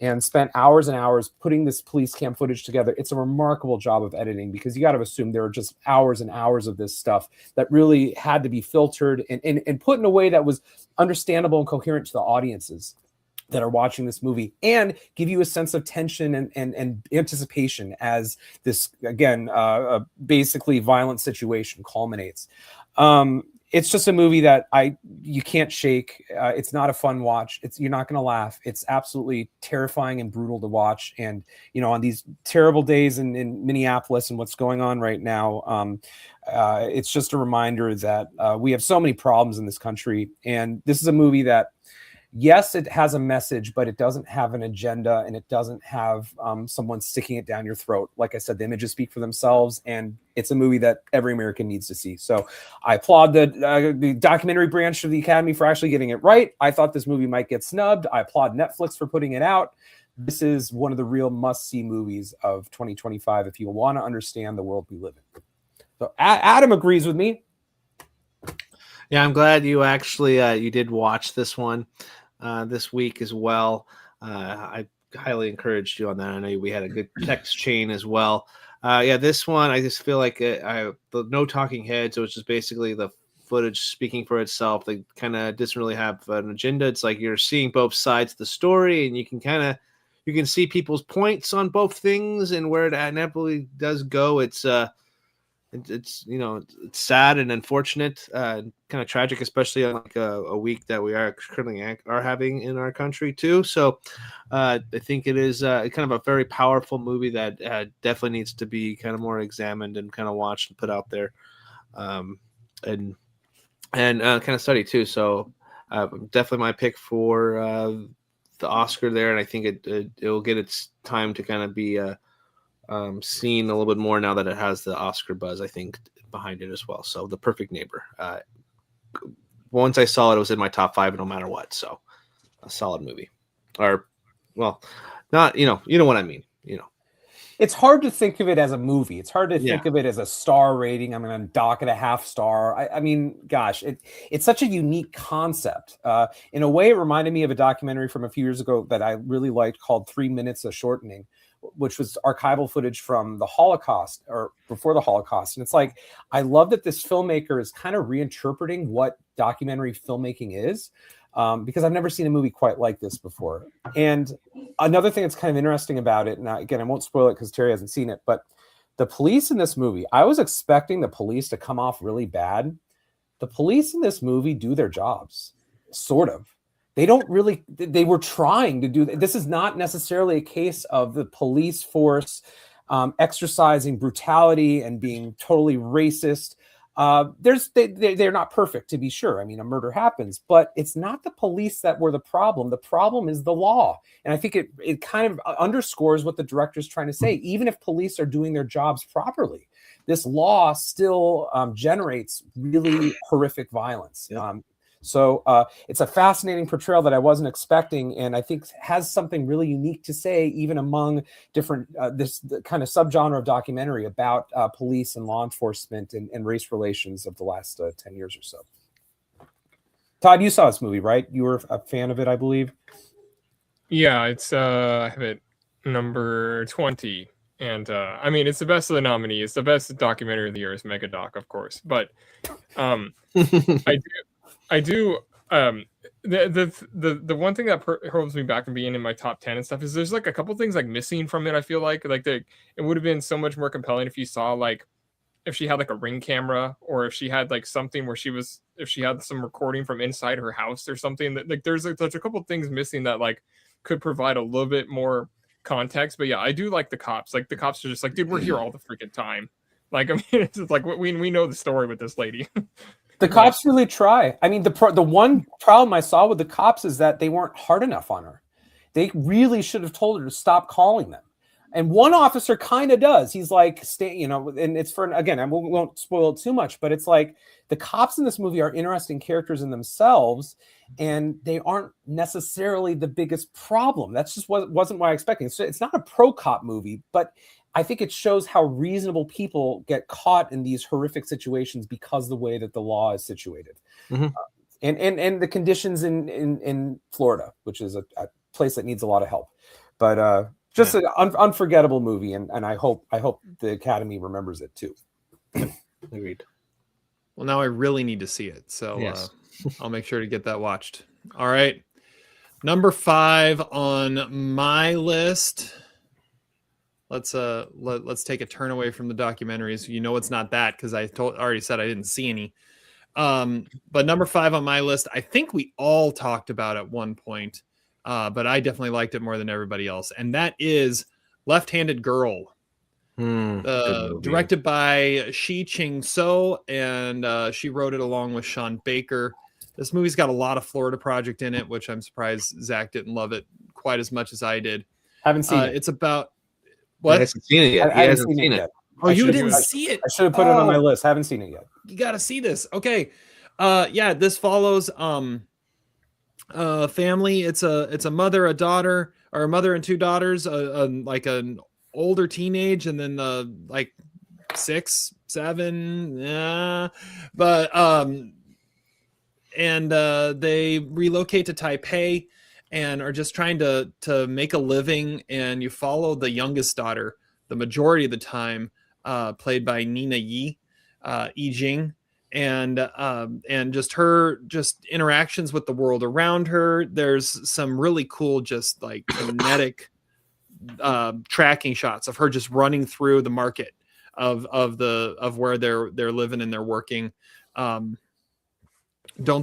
and spent hours and hours putting this police cam footage together. It's a remarkable job of editing because you got to assume there are just hours and hours of this stuff that really had to be filtered and put in a way that was understandable and coherent to the audiences that are watching this movie, and give you a sense of tension and anticipation as this, again, basically violent situation culminates. It's just a movie that you can't shake. It's not a fun watch. You're not going to laugh. It's absolutely terrifying and brutal to watch. And, on these terrible days in Minneapolis and what's going on right now, it's just a reminder that we have so many problems in this country. And this is a movie that, yes, it has a message, but it doesn't have an agenda, and it doesn't have someone sticking it down your throat. Like I said, the images speak for themselves, and it's a movie that every American needs to see. So I applaud the documentary branch of the Academy for actually getting it right. I thought this movie might get snubbed. I applaud Netflix for putting it out. This is one of the real must-see movies of 2025 if you want to understand the world we live in. So Adam agrees with me. Yeah, I'm glad you actually you did watch this one this week as well. I highly encouraged you on that. I know we had a good text chain as well. Yeah, this one I just feel like the no talking heads. It was just basically the footage speaking for itself. They kind of doesn't really have an agenda. It's like you're seeing both sides of the story, and you can see people's points on both things and where it inevitably does go. It's it's sad and unfortunate, kind of tragic, especially on like a week that we are currently are having in our country too. So I think it is kind of a very powerful movie that definitely needs to be kind of more examined and kind of watched and put out there, and kind of studied too. So definitely my pick for the Oscar there, and I think it will get its time to kind of be seen a little bit more now that it has the Oscar buzz, I think, behind it as well. So The Perfect Neighbor. Once I saw it, it was in my top 5 no matter what. So a solid movie. Or, well, not, you know what I mean. It's hard to think of it as a movie. It's hard to think of it as a star rating. I'm going to dock it a half star. I mean, gosh, it's such a unique concept. In a way, it reminded me of a documentary from a few years ago that I really liked called 3 Minutes of Shortening, which was archival footage from the Holocaust or before the Holocaust. And it's like, I love that this filmmaker is kind of reinterpreting what documentary filmmaking is, because I've never seen a movie quite like this before. And another thing that's kind of interesting about it, and again, I won't spoil it because Terry hasn't seen it, but the police in this movie, I was expecting the police to come off really bad. The police in this movie do their jobs, sort of. They were trying to do that. This is not necessarily a case of the police force exercising brutality and being totally racist. They're not perfect, to be sure. I mean, a murder happens, but it's not the police that were the problem. The problem is the law. And I think it kind of underscores what the director's trying to say. Even if police are doing their jobs properly, this law still generates really horrific violence. Yeah. So it's a fascinating portrayal that I wasn't expecting, and I think has something really unique to say, even among different this kind of subgenre of documentary about police and law enforcement and race relations of the last 10 years or so. Todd, you saw this movie, right? You were a fan of it, I believe. Yeah, it's I have it number 20, and I mean it's the best of the nominees. The best documentary of the year is Megadoc, of course, but I do. The one thing that holds me back from being in my top 10 and stuff is there's like a couple things like missing from it. I feel like it would have been so much more compelling if you saw like if she had like a Ring camera, or if she had like something where if she had some recording from inside her house or something. That like there's a couple things missing that like could provide a little bit more context. But yeah, I do like the cops. Like the cops are just like, dude, we're here all the freaking time. Like I mean, it's just like we know the story with this lady. The cops really try. I mean, the one problem I saw with the cops is that they weren't hard enough on her. They really should have told her to stop calling them. And one officer kind of does. He's like, and it's again, I won't spoil it too much, but it's like the cops in this movie are interesting characters in themselves, and they aren't necessarily the biggest problem. That's just wasn't what I expected. So it's not a pro cop movie, but I think it shows how reasonable people get caught in these horrific situations because of the way that the law is situated. Mm-hmm. And the conditions in Florida, which is a place that needs a lot of help. But just an unforgettable movie, and I hope the Academy remembers it too. Agreed. Well, now I really need to see it, so yes. I'll make sure to get that watched. All right, number 5 on my list. Let's take a turn away from the documentaries. You know, it's not that because I already said I didn't see any. But number 5 on my list, I think we all talked about at one point, but I definitely liked it more than everybody else, and that is Left-Handed Girl, directed by Shi Ching-so, and she wrote it along with Sean Baker. This movie's got a lot of Florida Project in it, which I'm surprised Zach didn't love it quite as much as I did. Haven't seen it. It's about what? I haven't seen it yet. I haven't seen it yet. Oh, you didn't see it? I should have put it on my list. Haven't seen it yet. You got to see this. Okay. Yeah, this follows family. It's a mother, a daughter, or a mother and 2 daughters, like an older teenage, and then like 6, 7, but they relocate to Taipei and are just trying to make a living. And you follow the youngest daughter the majority of the time, played by Nina Yi, Yi Jing, and just her interactions with the world around her. There's some really cool, just like kinetic tracking shots of her just running through the market of where they're living and they're working. Don't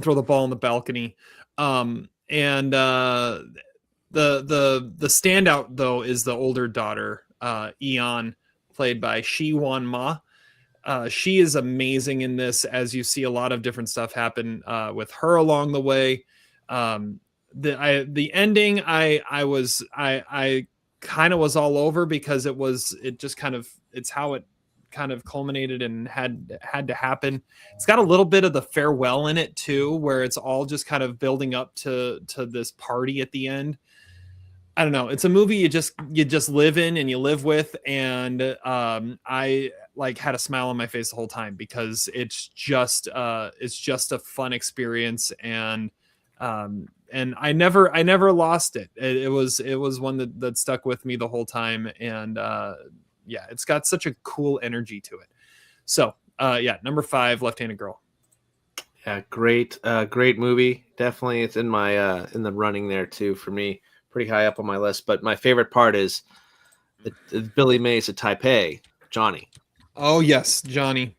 throw the ball in the balcony. And the standout though is the older daughter, Eon, played by Shi Wan Ma. She is amazing in this, as you see a lot of different stuff happen with her along the way. The ending, I kind of was all over, because it's how it kind of culminated and had to happen. It's got a little bit of the farewell in it too, where it's all just kind of building up to this party at the end. I don't know. It's a movie you just live in and you live with, and I like had a smile on my face the whole time, because it's just a fun experience, and I never lost it. It was one that stuck with me the whole time, and yeah, it's got such a cool energy to it. So yeah, number 5, Left-Handed Girl. Yeah, great movie. Definitely, it's in my in the running there too for me. Pretty high up on my list. But my favorite part is Billy Mays at Taipei, Johnny. Oh yes, Johnny.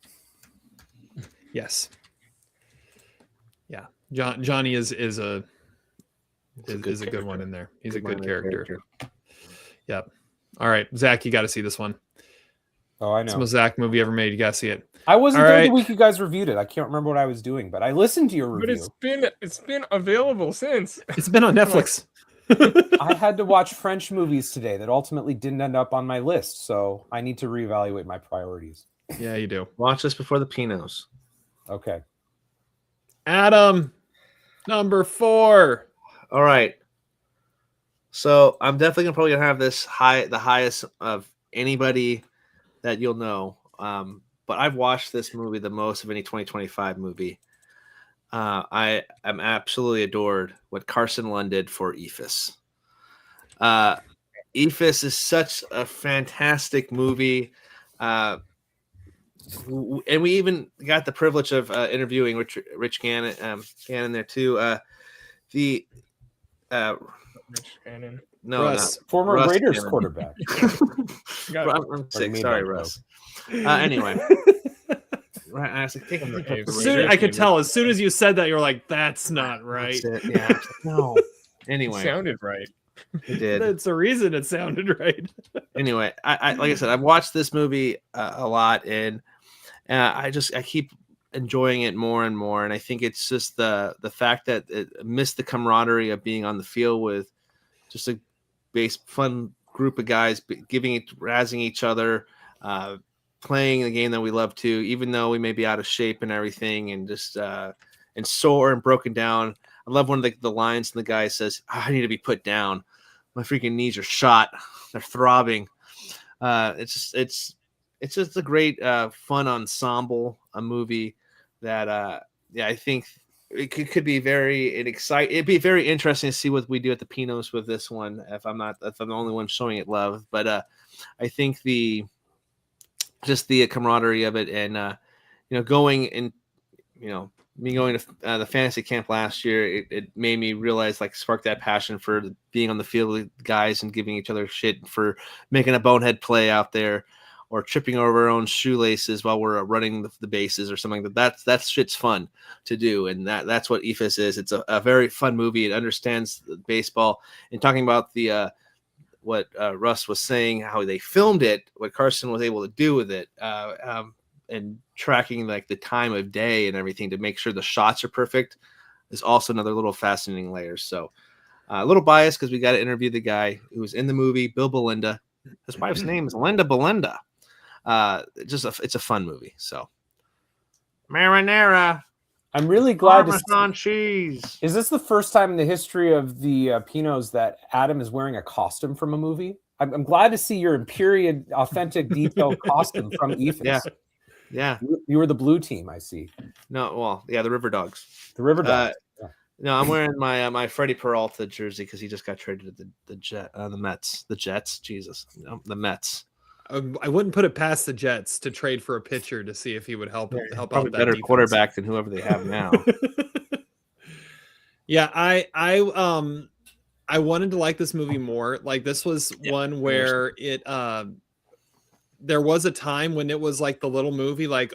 Yes. Yeah, Johnny is a good one in there. He's a good character. Yep. All right, Zach, you got to see this one. Oh, I know. It's the most Zach movie ever made. You got to see it. I wasn't there the week you guys reviewed it. I can't remember what I was doing, but I listened to your review. But it's been available since. It's been on Netflix. I had to watch French movies today that ultimately didn't end up on my list, so I need to reevaluate my priorities. Yeah, you do. Watch this before the Pinots. Okay. Adam, number 4. All right. So I'm definitely probably gonna have this the highest of anybody that you'll know. But I've watched this movie the most of any 2025 movie. I am absolutely adored what Carson Lund did for Ephus. Ephus is such a fantastic movie. And we even got the privilege of interviewing Rich Gannon there too. Rich Gannon. No, Russ. Former Russ Raiders Gannon. Quarterback. I'm sick. Sorry, Russ. Anyway. Right, I was like, take I could tell as soon as you said that, you're like, that's not right. That's it. Yeah. No. Anyway. It sounded right. It did. That's the reason it sounded right. Anyway, I like I said, I've watched this movie a lot, and I keep enjoying it more and more. And I think it's just the fact that it missed the camaraderie of being on the field with just a fun group of guys, razzing each other, playing the game that we love to, even though we may be out of shape and everything, and just and sore and broken down. I love one of the lines, and the guy says, "I need to be put down. My freaking knees are shot. They're throbbing." It's just a great fun ensemble, a movie that I think it could be it'd be very interesting to see what we do at the Pinos with this one, if I'm the only one showing it love. But I think the camaraderie of it, and going and me going to the fantasy camp last year, it made me realize, spark that passion for being on the field with guys and giving each other shit for making a bonehead play out there, or tripping over our own shoelaces while we're running the bases or something. That shit's fun to do, and that's what Ephus is. It's a very fun movie. It understands baseball. And talking about the what Russ was saying, how they filmed it, what Carson was able to do with it, and tracking the time of day and everything to make sure the shots are perfect, is also another little fascinating layer. So a little biased because we got to interview the guy who was in the movie, Bill Belinda. His wife's name is Linda Belinda. It's a fun movie. So marinara. I'm really glad Parmesan cheese. Is this the first time in the history of the Pinos that Adam is wearing a costume from a movie? I'm glad to see your period, authentic, detailed costume from Ephus. Yeah. Yeah. You were the blue team, I see. No, well, yeah, the River Dogs. The River Dogs. No, I'm wearing my my Freddie Peralta jersey because he just got traded to the Mets. The Jets, Jesus, no, the Mets. I wouldn't put it past the Jets to trade for a pitcher to see if he would help out Probably that better defense. quarterback than whoever they have now. Yeah, I wanted to like this movie more. Like this was one where it there was a time when it was like the little movie. Like,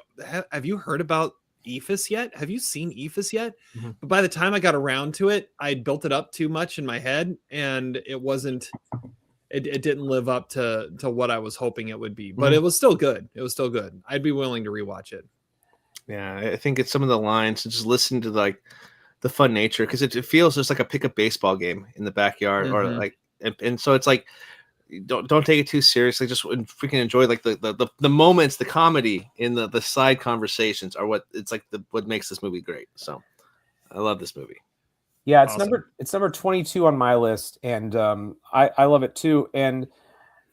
have you heard about Ephus yet? Have you seen Ephus yet? Mm-hmm. But by the time I got around to it, I built it up too much in my head, and it wasn't. It didn't live up to what I was hoping it would be. But it was still good. It was still good. I'd be willing to rewatch it. Yeah, I think it's some of the lines and just listen to like the fun nature because it feels just like a pickup baseball game in the backyard or like and so it's like don't take it too seriously. Just freaking enjoy like the moments, the comedy in the side conversations are what it's like what makes this movie great. So I love this movie. Yeah, it's number 22 on my list, and I love it too. And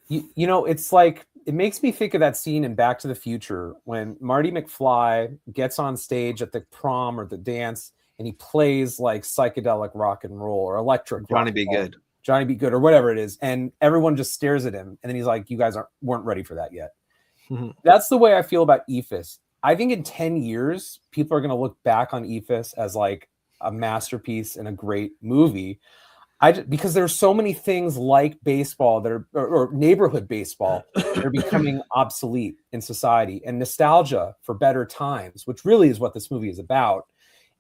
you know, it's like it makes me think of that scene in Back to the Future when Marty McFly gets on stage at the prom or the dance, and he plays like psychedelic rock and roll or electric Johnny Be Good. Johnny Be Good or whatever it is, and everyone just stares at him, and then he's like, "You guys weren't ready for that yet." That's the way I feel about Ephus. I think in 10 years, people are going to look back on Ephus as like a masterpiece and a great movie. Because there's so many things like baseball that are or neighborhood baseball that are becoming obsolete in society, and nostalgia for better times, which really is what this movie is about.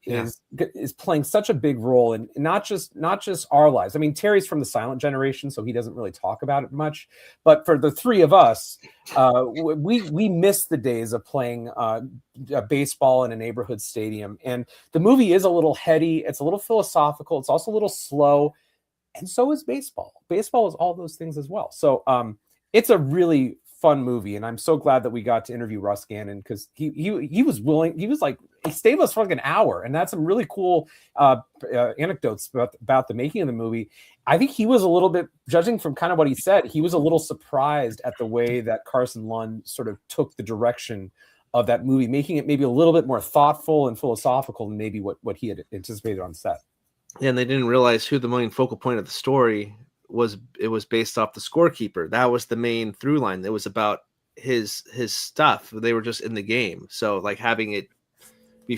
Is playing such a big role in not just our lives. I mean, Terry's from the silent generation, so he doesn't really talk about it much. But for the three of us, we miss the days of playing baseball in a neighborhood stadium. And the movie is a little heady. It's a little philosophical. It's also a little slow. And so is baseball. Baseball is all those things as well. So it's a really fun movie, and I'm so glad that we got to interview Russ Gannon because he was willing. He was like, he stayed with us for like an hour, and that's some really cool anecdotes about the making of the movie. I think he was a little bit, judging from kind of what he said, he was a little surprised at the way that Carson Lund sort of took the direction of that movie, making it maybe a little bit more thoughtful and philosophical than maybe what he had anticipated on set. Yeah, and they didn't realize who the main focal point of the story was. It was based off the scorekeeper. That was the main through line. It was about his stuff. They were just in the game. So like having it be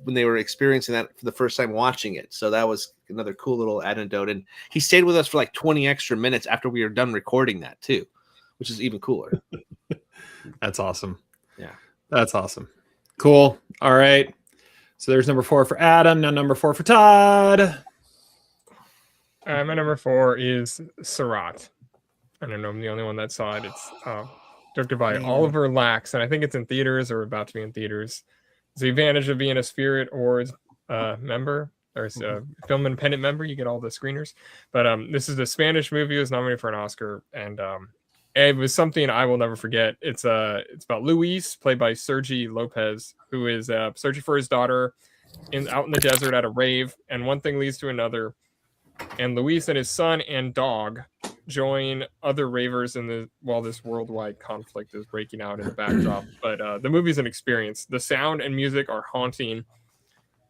when they were experiencing that for the first time watching it. So that was another cool little anecdote. And he stayed with us for like 20 extra minutes after we were done recording that too, which is even cooler. That's awesome. Yeah. That's awesome. Cool. All right. So there's number 4 for Adam. Now number 4 for Todd. My number 4 is Surratt. I don't know. I'm the only one that saw it. It's directed by Oliver Lax, and I think it's in theaters or about to be in theaters. It's the advantage of being a Spirit Awards member or a Film Independent member. You get all the screeners. But this is a Spanish movie. It was nominated for an Oscar, and it was something I will never forget. It's about Luis, played by Sergi Lopez, who is searching for his daughter out in the desert at a rave, and one thing leads to another. And Luis and his son and dog join other ravers while this worldwide conflict is breaking out in the backdrop. But the movie's an experience. The sound and music are haunting,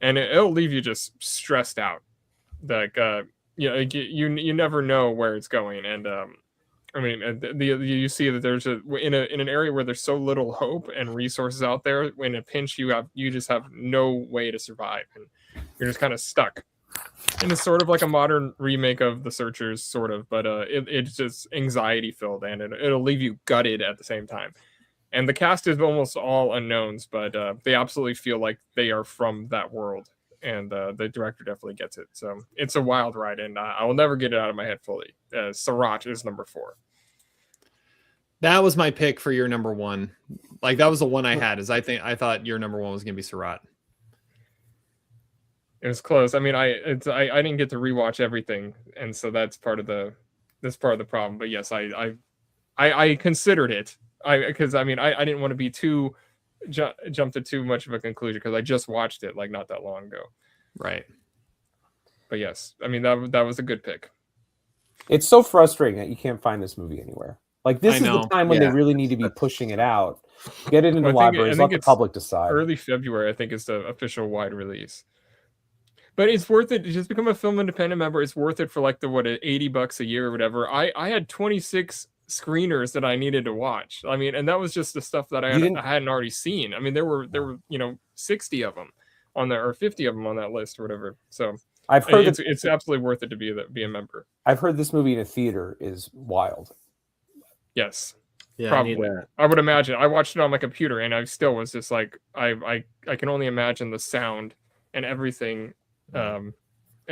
and it'll leave you just stressed out. Like you never know where it's going. And I mean, you see that there's in an area where there's so little hope and resources out there. In a pinch, you just have no way to survive, and you're just kind of stuck. And it's sort of like a modern remake of The Searchers, sort of, but it's just anxiety filled, and it'll leave you gutted at the same time. And the cast is almost all unknowns, but they absolutely feel like they are from that world, and the director definitely gets it. So it's a wild ride, and I will never get it out of my head fully. Surratt is number 4. That was my pick for your number 1. Like that was the one I had. I thought your number 1 was going to be Surratt. It was close. I mean, I didn't get to rewatch everything, and so that's part of the problem. But yes, I considered it. Because I didn't want to be too jump to too much of a conclusion because I just watched it like not that long ago. Right. But yes, I mean that was a good pick. It's so frustrating that you can't find this movie anywhere. Like this is the time when they really need to be pushing it out. Get it into Well, I libraries. think Let the it's public decide. early February, I think, is the official wide release. But it's worth it. Just become a film independent member. It's worth it for like the $80 a year or whatever. I had 26 screeners that I needed to watch. I mean, and that was just the stuff that I hadn't already seen. I mean, there were 60 of them on there, or 50 of them on that list or whatever. So I've heard it's absolutely worth it to be a member. I've heard this movie in a theater is wild. Yes. Yeah, Probably. I would imagine. I watched it on my computer and I still was just like, I can only imagine the sound and everything, and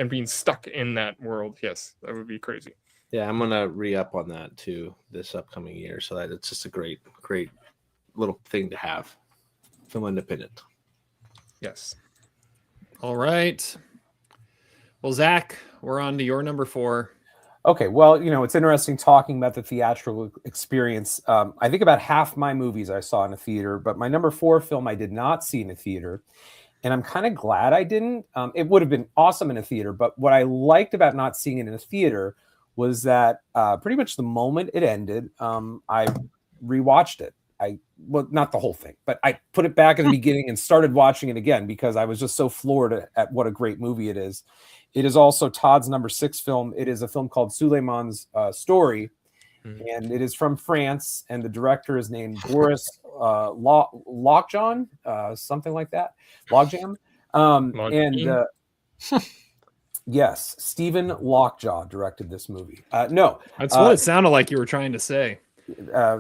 being stuck in that world. Yes, that would be crazy. Yeah, I'm gonna re-up on that too this upcoming year, so that it's just a great little thing to have. Film independent. Yes. All right. Well, Zach, we're on to your number 4. Okay, well, it's interesting talking about the theatrical experience. I think about half my movies I saw in a theater, but my number 4 film I did not see in a theater, and I'm kind of glad I didn't. It would have been awesome in a theater, but what I liked about not seeing it in a theater was that pretty much the moment it ended, I rewatched it. Well, not the whole thing, but I put it back at the beginning and started watching it again because I was just so floored at what a great movie it is. It is also Todd's number 6 film. It is a film called Suleiman's Story, and it is from France, and the director is named Boris Lockjaw, something like that. Logjam. Yes, Stephen Lockjaw directed this movie. No. That's what it sounded like you were trying to say.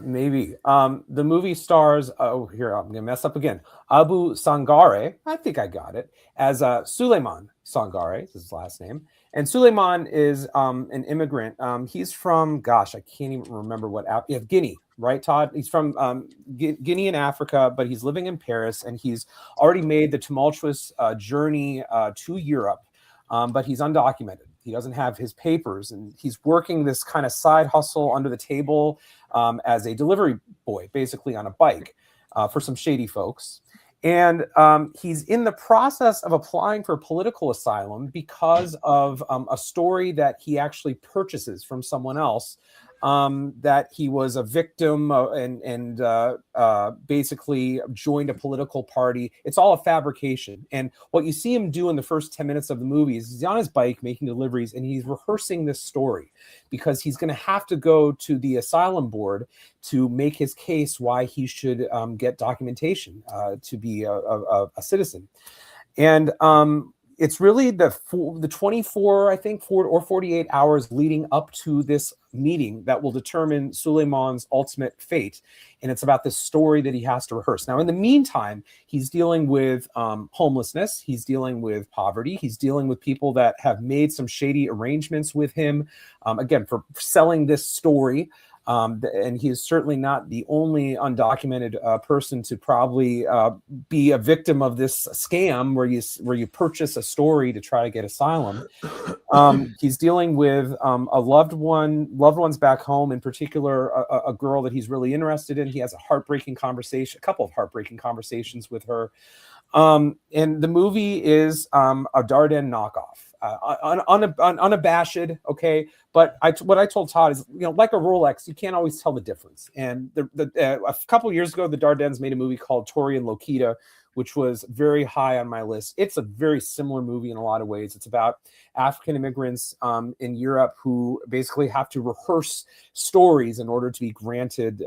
Maybe. The movie stars, here, I'm going to mess up again. Abu Sangare, I think I got it, as Suleiman Sangare, is his last name. And Suleiman is an immigrant. He's from, gosh, I can't even remember what, Guinea, right, Todd? He's from Guinea in Africa, but he's living in Paris, and he's already made the tumultuous journey to Europe, but he's undocumented. He doesn't have his papers, and he's working this kind of side hustle under the table as a delivery boy, basically on a bike for some shady folks. And he's in the process of applying for political asylum because of a story that he actually purchases from someone else, that he was a victim and basically joined a political party. It's all a fabrication. And what you see him do in the first 10 minutes of the movie is he's on his bike making deliveries, and he's rehearsing this story because he's going to have to go to the asylum board to make his case why he should get documentation to be a citizen. And it's really the 24, I think, 48 hours leading up to this meeting that will determine Suleiman's ultimate fate. And it's about this story that he has to rehearse. Now, in the meantime, he's dealing with homelessness. He's dealing with poverty. He's dealing with people that have made some shady arrangements with him, again, for selling this story. And he is certainly not the only undocumented person to probably be a victim of this scam where you purchase a story to try to get asylum. He's dealing with a loved ones back home, in particular a girl that he's really interested in. He has a couple of heartbreaking conversations with her. And the movie is a Dardenne knockoff. Unabashed, okay. But what I told Todd is, like a Rolex, you can't always tell the difference. And a couple of years ago, the Dardennes made a movie called Tori and Lokita, which was very high on my list. It's a very similar movie in a lot of ways. It's about African immigrants in Europe who basically have to rehearse stories in order to be granted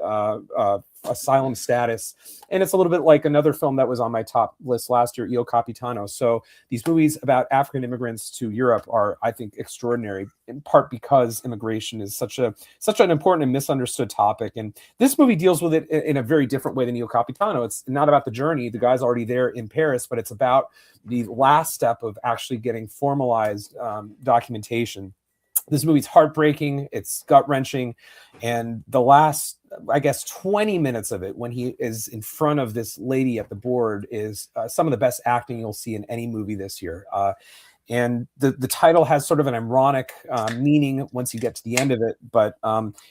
asylum status. And it's a little bit like another film that was on my top list last year, Io Capitano. So these movies about African immigrants to Europe are, I think, extraordinary, in part because immigration is such an important and misunderstood topic. And this movie deals with it in a very different way than Io Capitano. It's not about the journey. The guy's already there in Paris, but it's about the last step of actually getting formalized documentation. This movie's heartbreaking, it's gut-wrenching, and the last, I guess, 20 minutes of it, when he is in front of this lady at the board, is some of the best acting you'll see in any movie this year. And the title has sort of an ironic meaning once you get to the end of it, but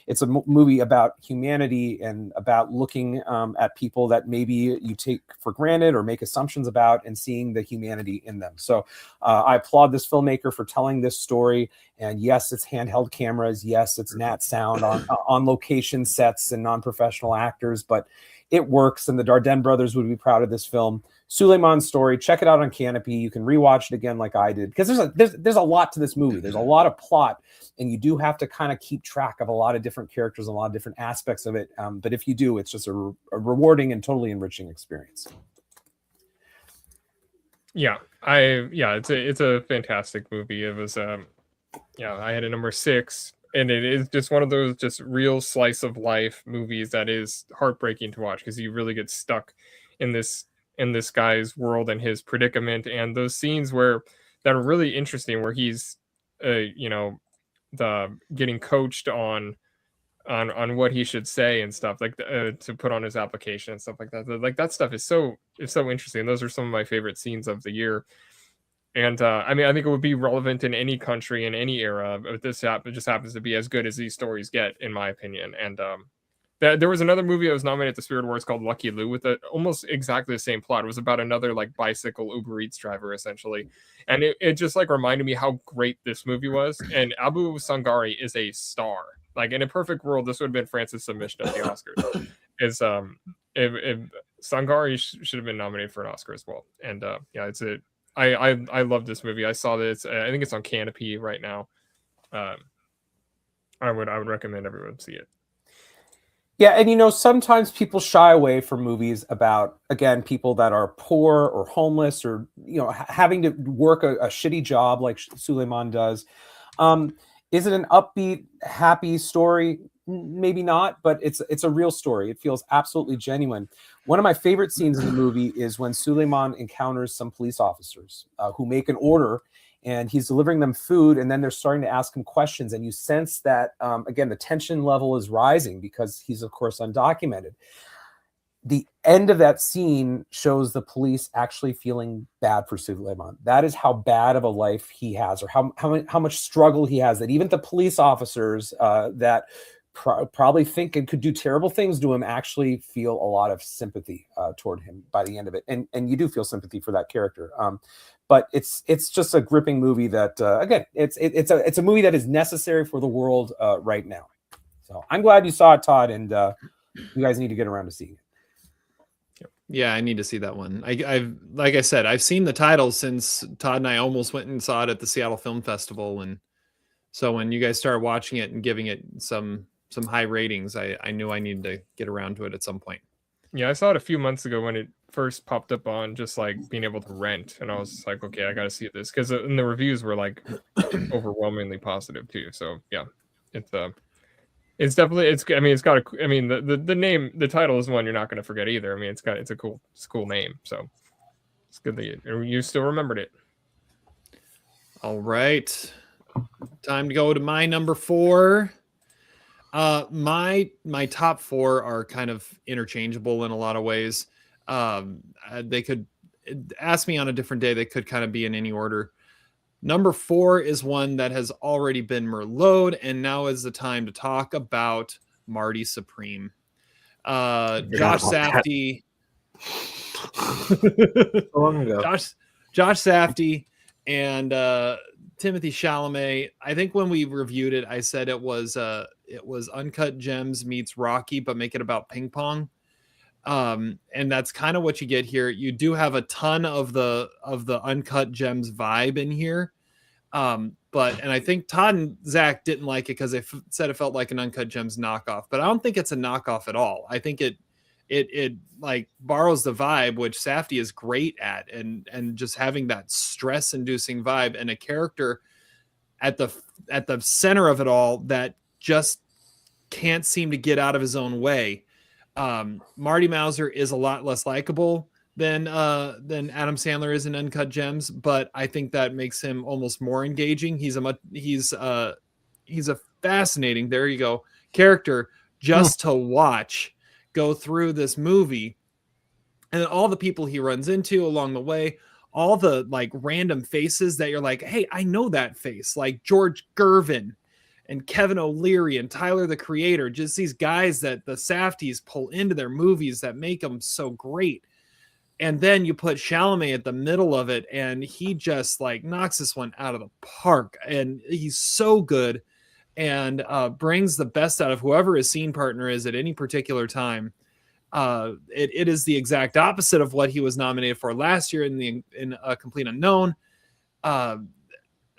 it's a movie about humanity and about looking at people that maybe you take for granted or make assumptions about, and seeing the humanity in them. So I applaud this filmmaker for telling this story. And yes, it's handheld cameras. Yes, it's nat sound on location sets and non-professional actors, but it works, and the Dardenne brothers would be proud of this film. Suleiman's story, check it out on Canopy. You can rewatch it again like I did, because there's a lot to this movie. There's a lot of plot, and you do have to kind of keep track of a lot of different characters, a lot of different aspects of it. But if you do, it's just a rewarding and totally enriching experience. Yeah, it's a fantastic movie. It was I had a number 6, and it is just one of those just real slice of life movies that is heartbreaking to watch, because you really get stuck in this guy's world and his predicament, and those scenes that are really interesting, where he's the getting coached on what he should say and stuff, like to put on his application and stuff like that. Like, that stuff is so interesting. Those are some of my favorite scenes of the year. And I think it would be relevant in any country, in any era, but it just happens to be as good as these stories get, in my opinion. And there was another movie that was nominated at the Spirit Awards called Lucky Lou, with almost exactly the same plot. It was about another like bicycle Uber Eats driver, essentially. And it just like reminded me how great this movie was. And Abu Sangari is a star. Like, in a perfect world, this would have been France's submission at the Oscars. Sangari should have been nominated for an Oscar as well. And I love this movie. I saw this. I think it's on Canopy right now. I would recommend everyone see it. Yeah, and sometimes people shy away from movies about, again, people that are poor or homeless, or having to work a shitty job like Suleiman does. Is it an upbeat, happy story? Maybe not, but it's a real story. It feels absolutely genuine. One of my favorite scenes in the movie is when Suleiman encounters some police officers who make an order, and he's delivering them food, and then they're starting to ask him questions, and you sense that, again, the tension level is rising because he's, of course, undocumented. The end of that scene shows the police actually feeling bad for Suleiman. That is how bad of a life he has, or how much struggle he has, that even the police officers that probably think and could do terrible things to him actually feel a lot of sympathy toward him by the end of it. And you do feel sympathy for that character. But it's just a gripping movie that, again, it's a movie that is necessary for the world right now. So I'm glad you saw it, Todd, and you guys need to get around to seeing it. Yeah, I need to see that one. I've like I said, I've seen the title since Todd and I almost went and saw it at the Seattle Film Festival, and so when you guys started watching it and giving it some high ratings, I knew I needed to get around to it at some point. Yeah, I saw it a few months ago when it first popped up on just like being able to rent, and I was like, okay, I got to see this, because the reviews were like overwhelmingly positive too. So yeah, it's definitely the name, the title is one you're not going to forget either. I mean, it's a cool name, so it's good that you still remembered it. All right, time to go to my number 4. My top 4 are kind of interchangeable in a lot of ways. They could ask me on a different day. They could kind of be in any order. Number 4 is one that has already been merlot'd, and now is the time to talk about Marty Supreme. Josh Safdie. So long ago. Josh Safdie and Timothy Chalamet. I think when we reviewed it, I said it was Uncut Gems meets Rocky, but make it about ping pong. And that's kind of what you get here. You do have a ton of the Uncut Gems vibe in here. And I think Todd and Zach didn't like it because they said it felt like an Uncut Gems knockoff, but I don't think it's a knockoff at all. I think it like borrows the vibe, which Safdie is great at, and just having that stress inducing vibe, and a character at the center of it all that just can't seem to get out of his own way. Marty Mauser is a lot less likable than Adam Sandler is in Uncut Gems, but I think that makes him almost more engaging. He's a fascinating, there you go, character just to watch go through this movie, and all the people he runs into along the way, all the like random faces that you're like, hey, I know that face, like George Gervin and Kevin O'Leary and Tyler, the Creator, just these guys that the Safdies pull into their movies that make them so great. And then you put Chalamet at the middle of it, and he just like knocks this one out of the park. And he's so good, and brings the best out of whoever his scene partner is at any particular time. It is the exact opposite of what he was nominated for last year in A Complete Unknown.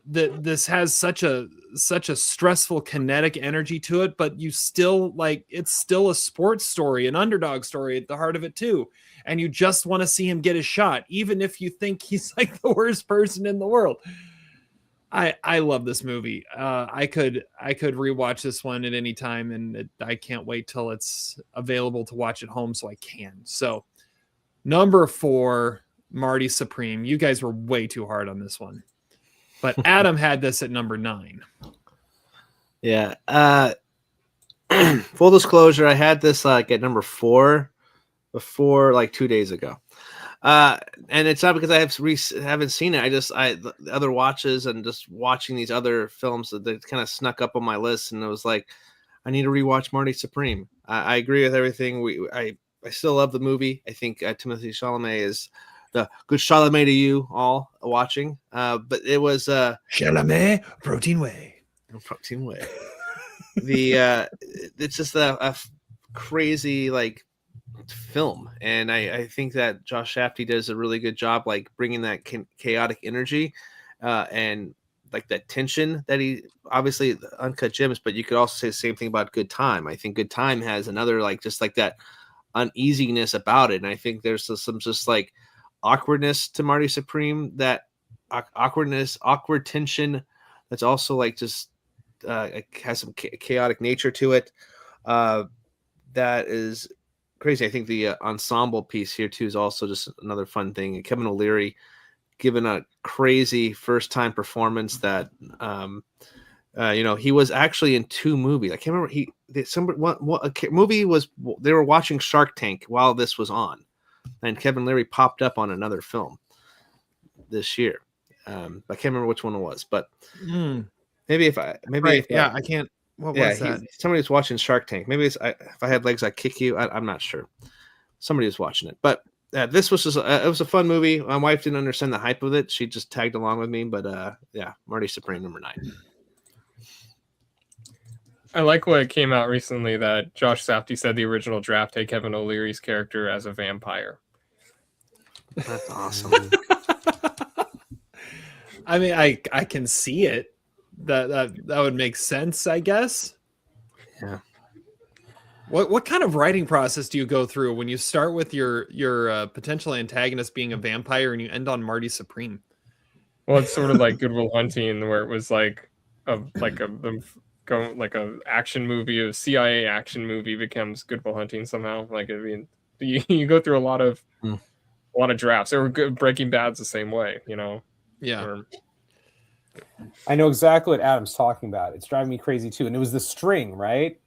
This has such a stressful kinetic energy to it, but you still it's still a sports story, an underdog story at the heart of it too. And you just want to see him get his shot, even if you think he's like the worst person in the world. I love this movie. I could rewatch this one at any time, and I can't wait till it's available to watch at home so I can. So number 4, Marty Supreme. You guys were way too hard on this one. But Adam had this at number 9. Yeah. Full disclosure, I had this at number 4 before 2 days ago. And it's not because I haven't seen it. The other watches and just watching these other films that kind of snuck up on my list, and it was like, I need to rewatch Marty Supreme. I agree with everything. I still love the movie. I think Timothée Chalamet is the good Chalamet to you all watching. But it was Chalamet Protein Whey. Protein Whey. It's just a crazy film, and I think that Josh Safdie does a really good job bringing that chaotic energy and that tension that he obviously Uncut Gems, but you could also say the same thing about Good Time. I think Good Time has another just that uneasiness about it, and I think there's some just awkwardness to Marty Supreme, that awkward tension that's also just has some chaotic nature to it. That is crazy. I think the ensemble piece here too is also just another fun thing. Kevin O'Leary given a crazy first time performance that he was actually in 2 movies. I can't remember movie was, they were watching Shark Tank while this was on, and Kevin O'Leary popped up on another film this year. I can't remember which one it was, but I can't. What was that? Somebody was watching Shark Tank. Maybe it's If I Had Legs, I'd Kick You. I'm not sure. Somebody was watching it. But this was just it was a fun movie. My wife didn't understand the hype of it. She just tagged along with me. But Marty Supreme, number 9. I like what came out recently that Josh Safdie said the original draft had Kevin O'Leary's character as a vampire. That's awesome. I mean, I can see it. That would make sense, I guess. Yeah. What kind of writing process do you go through when you start with your potential antagonist being a vampire and you end on Marty Supreme? Well, it's sort of like Good Will Hunting, where it was a action movie, a CIA action movie becomes Good Will Hunting somehow. You go through a lot of drafts. Or Breaking Bad's the same way, Yeah. I know exactly what Adam's talking about. It's driving me crazy too. And it was the string, right?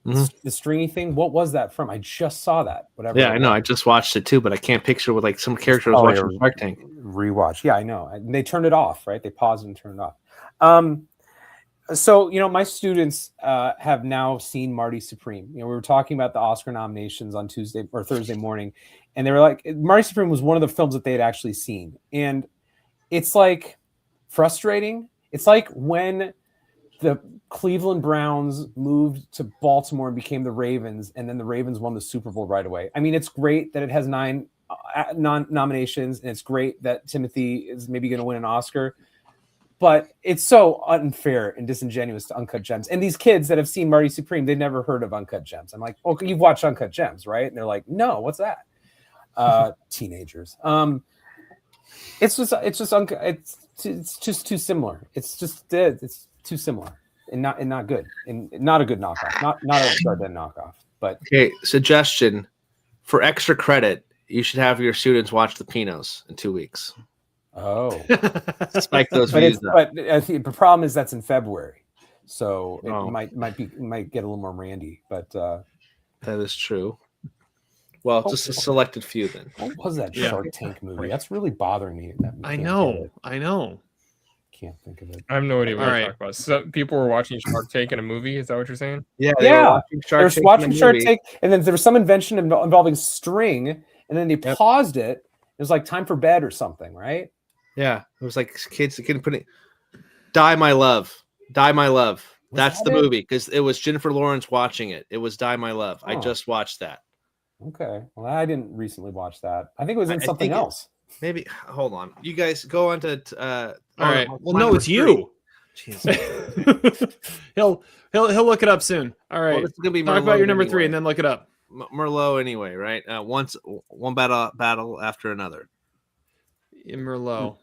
Mm-hmm. The stringy thing. What was that from? I just saw that. Whatever. Yeah, I know. I just watched it too, but I can't picture what some character was watching Shark Tank. Rewatch. Yeah, I know. And they turned it off, right? They paused and turned it off. So my students have now seen Marty Supreme. We were talking about the Oscar nominations on Tuesday or Thursday morning, and they were like, Marty Supreme was one of the films that they had actually seen, and it's frustrating. It's like when the Cleveland Browns moved to Baltimore and became the Ravens, and then the Ravens won the Super Bowl right away. I mean, it's great that it has 9 nominations, and it's great that Timothy is maybe going to win an Oscar, but it's so unfair and disingenuous to Uncut Gems. And these kids that have seen Marty Supreme, they've never heard of Uncut Gems. I'm like, okay, you've watched Uncut Gems, right? And they're like, no, what's that? Teenagers. It's just too similar. It's too similar and not good, and not a good knockoff. Not a Chardonnay knockoff. But okay, suggestion for extra credit: you should have your students watch the Pinos in 2 weeks. Oh, spike those views. But I think the problem is that's in February, so it might get a little more randy. But that is true. Well, just a selected few then. What was that Shark Tank movie? That's really bothering me. I know. Can't think of it. I have no idea what you're talking about. So people were watching Shark Tank in a movie. Is that what you're saying? Yeah. They were watching Shark Tank, and then there was some invention involving string, and then they paused it. It was like time for bed or something, right? Yeah, it was like kids putting "Die My Love." That's the movie, because it was Jennifer Lawrence watching it. It was "Die My Love." I just watched that. Okay. Well, I didn't recently watch that. I think it was in I something think else. Maybe hold on. You guys go on to All right. Well, my no, number it's three. you. Jeez. he'll look it up soon. All right. Well, this is gonna be Talk about Merlot your number 3 anyway. and then look it up. Merlot anyway, right? One battle after another. In Merlot.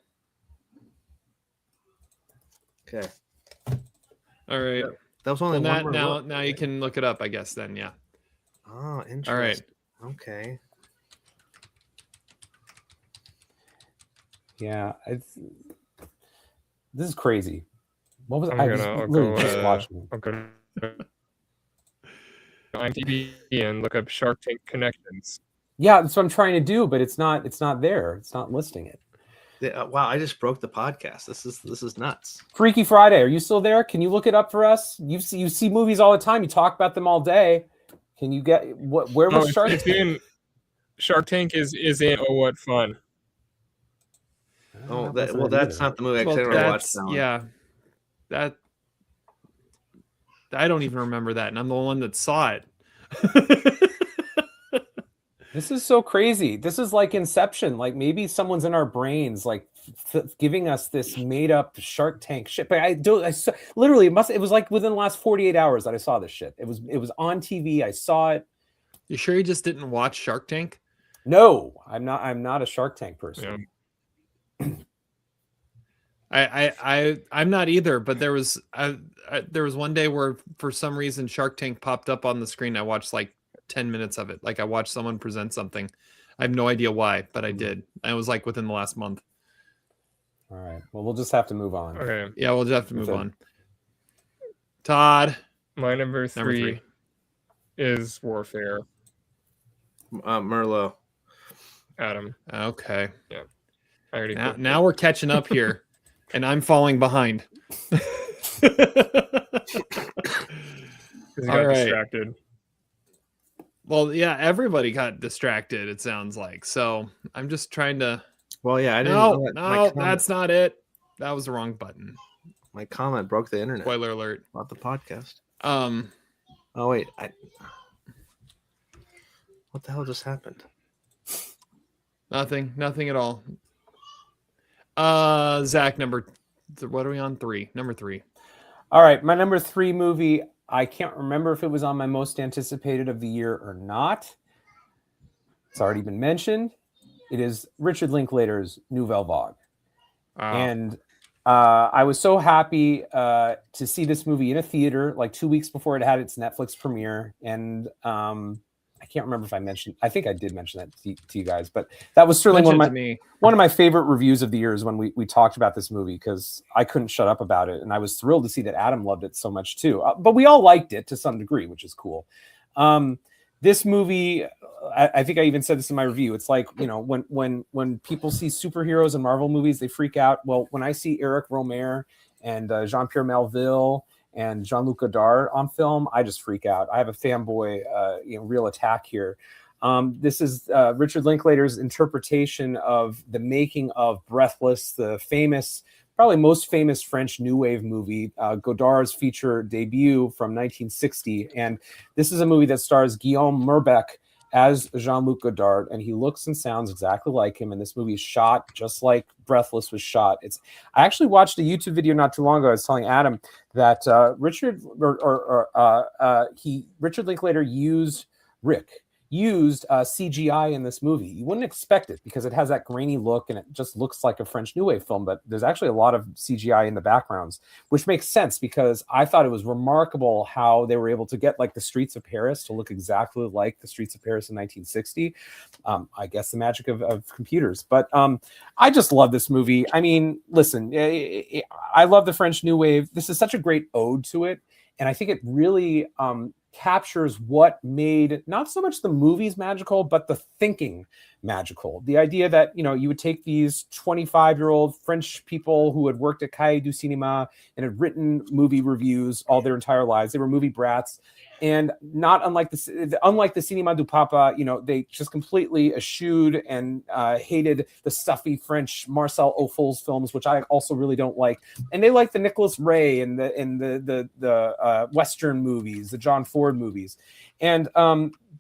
Okay. All right. That was only Well, one Merlot. now you can look it up, I guess. Then, yeah. Oh, interesting. All right. Okay. Yeah, this is crazy. What was I'll literally just watching? I'll go to IMDb and look up Shark Tank connections. Yeah, that's what I'm trying to do, but it's not there. It's not listing it. Wow, I just broke the podcast. This is nuts. Freaky Friday, are you still there? Can you look it up for us? You see movies all the time. You talk about them all day. Can you get where was Shark Tank? It's in Shark Tank is in Oh What Fun. Oh, that's not the movie I never watched. That one. Yeah. That I don't even remember that, and I'm the one that saw it. This is so crazy. This is like Inception. Like maybe someone's in our brains, like giving us this made-up Shark Tank shit. But literally, it was like within the last 48 hours that I saw this shit. It was on TV. I saw it. You sure you just didn't watch Shark Tank? No, I'm not a Shark Tank person. Yeah. I'm not either. But there was one day where for some reason Shark Tank popped up on the screen. I watched like 10 minutes of it. Like I watched someone present something. I have no idea why, but I did. I was like within the last month. All right. Well, we'll just have to move on. Okay. Yeah, we'll just have to move on. Todd. My number three is Warfare. Merlot. Adam. Okay. Yeah. I already now we're catching up here, and I'm falling behind. All right. Distracted. Well, yeah, everybody got distracted, it sounds like. So I'm just trying to. Well, yeah, I didn't. No, that's not it. That was the wrong button. My comment broke the internet. Spoiler alert. About the podcast. Oh wait, what the hell just happened? Nothing at all. Zach, what are we on? 3? Number 3. All right, my number 3 movie. I can't remember if it was on my most anticipated of the year or not. It's already been mentioned. It is Richard Linklater's Nouvelle Vague. And I was so happy to see this movie in a theater like 2 weeks before it had its Netflix premiere. And I can't remember if I mentioned, I think I did mention that to you guys, but that was certainly one of my favorite reviews of the year is when we talked about this movie, because I couldn't shut up about it. And I was thrilled to see that Adam loved it so much too. But we all liked it to some degree, which is cool. This movie, I think I even said this in my review. It's like, when people see superheroes in Marvel movies, they freak out. Well, when I see Eric Rohmer and Jean-Pierre Melville and Jean-Luc Godard on film, I just freak out. I have a fanboy, real attack here. This is Richard Linklater's interpretation of the making of Breathless, the probably most famous French New Wave movie, Godard's feature debut from 1960. And this is a movie that stars Guillaume Murbec as Jean-Luc Godard, and he looks and sounds exactly like him. And this movie is shot just like Breathless was shot. I actually watched a YouTube video not too long ago. I was telling Adam that Richard Linklater used CGI in this movie. You wouldn't expect it because it has that grainy look and it just looks like a French New Wave film, but there's actually a lot of CGI in the backgrounds, which makes sense because I thought it was remarkable how they were able to get like the streets of Paris to look exactly like the streets of Paris in 1960. I guess the magic of computers, but I just love this movie. I mean, listen, I love the French New Wave. This is such a great ode to it. And I think it really captures what made not so much the movies magical, but the thinking magical. The idea that, you would take these 25-year-old French people who had worked at Cahiers du Cinéma and had written movie reviews all their entire lives. They were movie brats. And not unlike the Cinéma du Papa, they just completely eschewed and hated the stuffy French Marcel Ophuls films, which I also really don't like. And they like the Nicholas Ray and the Western movies, the John Ford movies. And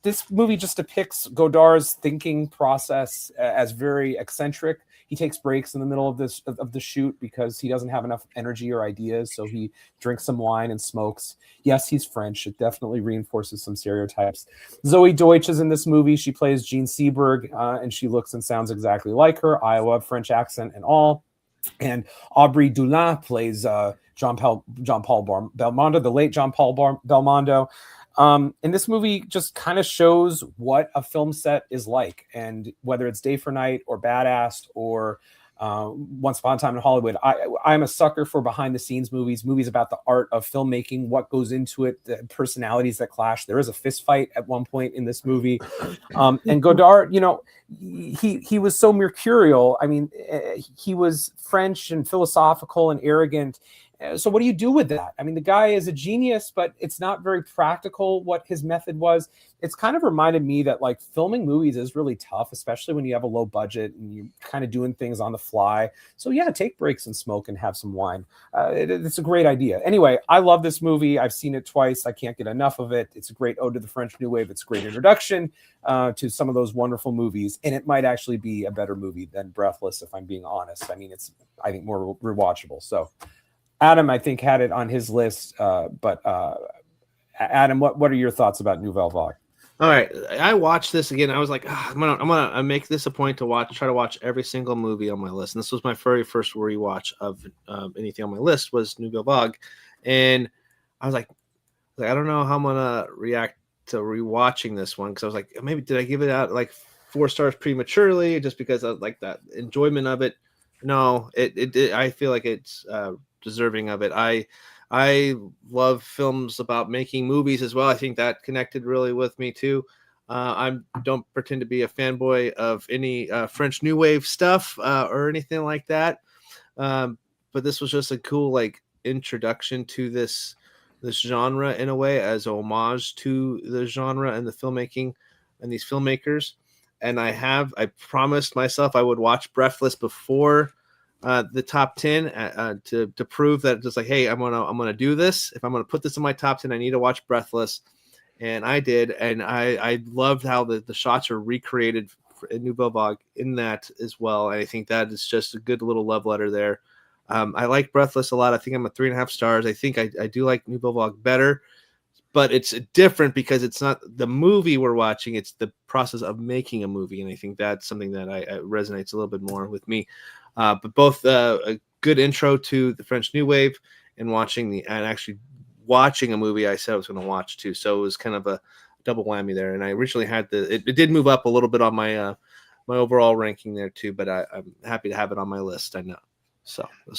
this movie just depicts Godard's thinking process as very eccentric. He takes breaks in the middle of the shoot because he doesn't have enough energy or ideas, so he drinks some wine and smokes. Yes, he's French. It definitely reinforces some stereotypes. Zoe Deutsch is in this movie. She plays Jean Seberg, and she looks and sounds exactly like her, Iowa French accent and all. And Aubrey Dulin plays John Paul Belmondo, the late John Paul Belmondo. And this movie just kind of shows what a film set is like, and whether it's Day for Night or Badass or Once Upon a Time in Hollywood. I'm a sucker for behind the scenes movies about the art of filmmaking, what goes into it, the personalities that clash. There is a fist fight at one point in this movie. And Godard, he was so mercurial. I mean, he was French and philosophical and arrogant. So what do you do with that? I mean, the guy is a genius, but it's not very practical what his method was. It's kind of reminded me that like filming movies is really tough, especially when you have a low budget and you're kind of doing things on the fly. So yeah, take breaks and smoke and have some wine. It's a great idea. Anyway, I love this movie. I've seen it twice. I can't get enough of it. It's a great ode to the French New Wave. It's a great introduction to some of those wonderful movies. And it might actually be a better movie than Breathless, if I'm being honest. I mean, it's, I think, more rewatchable. So Adam, I think, had it on his list, but Adam, what are your thoughts about Nouvelle Vague? All right, I watched this again. I was like, I'm gonna make this a point to try to watch every single movie on my list. And this was my very first rewatch of anything on my list was Nouvelle Vague, and I was like, I don't know how I'm gonna react to rewatching this one because I was like, maybe did I give it out like 4 stars prematurely just because of like that enjoyment of it? No, it I feel like it's deserving of it. I love films about making movies as well. I think that connected really with me too. I don't pretend to be a fanboy of any French New Wave stuff or anything like that. But this was just a cool like introduction to this genre in a way, as a homage to the genre and the filmmaking and these filmmakers. And I promised myself I would watch Breathless before the top 10 to prove that just like, hey, I'm gonna do this. If I'm gonna put this in my top 10, I need to watch Breathless, and I did, and I loved how the shots are recreated in Nouvelle Vague in that as well. And I think that is just a good little love letter there. I like Breathless a lot. I think I'm a 3.5 stars. I think I do like Nouvelle Vague better, but it's different because it's not the movie we're watching; it's the process of making a movie, and I think that's something that I resonates a little bit more with me. But both a good intro to the French New Wave and actually watching a movie I said I was going to watch too. So it was kind of a double whammy there. And I originally had it did move up a little bit on my my overall ranking there too, but I'm happy to have it on my list. I know. So a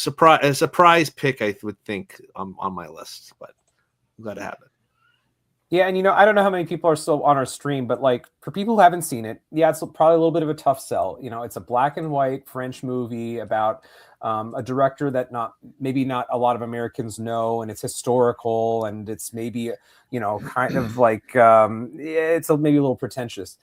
surprise pick, I would think on my list, but I'm glad to have it. Yeah, and I don't know how many people are still on our stream, but like for people who haven't seen it, yeah, it's probably a little bit of a tough sell. It's a black and white French movie about a director that maybe not a lot of Americans know, and it's historical, and it's maybe kind of like it's maybe a little pretentious.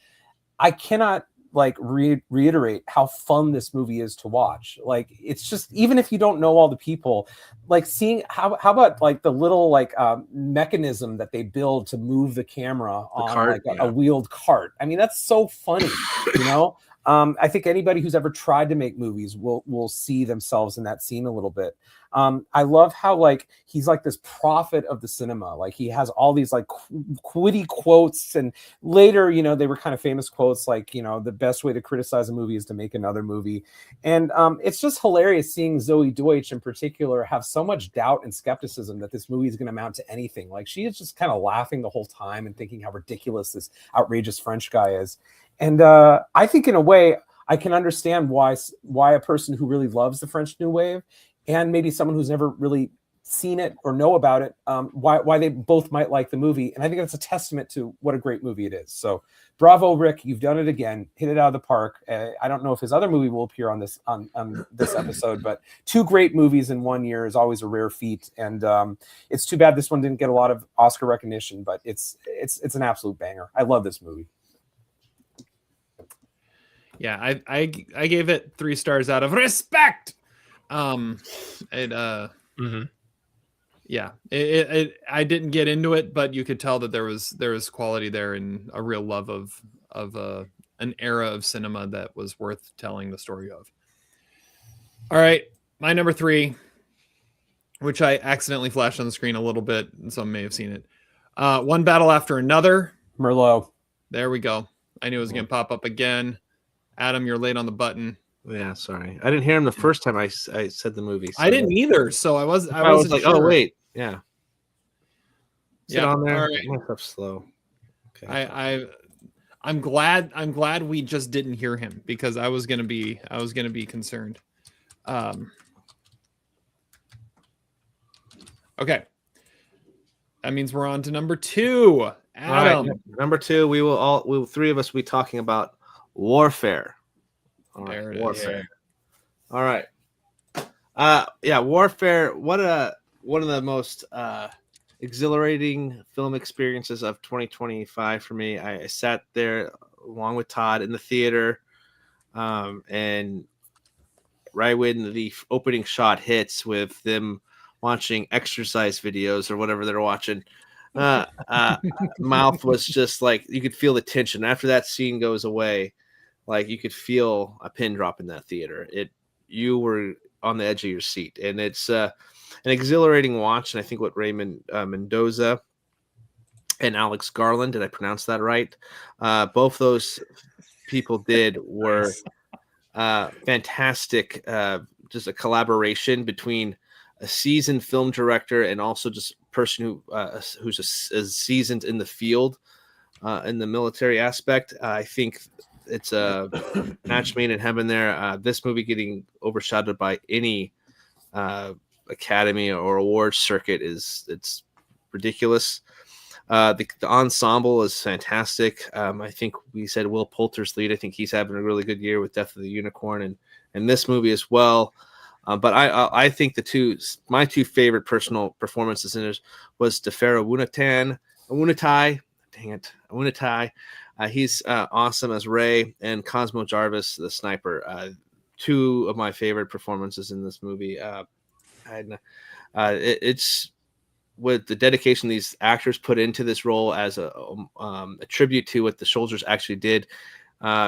I cannot like reiterate how fun this movie is to watch. Like, it's just, even if you don't know all the people, like seeing how about like the little like mechanism that they build to move the camera on cart, like a wheeled cart. I mean, that's so funny, I think anybody who's ever tried to make movies will see themselves in that scene a little bit. I love how like he's like this prophet of the cinema. Like he has all these like witty quotes, and later, they were kind of famous quotes like, the best way to criticize a movie is to make another movie. And it's just hilarious seeing Zoe Deutsch in particular have so much doubt and skepticism that this movie is going to amount to anything. Like she is just kind of laughing the whole time and thinking how ridiculous this outrageous French guy is. And I think in a way I can understand why a person who really loves the French New Wave and maybe someone who's never really seen it or know about it, why they both might like the movie. And I think that's a testament to what a great movie it is. So bravo, Rick, you've done it again. Hit it out of the park. I don't know if his other movie will appear on this episode, but 2 great movies in 1 year is always a rare feat. And it's too bad this one didn't get a lot of Oscar recognition, but it's an absolute banger. I love this movie. Yeah, I gave it 3 stars out of respect. yeah, I didn't get into it, but you could tell that there was quality there and a real love of an era of cinema that was worth telling the story of. All right, my number 3, which I accidentally flashed on the screen a little bit, and some may have seen it. One Battle After Another. Merlot. There we go. I knew it was going to pop up again. Adam, you're late on the button. Yeah, sorry. I didn't hear him the first time I said the movie. So I didn't either, so I was like, sure. oh wait, yeah. Sit Yeah, on there. all right. My stuff's slow. Okay. I'm glad we just didn't hear him because I was gonna be concerned. Okay. That means we're on to number 2. Adam. All right, number 2, we will three of us will be talking about Warfare. All right, There it is. Warfare. All right. Yeah, Warfare. One of the most exhilarating film experiences of 2025 for me. I sat there along with Todd in the theater, and right when the opening shot hits with them watching exercise videos or whatever they're watching, mouth was just like, you could feel the tension after that scene goes away. Like you could feel a pin drop in that theater. You were on the edge of your seat, and it's an exhilarating watch. And I think what Raymond Mendoza and Alex Garland, did I pronounce that right? Both those people did were fantastic. Just a collaboration between a seasoned film director and also just a person who's as seasoned in the field, in the military aspect. I think it's a match made in heaven there. This movie getting overshadowed by any Academy or award circuit it's ridiculous. The ensemble is fantastic. I think we said Will Poulter's lead. I think he's having a really good year with Death of the Unicorn and this movie as well. But I think my two favorite personal performances in it was Tefera Wunatai. Dang it, Wunatai. He's awesome as Ray, and Cosmo Jarvis, the sniper. Two of my favorite performances in this movie. It's with the dedication these actors put into this role as a tribute to what the soldiers actually did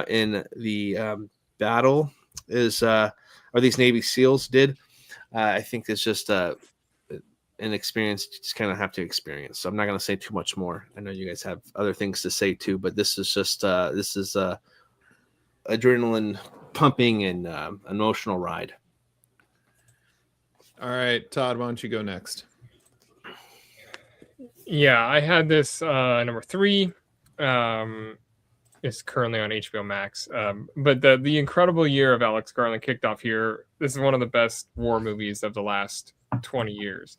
in the battle or these Navy SEALs did. I think it's just an experience you just kind of have to experience. So I'm not going to say too much more. I know you guys have other things to say too, but this is just adrenaline pumping and emotional ride. All right, Todd, why don't you go next? Yeah, I had this number 3. It's currently on HBO Max. But the incredible year of Alex Garland kicked off here. This is one of the best war movies of the last 20 years.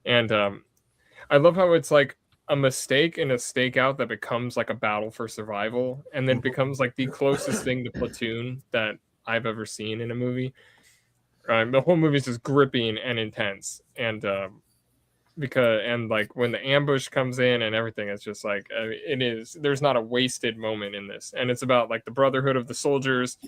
And I love how it's like a mistake and a stakeout that becomes like a battle for survival, and then becomes like the closest thing to Platoon that I've ever seen in a movie. The whole movie is just gripping and intense, and like when the ambush comes in and everything, it's just like there's not a wasted moment in this, and it's about like the brotherhood of the soldiers,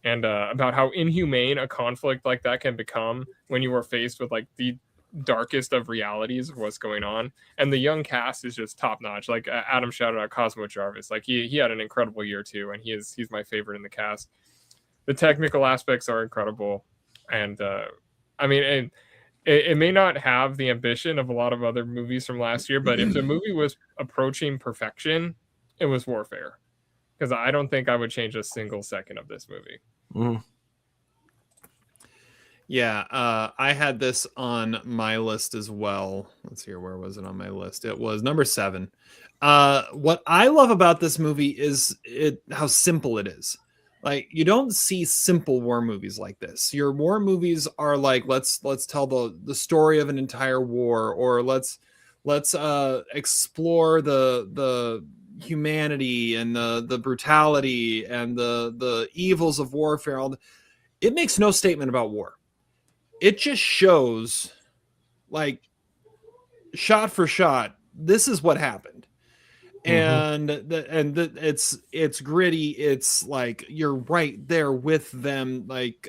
and about how inhumane a conflict like that can become when you are faced with like the darkest of realities of what's going on. And the young cast is just top notch. Like Adam shouted out Cosmo Jarvis, like he had an incredible year too, and he's my favorite in the cast. The technical aspects are incredible, and I mean, it may not have the ambition of a lot of other movies from last year, but if the movie was approaching perfection, it was Warfare, because I don't think I would change a single second of this movie. Yeah, I had this on my list as well. Let's see here, where was it on my list? It was number 7. What I love about this movie is how simple it is. Like, you don't see simple war movies like this. Your war movies are like, let's tell the story of an entire war, or let's explore the humanity and the brutality and the evils of warfare. It makes no statement about war. It just shows, like, shot for shot, this is what happened. And it's gritty. It's like you're right there with them. Like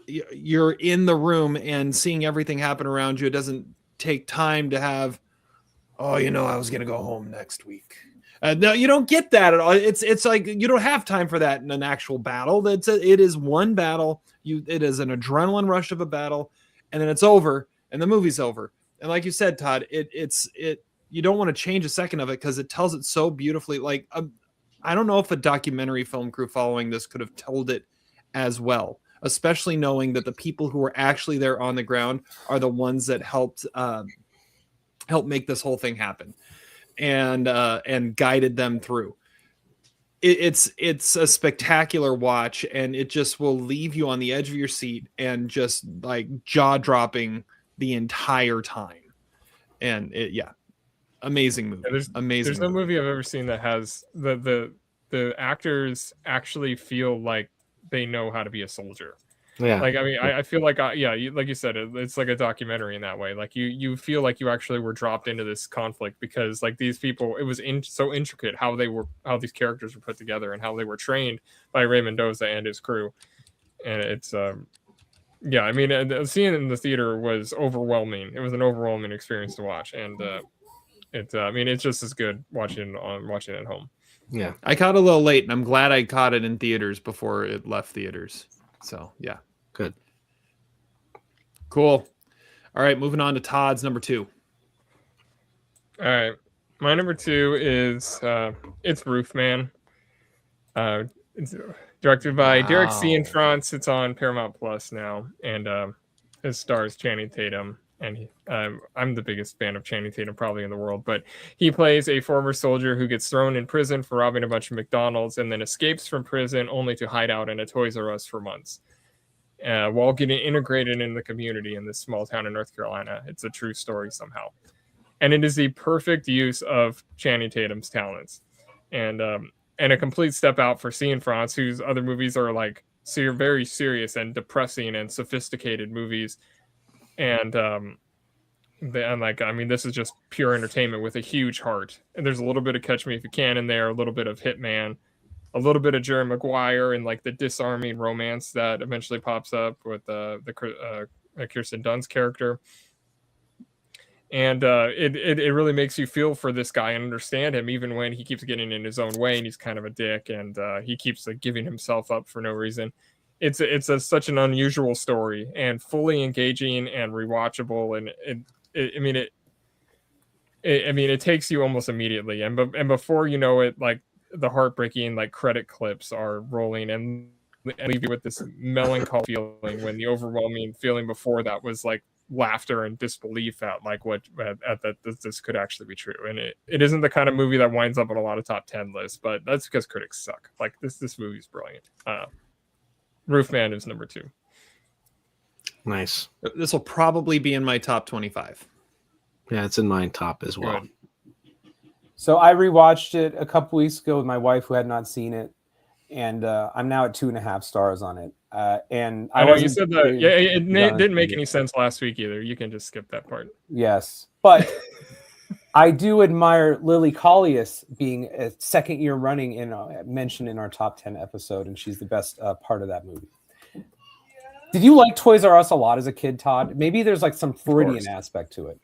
you're in the room and seeing everything happen around you. It doesn't take time to have, oh, I was gonna go home next week. No, you don't get that at all. It's like you don't have time for that in an actual battle. It is one battle. It is an adrenaline rush of a battle, and then it's over, and the movie's over. And like you said, Todd, you don't want to change a second of it because it tells it so beautifully. Like I don't know if a documentary film crew following this could have told it as well, especially knowing that the people who were actually there on the ground are the ones that helped make this whole thing happen and guided them through. It's a spectacular watch, and it just will leave you on the edge of your seat and just like jaw dropping the entire time. And amazing movie. Amazing. There's no movie I've ever seen that has the actors actually feel like they know how to be a soldier. Yeah. Like, I mean, I feel like, like you said, it's like a documentary in that way. Like you feel like you actually were dropped into this conflict because like these people, it was so intricate how these characters were put together and how they were trained by Ray Mendoza and his crew. And it's, seeing it in the theater was overwhelming. It was an overwhelming experience to watch. And it's just as good watching it at home. Yeah. I caught it a little late, and I'm glad I caught it in theaters before it left theaters. So, yeah. Good. Cool. All right, moving on to Todd's number 2. All right. My number 2 is it's Roofman. It's directed by Derek Cianfrance. It's on Paramount Plus now, and it stars Channing Tatum. And I'm the biggest fan of Channing Tatum probably in the world, but he plays a former soldier who gets thrown in prison for robbing a bunch of McDonald's and then escapes from prison only to hide out in a Toys R Us for months while getting integrated in the community in this small town in North Carolina. It's a true story somehow. And it is the perfect use of Channing Tatum's talents and a complete step out for Cianfrance, whose other movies are like very serious and depressing and sophisticated movies. And this is just pure entertainment with a huge heart. And there's a little bit of Catch Me If You Can in there, a little bit of Hitman, a little bit of Jerry Maguire, and like the disarming romance that eventually pops up with the Kirsten Dunst character. And it really makes you feel for this guy and understand him, even when he keeps getting in his own way and he's kind of a dick and he keeps like giving himself up for no reason. It's such an unusual story and fully engaging and rewatchable, and it takes you almost immediately, and before you know it, like the heartbreaking like credit clips are rolling and leave you with this melancholy feeling when the overwhelming feeling before that was like laughter and disbelief at like that this could actually be true. And it isn't the kind of movie that winds up on a lot of top 10 lists, but that's because critics suck. Like this movie's brilliant. Roofman is number 2. Nice. This will probably be in my top 25. Yeah, it's in my top as well. Good. So I rewatched it a couple weeks ago with my wife who had not seen it, and I'm now at 2.5 stars on it. And I know you said that. Yeah, it didn't make any sense last week either. You can just skip that part. Yes, but I do admire Lily Collius being a second year running mentioned in our top 10 episode, and she's the best part of that movie. Did you like Toys R Us a lot as a kid, Todd? Maybe there's like some Freudian aspect to it.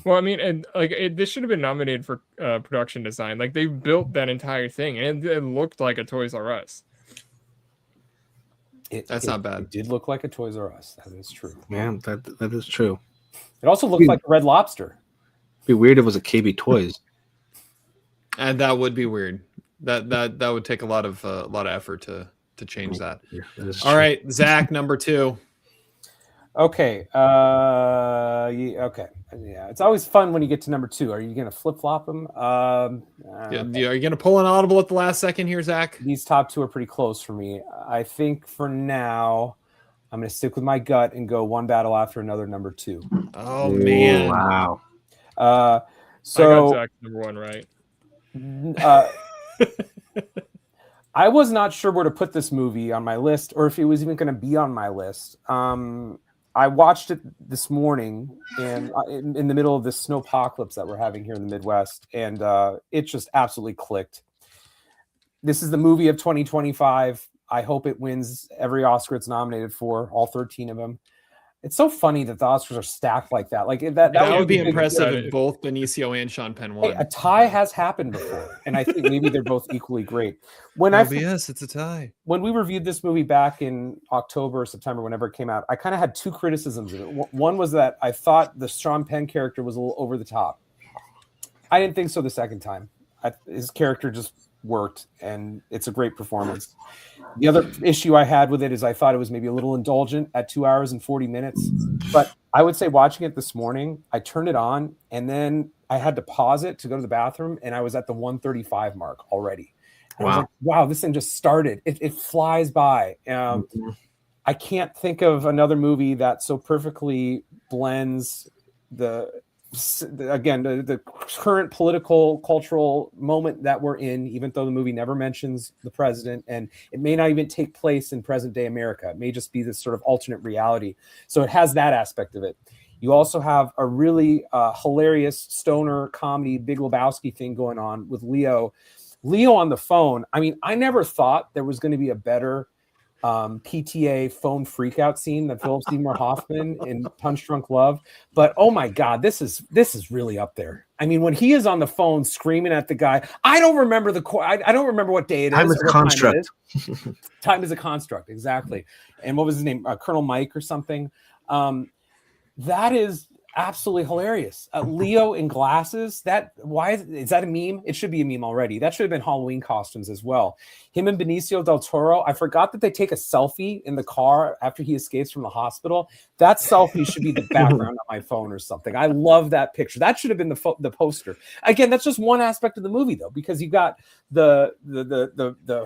Well, I mean, and like this should have been nominated for production design. Like they built that entire thing, and it looked like a Toys R Us. That's not bad. It did look like a Toys R Us. That is true. Yeah, that is true. It also looked like a Red Lobster. It'd be weird if it was a KB Toys. And that would be weird. That would take a lot of effort to change that. Yeah, that is All true. right, Zach, number 2. Okay. Okay. Yeah, it's always fun when you get to number 2. Are you going to flip flop them? Are you going to pull an audible at the last second here, Zach? These top 2 are pretty close for me. I think for now, I'm going to stick with my gut and go One Battle After Another, number 2. Oh man! Wow. So I got Zach number 1 right. I was not sure where to put this movie on my list, or if it was even going to be on my list. I watched it this morning and in the middle of this snowpocalypse that we're having here in the Midwest, and it just absolutely clicked. This is the movie of 2025. I hope it wins every Oscar it's nominated for, all 13 of them. It's so funny that the Oscars are stacked like that. Like that would be big impressive deal. if both Benicio and Sean Penn Hey, won. a tie has happened before, and I think maybe they're both equally great. When OBS, it's a tie. When we reviewed this movie back in October or September, whenever it came out, I kind of had two criticisms of it. One was that I thought the Sean Penn character was a little over the top. I didn't think so the second time. His character just worked, and it's a great performance. The other issue I had with it is I thought it was maybe a little indulgent at 2 hours and 40 minutes. But I would say watching it this morning, I turned it on, and then I had to pause it to go to the bathroom, and I was at the 135 mark already. And I was like, wow, this thing just started. It flies by. I can't think of another movie that so perfectly blends the current political, cultural moment that we're in, even though the movie never mentions the president, and it may not even take place in present day America. It may just be this sort of alternate reality. So it has that aspect of it. You also have a really hilarious stoner comedy, Big Lebowski thing going on with Leo on the phone. I mean, I never thought there was going to be a better PTA phone freakout scene than Philip Seymour Hoffman in Punch Drunk Love. But oh my God, this is really up there. I mean, when he is on the phone screaming at the guy, I don't remember I don't remember what day it is. Time is a construct. Time is a construct, exactly. And what was his name? Colonel Mike or something. That is absolutely hilarious. Leo in glasses. Is that a meme? It should be a meme already. That should have been Halloween costumes as well. Him and Benicio del Toro. I forgot that they take a selfie in the car after he escapes from the hospital. That selfie should be the background on my phone or something. I love that picture. That should have been the poster. Again, that's just one aspect of the movie though, because you've got the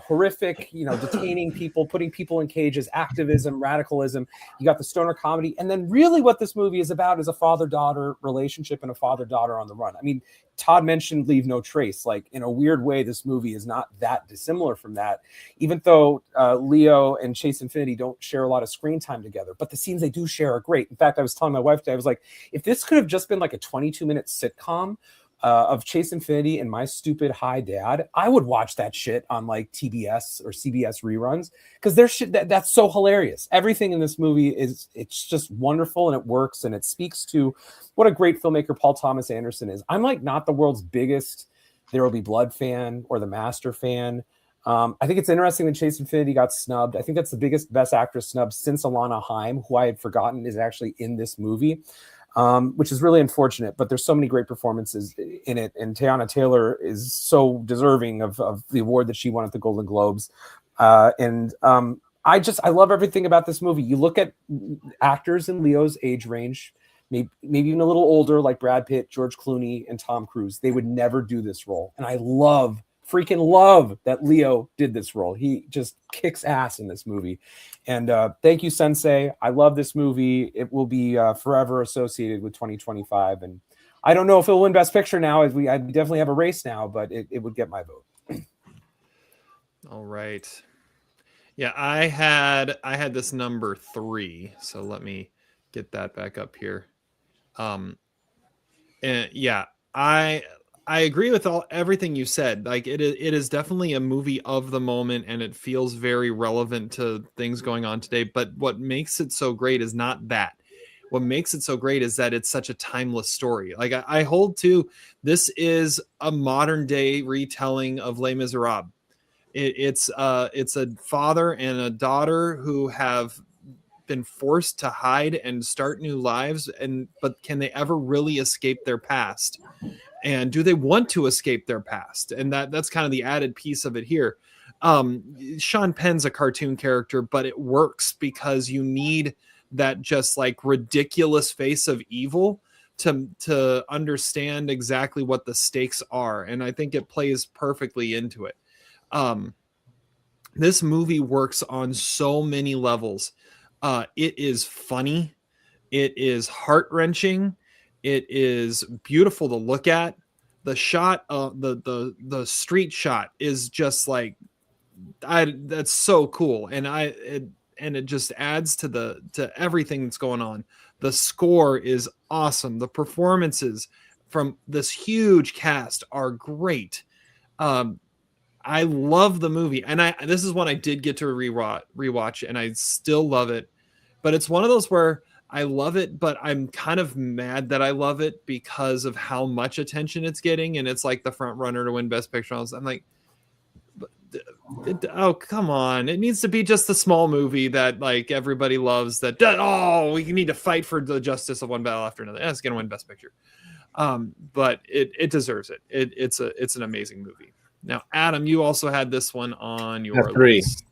horrific, detaining people, putting people in cages, activism, radicalism. You got the stoner comedy, and then really what this movie is about is a father-daughter relationship and a father-daughter on the run. I mean, Todd mentioned Leave No Trace. Like, in a weird way, this movie is not that dissimilar from that, even though Leo and Chase Infinity don't share a lot of screen time together. But the scenes they do share are great. In fact, I was telling my wife today, I was like, if this could have just been like a 22-minute sitcom of Chase Infinity and My Stupid High Dad, I would watch that shit on like TBS or CBS reruns, because there's shit that's so hilarious. Everything in this movie it's just wonderful, and it works, and it speaks to what a great filmmaker Paul Thomas Anderson is. I'm like not the world's biggest There Will Be Blood fan or The Master fan. I think it's interesting that Chase Infinity got snubbed. I think that's the biggest Best Actress snub since Alana Haim, who I had forgotten is actually in this movie. Which is really unfortunate, but there's so many great performances in it. And Teyana Taylor is so deserving of the award that she won at the Golden Globes. I love everything about this movie. You look at actors in Leo's age range, maybe even a little older, like Brad Pitt, George Clooney, and Tom Cruise. They would never do this role. And I freaking love that Leo did this role. He just kicks ass in this movie. And thank you, Sensei. I love this movie. It will be forever associated with 2025. And I don't know if it'll win Best Picture now. I definitely have a race now, but it would get my vote. All right. Yeah, I had this number 3. So let me get that back up here. And yeah, I agree with everything you said. Like it is definitely a movie of the moment, and it feels very relevant to things going on today. But what makes it so great is not that. What makes it so great is that it's such a timeless story. Like I hold to, this is a modern day retelling of Les Miserables. It's a father and a daughter who have been forced to hide and start new lives, but can they ever really escape their past? And do they want to escape their past? And that's kind of the added piece of it here. Sean Penn's a cartoon character, but it works because you need that just like ridiculous face of evil to understand exactly what the stakes are. And I think it plays perfectly into it. This movie works on so many levels. It is funny. It is heart-wrenching. It is beautiful to look at. The shot, the street shot is just like, that's so cool. And it just adds to everything that's going on. The score is awesome. The performances from this huge cast are great. I love the movie, and this is one I did get to rewatch, and I still love it. But it's one of those where I love it, but I'm kind of mad that I love it because of how much attention it's getting, and it's like the front runner to win Best Picture. I'm like, oh come on! It needs to be just the small movie that like everybody loves. That we need to fight for the justice of one battle after another. It's going to win Best Picture, but it deserves it. It's an amazing movie. Now, Adam, you also had this one on your list.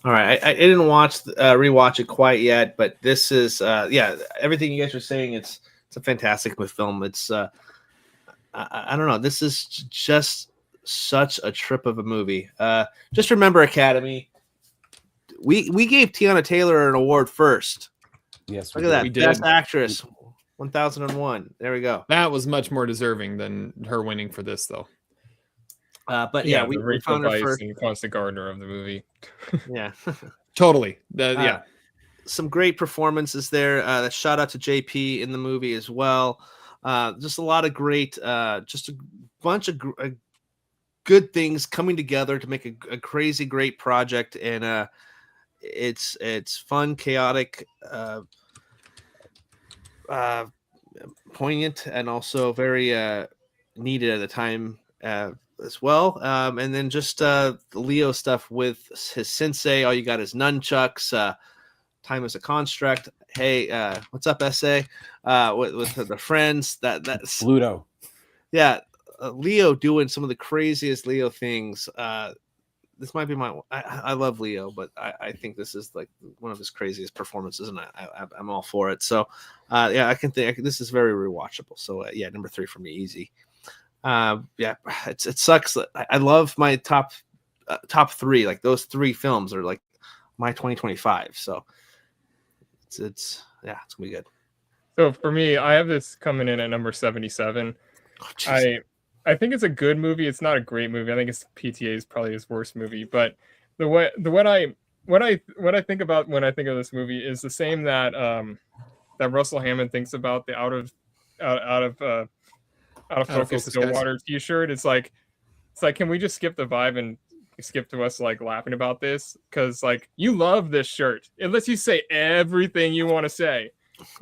All right, I didn't rewatch it quite yet, but this is everything you guys are saying. It's a fantastic film. It's I don't know. This is just such a trip of a movie. Just remember, Academy, we gave Tiana Taylor an award first. Yes, look at that. We did. Best Actress, 1001. There we go. That was much more deserving than her winning for this, though. But we found her Weiss first. and Constant Gardner of the movie. Yeah, totally. Some great performances there. Shout out to JP in the movie as well. Just a lot of great, just a bunch of good things coming together to make a crazy great project, and it's fun, chaotic, poignant, and also very needed at the time as well. And then just the Leo stuff with his sensei. All you got is nunchucks. Time is a construct. Hey, what's up, SA? With the friends. That's Pluto. Yeah, Leo doing some of the craziest Leo things. This might be I love Leo, but I think this is like one of his craziest performances, and I'm all for it. So, I can think this is very rewatchable. So, number 3 for me, easy. It sucks. I love my top 3. Like those 3 films are like my 2025. So, it's gonna be good. So for me, I have this coming in at number 77. Oh, I think it's a good movie. It's not a great movie. I think it's PTA's probably his worst movie. But what I think about when I think of this movie is the same that Russell Hammond thinks about the out of focus Stillwater T-shirt. It's like can we just skip the vibe and skip to us like laughing about this? Because like you love this shirt. It lets you say everything you want to say.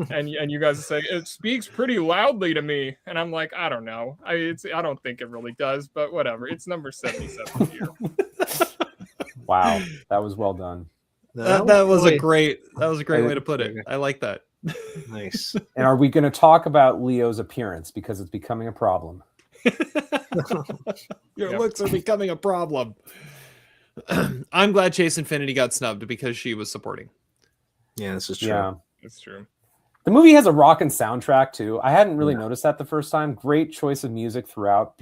And you guys say it speaks pretty loudly to me, and I'm like, I don't know. I don't think it really does, but whatever. It's number 77 here. Wow, that was well done. That was a great way to put it. I like that. Nice. And are we going to talk about Leo's appearance because it's becoming a problem? Your looks are becoming a problem. I'm glad Chase Infinity got snubbed because she was supporting. Yeah, this is true. Yeah, it's true. The movie has a rockin' soundtrack too. I hadn't really noticed that the first time. Great choice of music throughout.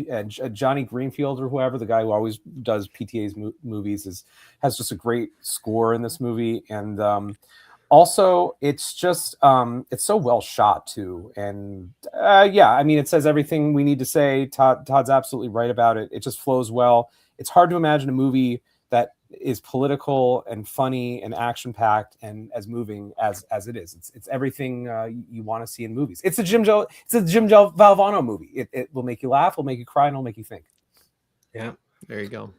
Johnny Greenfield or whoever, the guy who always does PTA's movies, has just a great score in this movie. And also, it's just it's so well shot too. And it says everything we need to say. Todd's absolutely right about it. It just flows well. It's hard to imagine a movie that is political and funny and action packed and as moving as it is. It's everything you want to see in movies. It's a Jim Valvano movie. It will make you laugh, will make you cry, and it'll make you think. Yeah, there you go.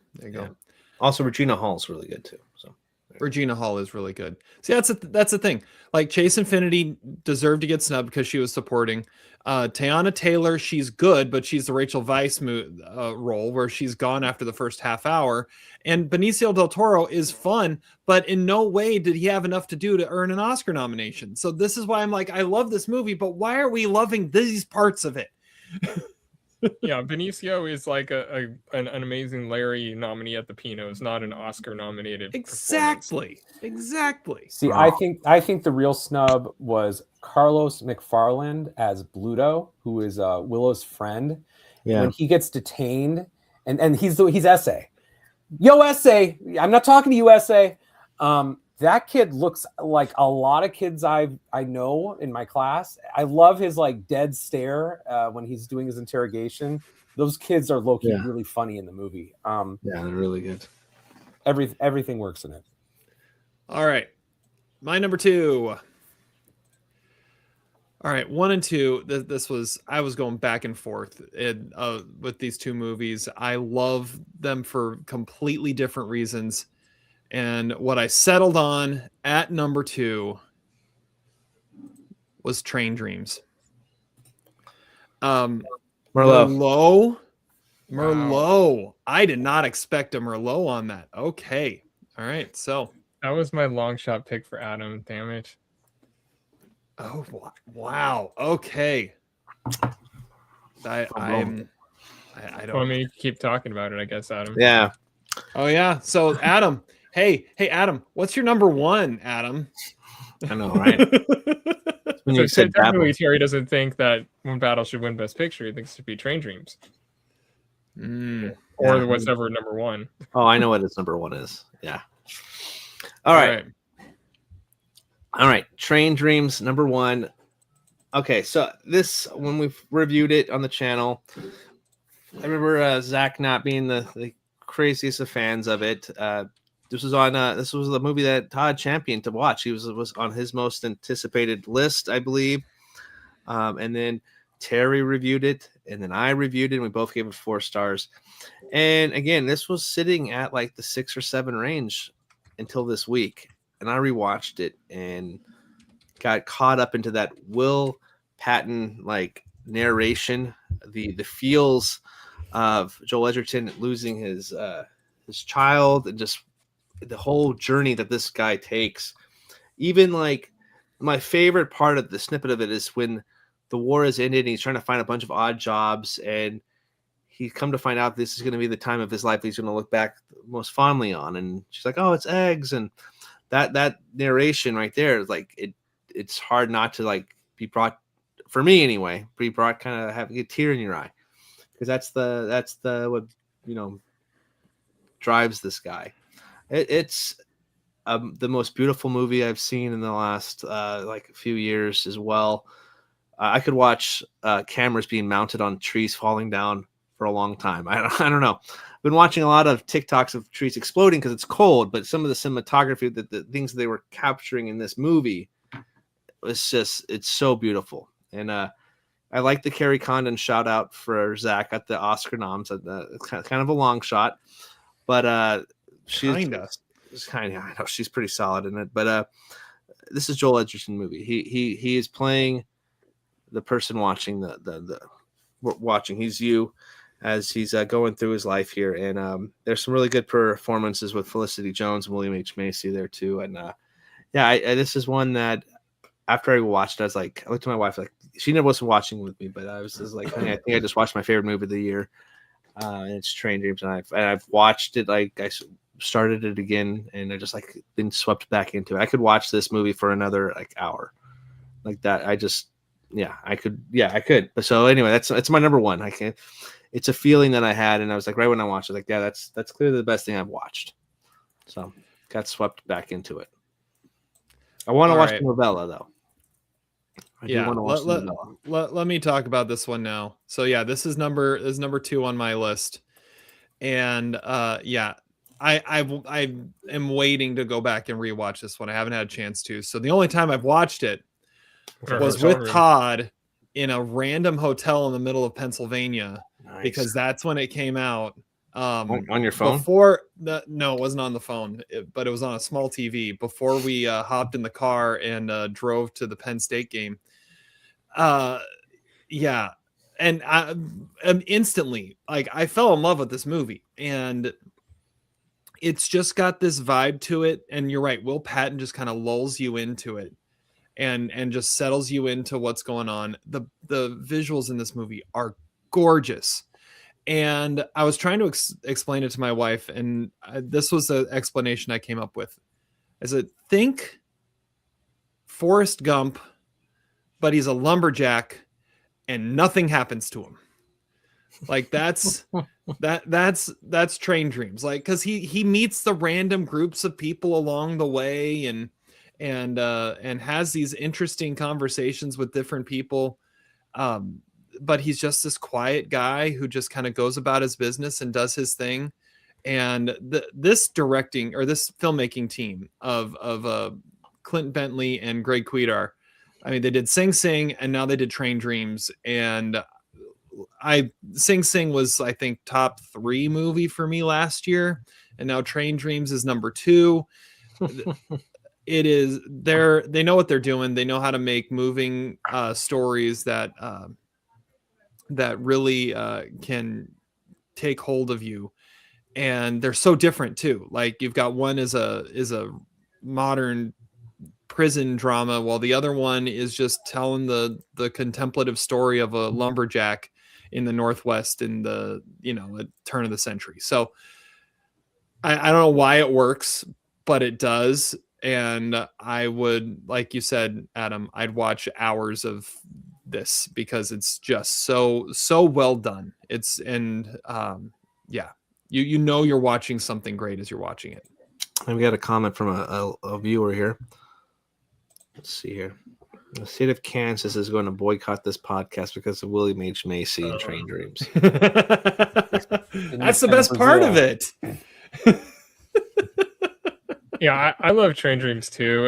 Also, Regina Hall's really good too. So Regina Hall is really good. See, that's the thing. Like Chase Infinity deserved to get snubbed because she was supporting. Tiana Taylor, she's good, but she's the Rachel Weisz role where she's gone after the first half hour. And Benicio del Toro is fun, but in no way did he have enough to do to earn an Oscar nomination. So this is why I'm like, I love this movie, but why are we loving these parts of it? Yeah, Benicio is like an amazing Larry nominee at the Pinos, not an Oscar nominated. Exactly. See, I think the real snub was Carlos McFarland as Bluto, who is Willow's friend. Yeah. When he gets detained, and he's essay. Yo, essay. I'm not talking to you, essay. That kid looks like a lot of kids I know in my class. I love his like dead stare when he's doing his interrogation. Those kids are low-key really funny in the movie. They're really good. Everything works in it. All right. My number 2. All right, 1 and 2. I was going back and forth with these two movies. I love them for completely different reasons. And what I settled on at number 2 was Train Dreams. Merlot. Merlot. I did not expect a Merlot on that. Okay. All right. So That was my long shot pick for Adam. Damn it. oh wow. Okay. I don't. Want me to keep talking about it, I guess, Adam. Yeah. Oh yeah. So Adam, hey Adam, what's your number 1, Adam? I know, right? When you So said technically, Terry doesn't think that One Battle should win Best Picture. He thinks it should be Train Dreams. Or Yeah. whatever number 1. Oh, I know what his number 1 is. Yeah. All right. Train Dreams number 1. Okay, so this, when we've reviewed it on the channel, I remember Zach not being the craziest of fans of it. This was the movie that Todd championed to watch. He was on his most anticipated list, I believe. And then Terry reviewed it, and then I reviewed it, and we both gave it 4 stars. And again, this was sitting at like the 6 or 7 range until this week, and I rewatched it and got caught up into that Will Patton like narration, the feels of Joel Edgerton losing his child, and just the whole journey that this guy takes. Even like my favorite part of the snippet of it is when the war has ended and he's trying to find a bunch of odd jobs, and he's come to find out this is going to be the time of his life he's going to look back most fondly on. And she's like, oh, it's eggs. And that narration right there is like, it's hard not to like be brought, for me anyway, be brought kind of having a tear in your eye, because that's the what drives this guy. It's the most beautiful movie I've seen in the last like a few years as well. I could watch cameras being mounted on trees falling down for a long time. I don't know. I've been watching a lot of TikToks of trees exploding because it's cold, but some of the cinematography, the things they were capturing in this movie, it's so beautiful. And I like the Carrie Condon shout out for Zach at the Oscar noms. It's kind of a long shot, but she's I know she's pretty solid in it. But this is Joel Edgerton movie. He is playing the person watching the watching. He's you as he's going through his life here, and there's some really good performances with Felicity Jones and William H. Macy there too. And this is one that after I watched it, I was like, I looked at my wife, like she never wasn't watching with me, but I was just like, honey, I think I just watched my favorite movie of the year, and it's Train Dreams, and I've watched it, like I started it again, and I just like been swept back into it. I could watch this movie for another like hour, like that. I could. But so anyway, it's my number 1. I can't. It's a feeling that I had, and I was like, right when I watched it, like, yeah, that's clearly the best thing I've watched. So got swept back into it. I want to watch the novella though. Let me talk about this one now. So yeah, this is number 2 on my list, and I am waiting to go back and rewatch this one. I haven't had a chance to. So the only time I've watched it was with Todd in a random hotel in the middle of Pennsylvania, because that's when it came out. On your phone? No, it wasn't on the phone, but it was on a small TV before we hopped in the car and drove to the Penn State game. Yeah. And I instantly, like, I fell in love with this movie, and it's just got this vibe to it. And you're right, Will Patton just kind of lulls you into it and just settles you into what's going on. The visuals in this movie are gorgeous. And I was trying to explain it to my wife, and this was the explanation I came up with. I said, think Forrest Gump, but he's a lumberjack and nothing happens to him. Like that's Train Dreams. Like, because he meets the random groups of people along the way, and has these interesting conversations with different people. But he's just this quiet guy who just kind of goes about his business and does his thing. And this directing, or this filmmaking team of Clint Bentley and Greg Cuidar, I mean, they did Sing Sing, and now they did Train Dreams, and Sing Sing was, I think, top 3 movie for me last year, and now Train Dreams is number 2. It is they know what they're doing. They know how to make moving stories that really can take hold of you, and they're so different too. Like, you've got one is a modern prison drama, while the other one is just telling the contemplative story of a lumberjack in the Northwest in the turn of the century. So I don't know why it works, but it does. And I would, like you said, Adam, I'd watch hours of this because it's just so well done. You're watching something great as you're watching it. And we got a comment from a viewer here. Let's see here. The state of Kansas is going to boycott this podcast because of William H. Macy and Train Dreams. That's the best part of it. Yeah, I love Train Dreams too.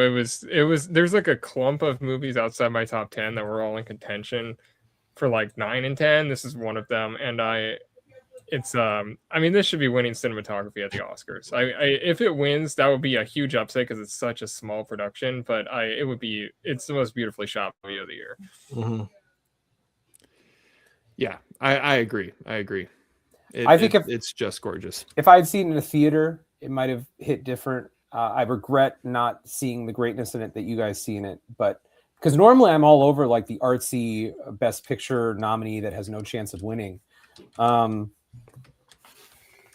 It was there's like a clump of movies outside my top 10 that were all in contention for like 9 and 10. This is one of them, and this should be winning cinematography at the Oscars. If it wins, that would be a huge upset because it's such a small production, but it's the most beautifully shot movie of the year. Mm-hmm. Yeah, I agree. It's just gorgeous. If I had seen it in a theater, it might have hit different. I regret not seeing the greatness in it that you guys see in it, but because normally I'm all over like the artsy Best Picture nominee that has no chance of winning.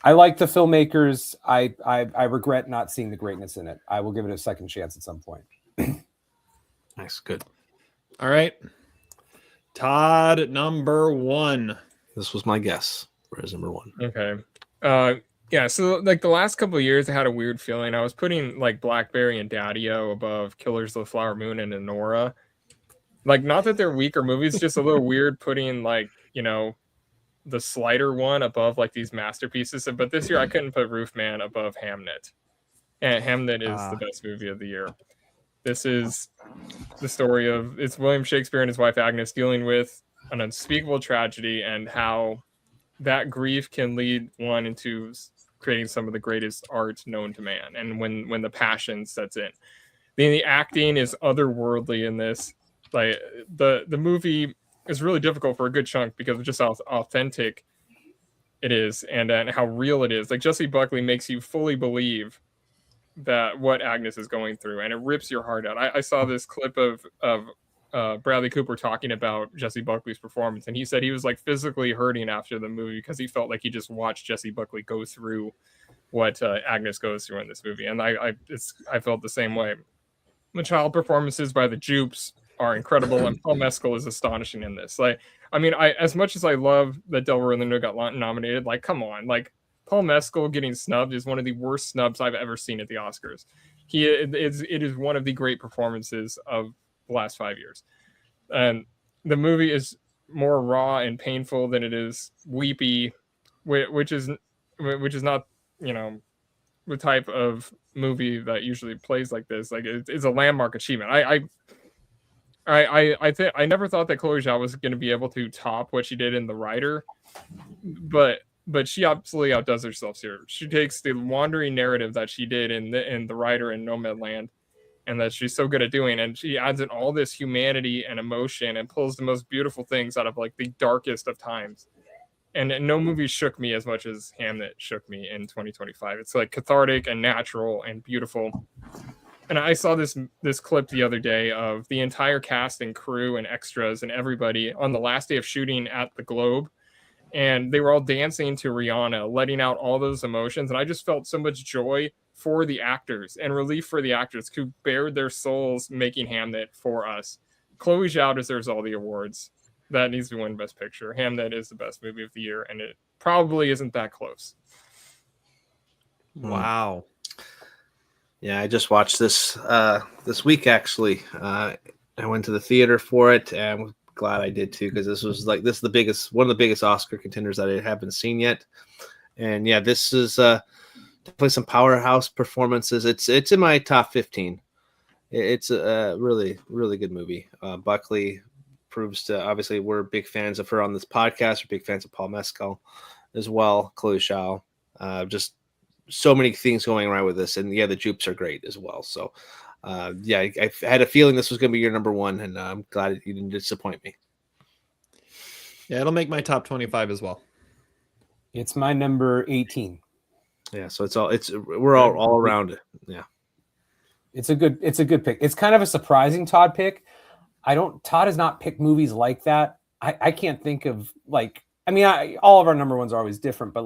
I like the filmmakers. I regret not seeing the greatness in it. I will give it a second chance at some point. Nice, good. All right, Todd, number 1. This was my guess for his number 1. Okay. Yeah, so like the last couple of years, I had a weird feeling. I was putting like Blackberry and Daddy-O above Killers of the Flower Moon and Anora. Like, not that they're weaker movies, just a little weird putting like, the Slider one above like these masterpieces. But this year I couldn't put Roofman above Hamnet. And Hamnet is the best movie of the year. This is the story of it's William Shakespeare and his wife Agnes dealing with an unspeakable tragedy and how that grief can lead one into creating some of the greatest art known to man. And when the passion sets in, the acting is otherworldly in this. Like the movie is really difficult for a good chunk because of just how authentic it is and how real it is. Like, Jessie Buckley makes you fully believe that what Agnes is going through, and it rips your heart out. I saw this clip of Bradley Cooper talking about Jessie Buckley's performance, and he said he was like physically hurting after the movie because he felt like he just watched Jessie Buckley go through what Agnes goes through in this movie, and I felt the same way. The child performances by the Jupes are incredible, and Paul Mescal is astonishing in this. Like, I mean, as much as I love that Delroy Lindo got nominated, like, come on, like Paul Mescal getting snubbed is one of the worst snubs I've ever seen at the Oscars. It is one of the great performances of the last 5 years, and the movie is more raw and painful than it is weepy, which is not the type of movie that usually plays like this. Like, it's a landmark achievement. I never thought that Chloe Zhao was going to be able to top what she did in The Rider, but she absolutely outdoes herself here. She takes the wandering narrative that she did in The Rider and Nomadland, and that she's so good at doing, and she adds in all this humanity and emotion and pulls the most beautiful things out of like the darkest of times. And no movie shook me as much as Hamnet shook me in 2025. It's like cathartic and natural and beautiful. And I saw this clip the other day of the entire cast and crew and extras and everybody on the last day of shooting at the Globe. And they were all dancing to Rihanna, letting out all those emotions. And I just felt so much joy for the actors and relief for the actors who bared their souls making Hamnet for us. Chloe Zhao deserves all the awards. That needs to win Best Picture. Hamnet is the best movie of the year, and it probably isn't that close. Wow. Yeah, I just watched this week, actually. I went to the theater for it, and I'm glad I did too, because this is one of the biggest Oscar contenders that I haven't seen yet. And yeah, this is definitely some powerhouse performances. It's in my top 15. It's a really, really good movie. Buckley proves to, obviously, we're big fans of her on this podcast. We're big fans of Paul Mescal as well, Chloe Zhao. Just so many things going right with this. And yeah, the dupes are great as well. So yeah, I had a feeling this was going to be your number one, and I'm glad you didn't disappoint me. Yeah, it'll make my top 25 as well. It's my number 18. Yeah, so we're all around it. Yeah. It's a good pick. It's kind of a surprising Todd pick. Todd has not picked movies like that. I can't think of all of our number ones are always different, but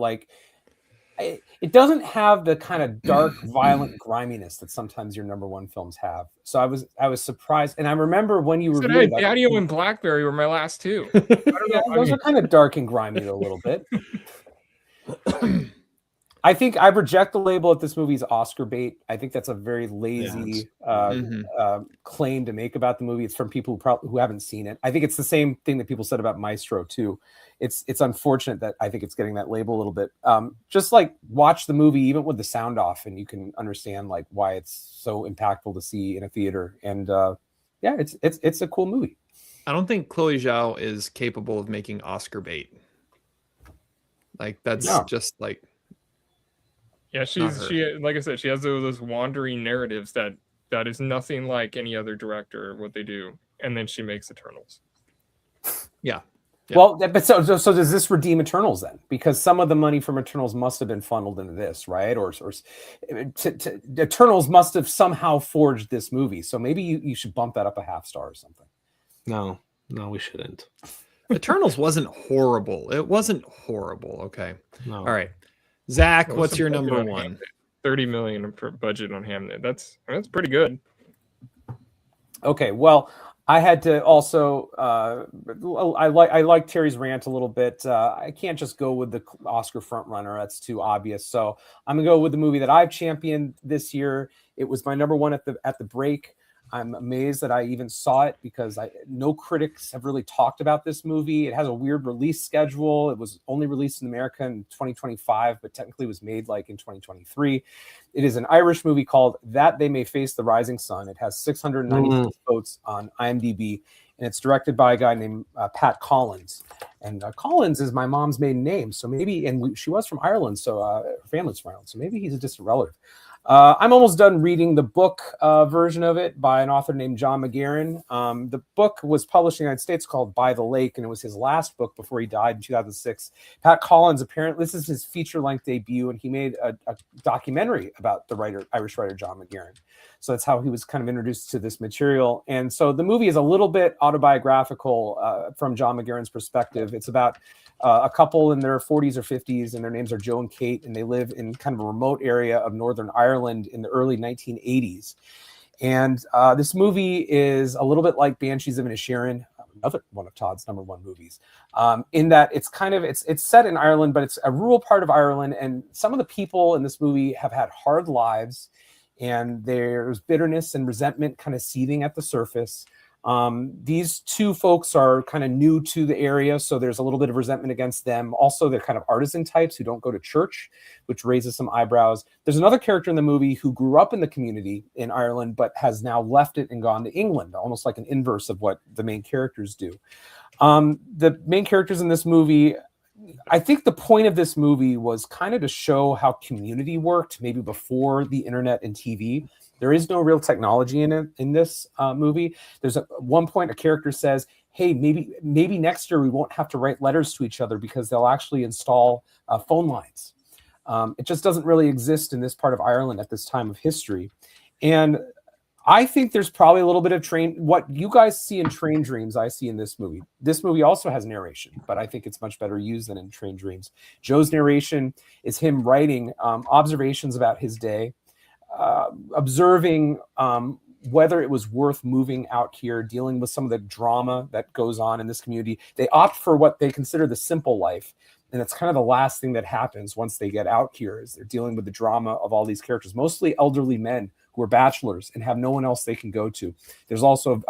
it doesn't have the kind of dark, violent griminess that sometimes your number one films have. So I was surprised, and I remember when you reviewed that. Daddy-O and Blackberry were my last two. Those are kind of dark and grimy a little bit. I think I reject the label that this movie is Oscar bait. I think that's a very lazy claim to make about the movie. It's from people who haven't seen it. I think it's the same thing that people said about Maestro too. It's unfortunate that I think it's getting that label a little bit. Just watch the movie even with the sound off, and you can understand why it's so impactful to see in a theater. And it's a cool movie. I don't think Chloe Zhao is capable of making Oscar bait. Yeah, she like I said, she has those wandering narratives that is nothing like any other director what they do, and then she makes Eternals. Yeah. Well, but so does this redeem Eternals then? Because some of the money from Eternals must have been funneled into this, right? Or Eternals must have somehow forged this movie. So maybe you should bump that up a half star or something. No, we shouldn't. Eternals wasn't horrible. It wasn't horrible. Okay. No. All right. Zach, what's your number one? 30 million per budget on Hamnet. That's pretty good. Okay, well, I had to also I like Terry's rant a little bit. I can't just go with the Oscar frontrunner. That's too obvious. So I'm gonna go with the movie that I've championed this year. It was my number one at the break. I'm amazed that I even saw it because no critics have really talked about this movie. It has a weird release schedule. It was only released in America in 2025, but technically was made in 2023. It is an Irish movie called That They May Face the Rising Sun. It has 696 votes on IMDb, and it's directed by a guy named Pat Collins. And Collins is my mom's maiden name, so maybe, she was from Ireland, so her family's from Ireland, so maybe he's a distant relative. I'm almost done reading the book version of it by an author named John McGarren. The book was published in the United States called By the Lake, and it was his last book before he died in 2006. Pat Collins, apparently, this is his feature-length debut, and he made a documentary about the Irish writer John McGarren. So that's how he was kind of introduced to this material. And so the movie is a little bit autobiographical from John McGarren's perspective. It's about a couple in their 40s or 50s, and their names are Joe and Kate, and they live in kind of a remote area of Northern Ireland in the early 1980s. And this movie is a little bit like Banshees of Inisherin, another one of Todd's number one movies, in that it's set in Ireland, but it's a rural part of Ireland, and some of the people in this movie have had hard lives, and there's bitterness and resentment kind of seething at the surface. These two folks are kind of new to the area, so there's a little bit of resentment against them. Also, they're kind of artisan types who don't go to church, which raises some eyebrows. There's another character in the movie who grew up in the community in Ireland, but has now left it and gone to England, almost like an inverse of what the main characters do. The main characters in this movie, I think the point of this movie was kind of to show how community worked, maybe before the internet and TV. There is no real technology in this movie. There's one point a character says, hey, maybe next year we won't have to write letters to each other because they'll actually install phone lines. It just doesn't really exist in this part of Ireland at this time of history. And I think there's probably a little bit of what you guys see in Train Dreams, I see in this movie. This movie also has narration, but I think it's much better used than in Train Dreams. Joe's narration is him writing observations about his day, observing whether it was worth moving out here, dealing with some of the drama that goes on in this community. They opt for what they consider the simple life. And it's kind of the last thing that happens once they get out here is they're dealing with the drama of all these characters, mostly elderly men who are bachelors and have no one else they can go to. There's also,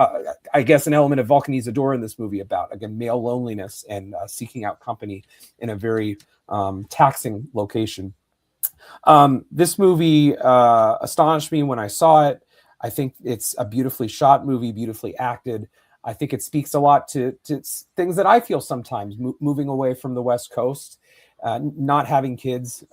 I guess, an element of Vulcanizador in this movie about, again, male loneliness and seeking out company in a very taxing location. This movie astonished me when I saw it. I think it's a beautifully shot movie, beautifully acted. I think it speaks a lot to things that I feel sometimes moving away from the West Coast, not having kids,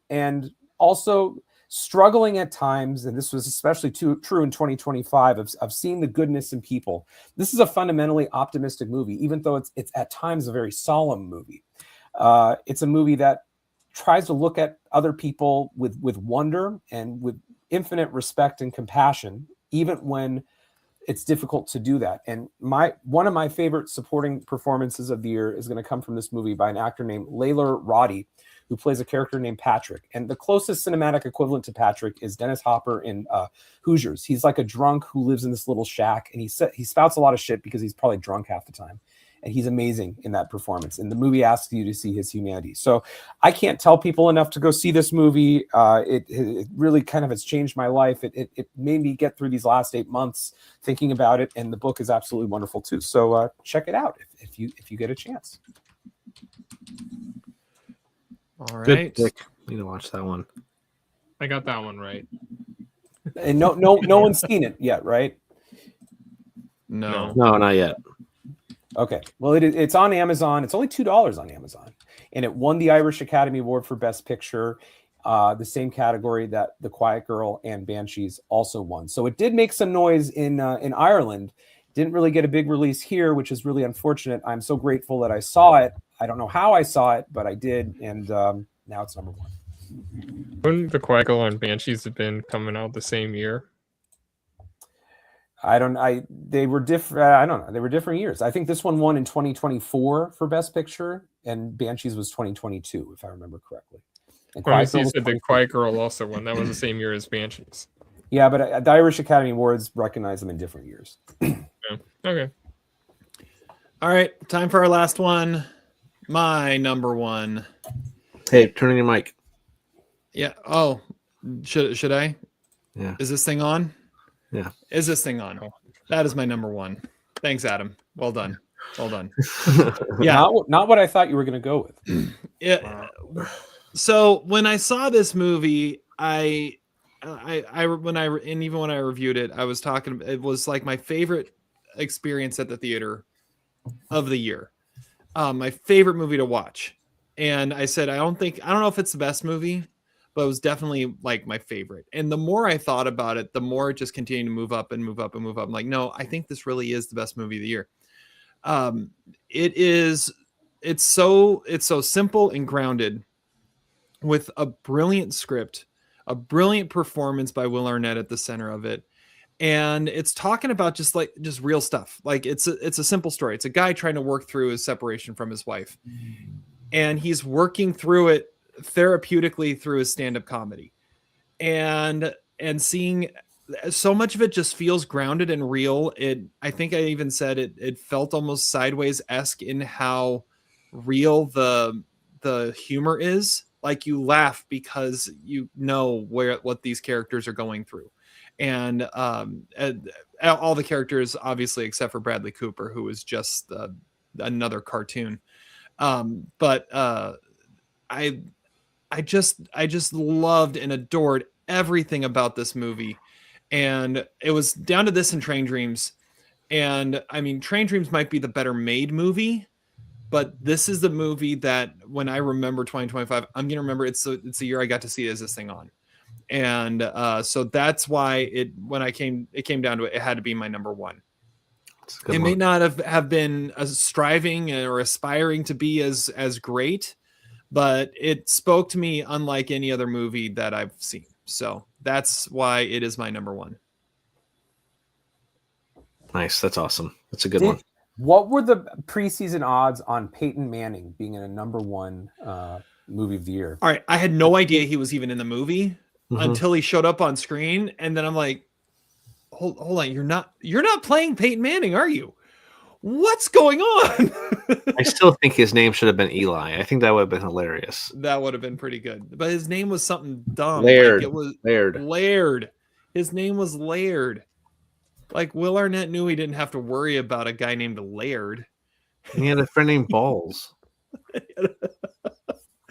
and also struggling at times. And this was especially true in 2025 of seeing the goodness in people. This is a fundamentally optimistic movie, even though it's at times a very solemn movie. It's a movie that tries to look at other people with wonder and with infinite respect and compassion, even when it's difficult to do that. And one of my favorite supporting performances of the year is going to come from this movie by an actor named Layla Roddy, who plays a character named Patrick. And the closest cinematic equivalent to Patrick is Dennis Hopper in Hoosiers. He's like a drunk who lives in this little shack, and he spouts a lot of shit because he's probably drunk half the time. And he's amazing in that performance. And the movie asks you to see his humanity. So I can't tell people enough to go see this movie. It really kind of has changed my life. It made me get through these last 8 months thinking about it. And the book is absolutely wonderful too. So check it out if you get a chance. All Good right. pick. Need to watch that one. I got that one right. And no one's seen it yet, right? No. No, not yet. Okay. Well, it's on Amazon. It's only $2 on Amazon. And it won the Irish Academy Award for Best Picture, the same category that The Quiet Girl and Banshees also won. So it did make some noise in Ireland. Didn't really get a big release here, which is really unfortunate. I'm so grateful that I saw it. I don't know how I saw it, but I did. And now it's number one. Wouldn't The Quiet Girl and Banshees have been coming out the same year? They were different. I don't know. They were different years. I think this one won in 2024 for Best Picture, and Banshees was 2022, if I remember correctly. And Well, Quiet Girl you was said The 2024. Quiet Girl also won. That was the same year as Banshees. Yeah, but the Irish Academy Awards recognize them in different years. Yeah. Okay. All right. Time for our last one. My number one. Hey, turn on your mic. Yeah. Oh, should I? Yeah. Is this thing on? Yeah. Is this thing on? That is my number one. Thanks, Adam. Well done. Well done. Yeah. Not what I thought you were going to go with. Yeah. So when I saw this movie, and even when I reviewed it, I was talking. It was like my favorite experience at the theater of the year. My favorite movie to watch. And I said, I don't know if it's the best movie, but it was definitely like my favorite. And the more I thought about it, the more it just continued to move up and move up and move up. I'm like, no, I think this really is the best movie of the year. It's so simple and grounded with a brilliant script, a brilliant performance by Will Arnett at the center of it. And it's talking about just real stuff. Like it's a simple story. It's a guy trying to work through his separation from his wife. And he's working through it therapeutically through his stand-up comedy. And seeing so much of it just feels grounded and real. I think I even said it felt almost Sideways-esque in how real the humor is. Like you laugh because you know what these characters are going through. And all the characters, obviously, except for Bradley Cooper, who is just another cartoon. But I just loved and adored everything about this movie. And it was down to this and Train Dreams. And I mean, Train Dreams might be the better made movie, but this is the movie that when I remember 2025, I'm going to remember it's the year I got to see Is This Thing On. And so that's why it came down to it had to be my number one. It may not have been striving or aspiring to be as great, but it spoke to me unlike any other movie that I've seen. So that's why it is my number one. Nice. That's awesome. That's a good one. What were the preseason odds on Peyton Manning being in a number one movie of the year? All right. I had no idea he was even in the movie until he showed up on screen. And then I'm like, hold on. You're not playing Peyton Manning, are you? What's going on? I still think his name should have been Eli. I think that would have been hilarious. That would have been pretty good. But his name was something dumb. Laird. Like it was Laird. His name was Laird. Like Will Arnett knew he didn't have to worry about a guy named Laird. And he had a friend named Balls.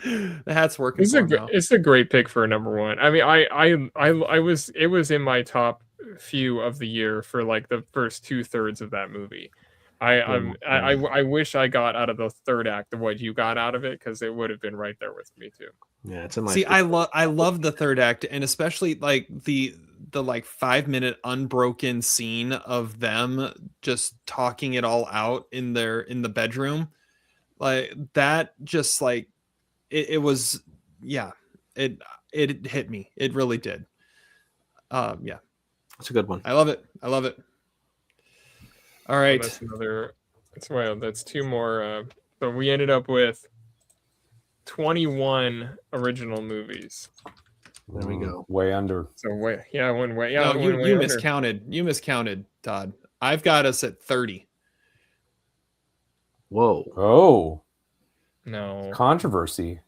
The hat's working. It's a great pick for a number one. I mean, it was in my top few of the year for like the first 2/3 of that movie. I wish I got out of the third act of what you got out of it, because it would have been right there with me too. Yeah, it's in my. See, I love the third act, and especially like the like 5-minute unbroken scene of them just talking it all out in the bedroom, like that. Just like it was, yeah. It hit me. It really did. Yeah, It's a good one. I love it. I love it. All right. That's another. That's two more. But we ended up with 21 original movies. There we go. Way under. So I went way. Yeah, No, I went you way under. miscounted. You miscounted, Todd. I've got us at 30. Whoa. Oh, No. controversy.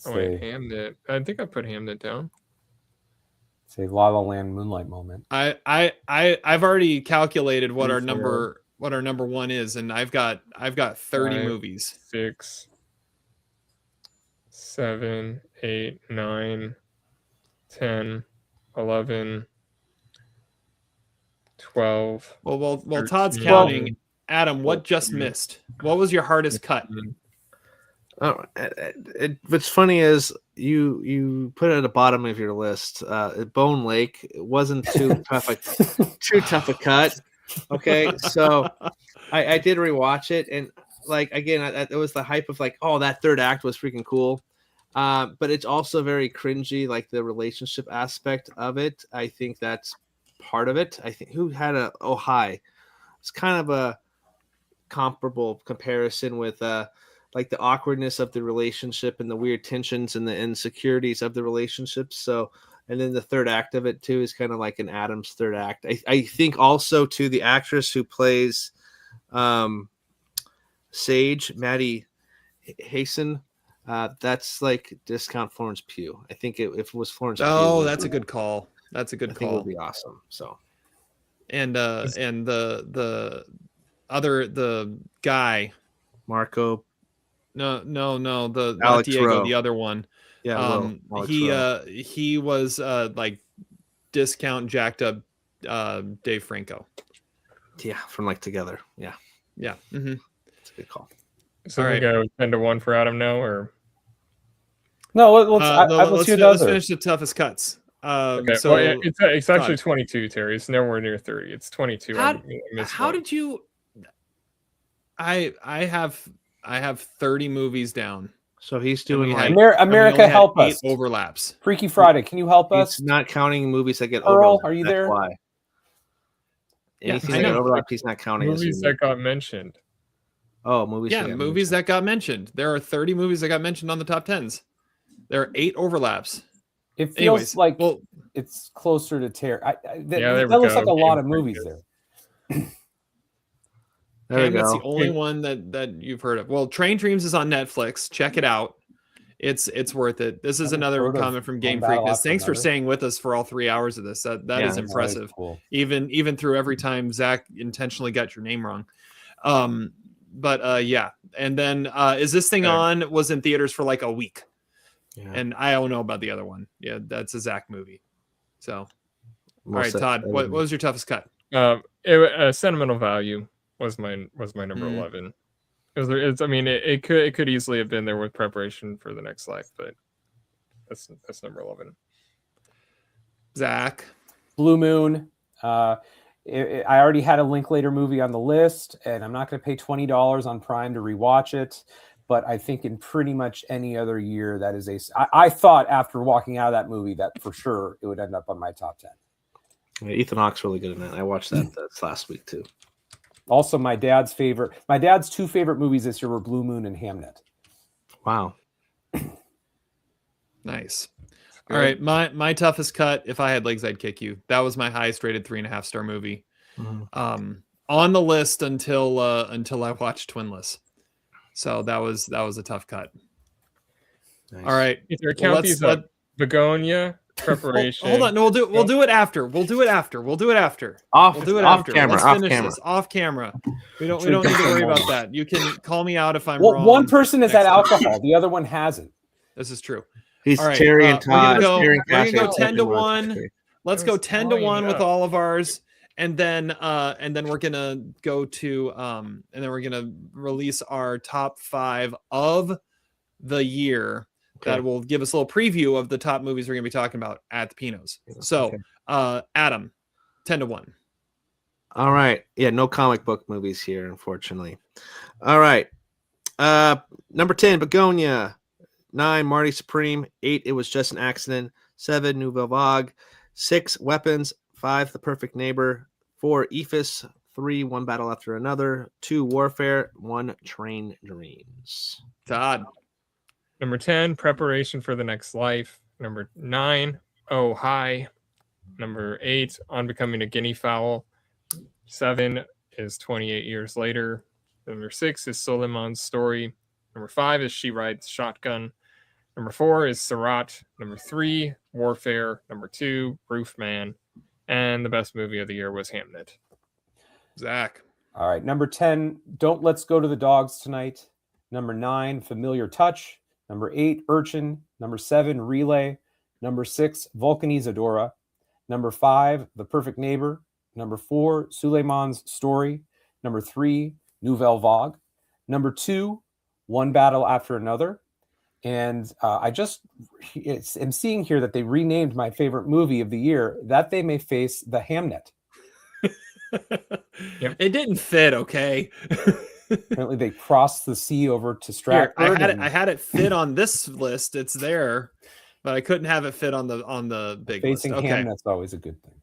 Oh wait, Hamnet. I think I put Hamnet down. Say La La Land Moonlight moment. I've already calculated what our 34. number one is, and I've got 30 5, movies. 6, 7, 8, 9, 10, 11, 12. Well, Todd's 13, counting. Adam, what just 14. missed? What was your hardest cut? Oh, what's funny is you put it at the bottom of your list. Bone Lake, it wasn't too tough a cut. Okay, so I did rewatch it, and like again, it was the hype of like, oh, that third act was freaking cool. But it's also very cringy, like the relationship aspect of it. I think that's part of it. I think who had Oh Hi. It's kind of a comparable comparison with like the awkwardness of the relationship and the weird tensions and the insecurities of the relationship. So, and then the third act of it too is kind of like an Adam's third act. I think also to the actress who plays Sage, Maddie Hasten, that's like discount Florence Pugh. I think if it was Florence Oh, Pugh, that's a good call. That's a good I think it call. would be awesome. So, And the guy, Marco. no, the not Alex Diego, Rowe. the other one. Yeah, Alex Rowe. He was like discount jacked up Dave Franco. Yeah, from like Together. Yeah, Mm-hmm. that's a good call. So All we right. go 10-1 for Adam now, or No, let's hear the let's other. finish the toughest cuts. okay. So Well, it's actually Todd. 22, Terry. It's nowhere near 30. It's 22. How- I missed how one. did you? I have 30 movies down. So he's doing we like had- and we America, only had help 8 us. overlaps. Freaky Friday, can you help us? he's not counting movies that get Earl, overlapped. are you That's there? Why? Yeah, Anything I that got know. overlapped, he's not counting. as Movies unique. that got mentioned? Oh, movies. Yeah, that got movies mentioned. that got mentioned. There are 30 movies that got mentioned on the top 10s. There are 8 overlaps. It feels Anyways, like well, it's closer to Terry. there we That looks go. like a lot of Game movies Freak there. There we Hamlet's go. the only one that you've heard of. Well, Train Dreams is on Netflix. Check it out. It's worth it. This is Haven't another heard of comment from Game One Battle Freakness. After Thanks for Another. staying with us for all 3 hours of this. That Yeah, is that is impressive. Cool. Even through every time Zach intentionally got your name wrong. But yeah. And then is this thing Okay. on? Was in theaters for like a week. Yeah. And I don't know about the other one. Yeah, that's a Zach movie. So all right, Most of- Todd, what was your toughest cut? Sentimental Value was my number 11. I mean, it could easily have been there with preparation for the next life, but that's number 11. Zach. Blue Moon. I already had a Linklater movie on the list, and I'm not going to pay $20 on Prime to rewatch it. But I think in pretty much any other year, that is I thought after walking out of that movie that for sure it would end up on my top 10. Yeah, Ethan Hawke's really good in that. I watched that last week too. Also, my dad's 2 favorite movies this year were Blue Moon and Hamnet. Wow. Nice. All right, my toughest cut. If I had legs, I'd kick you. That was my highest rated 3.5 star movie. Mhm. On the list until I watched Twinless. So that was a tough cut. Nice. All right, If you count these up, Begonia, Preparation. hold on. No, we'll do it after. We'll do it after. Off We'll do it off after. camera. Let's Off finish camera. this off camera. We don't Should need to go worry for about more. that. You can call me out if I'm Well, wrong. one person has next had time. alcohol, the other one hasn't. This is true. He's All right, Terry and we're gonna Todd. go- Terry and we're gonna Cash go are 10 to second 1. ones. let's I go was 10 to eyeing 1 it with up. all of ours. And then we're gonna go to and then we're gonna release our top 5 of the year. Okay. That will give us a little preview of the top movies we're gonna be talking about at the Pinos. So Adam, 10 to 1. All right. Yeah, no comic book movies here, unfortunately. All right. Number 10, Begonia. 9, Marty Supreme. 8, It Was Just an Accident. 7, Nouvelle Vague. 6, Weapons. 5, The Perfect Neighbor. 4, Ephus. 3, One Battle After Another. 2, Warfare. 1, Train Dreams. Todd. Number 10, Preparation for the Next Life. Number 9, Oh Hi. Number 8, On Becoming a Guinea Fowl. 7 is 28 Years Later. Number 6 is Suleiman's Story. Number 5 is She Rides Shotgun. Number 4 is Sarat. Number 3, Warfare. Number 2, Roofman. And the best movie of the year was Hamnet. Zach. All right. Number 10, Don't Let's Go to the Dogs Tonight. Number 9, Familiar Touch. Number 8, Urchin. Number 7, Relay. Number 6, Vulcanizadora. Number 5, The Perfect Neighbor. Number 4, Suleiman's Story. Number 3, Nouvelle Vague. Number 2, One Battle After Another. And I just am seeing here that they renamed my favorite movie of the year, That They May Face the Hamnet. Yep. It didn't fit, okay. Apparently they crossed the sea over to Here, Stratford. I had it fit on this list. It's there, but I couldn't have it fit on the big Facing list. Okay. Hamnet's always a good thing.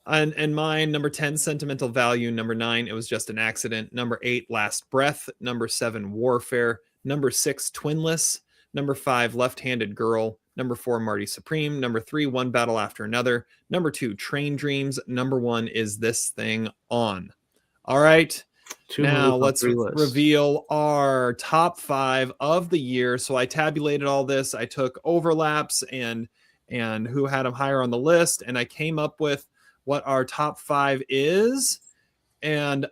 And mine, number 10, Sentimental Value. Number 9, It Was Just an Accident. Number 8, Last Breath. Number 7, Warfare. Number 6, Twinless. Number 5, Left-Handed Girl. Number 4, Marty Supreme. Number 3, One Battle After Another. Number 2, Train Dreams. Number 1 is This Thing On. All right. Now let's reveal our top 5 of the year. So I tabulated all this. I took overlaps and who had them higher on the list, and I came up with what our top 5 is. And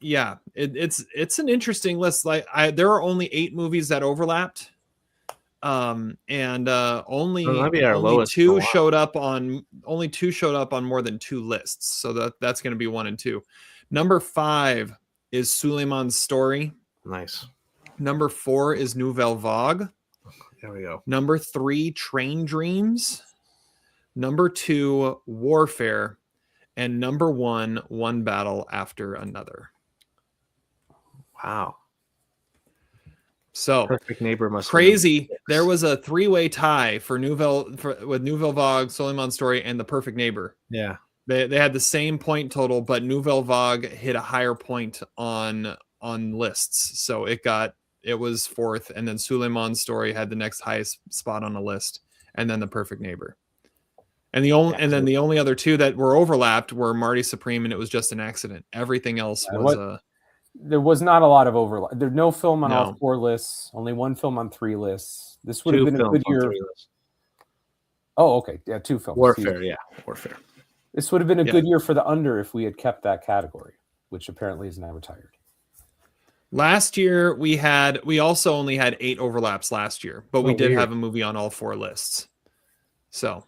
it's an interesting list. Like there are only 8 movies that overlapped. Only two showed up on more than 2 lists. So that's going to be 1 and 2. Number 5 is Suleiman's Story. Nice. Number 4 is Nouvelle Vague. There we go. Number 3, Train Dreams. Number 2, Warfare. And number 1, One Battle After Another. Wow. So Perfect Neighbor must crazy. There was a 3-way tie with Nouvelle Vague, Suleiman's Story, and The Perfect Neighbor. Yeah. They had the same point total, but Nouvelle Vague hit a higher point on lists. So it was 4th, and then Suleiman's Story had the next highest spot on the list, and then The Perfect Neighbor. And the only other 2 that were overlapped were Marty Supreme and It Was Just an Accident. Everything else was there was not a lot of overlap. There's no film on all 4 lists, only 1 film on 3 lists. This would have been a good year. Oh, okay. Yeah, 2 films. Warfare, yeah. Warfare. This would have been a good year for the under if we had kept that category, which apparently is now retired. Last year we also only had 8 overlaps last year, but we did have a movie on all 4 lists. So,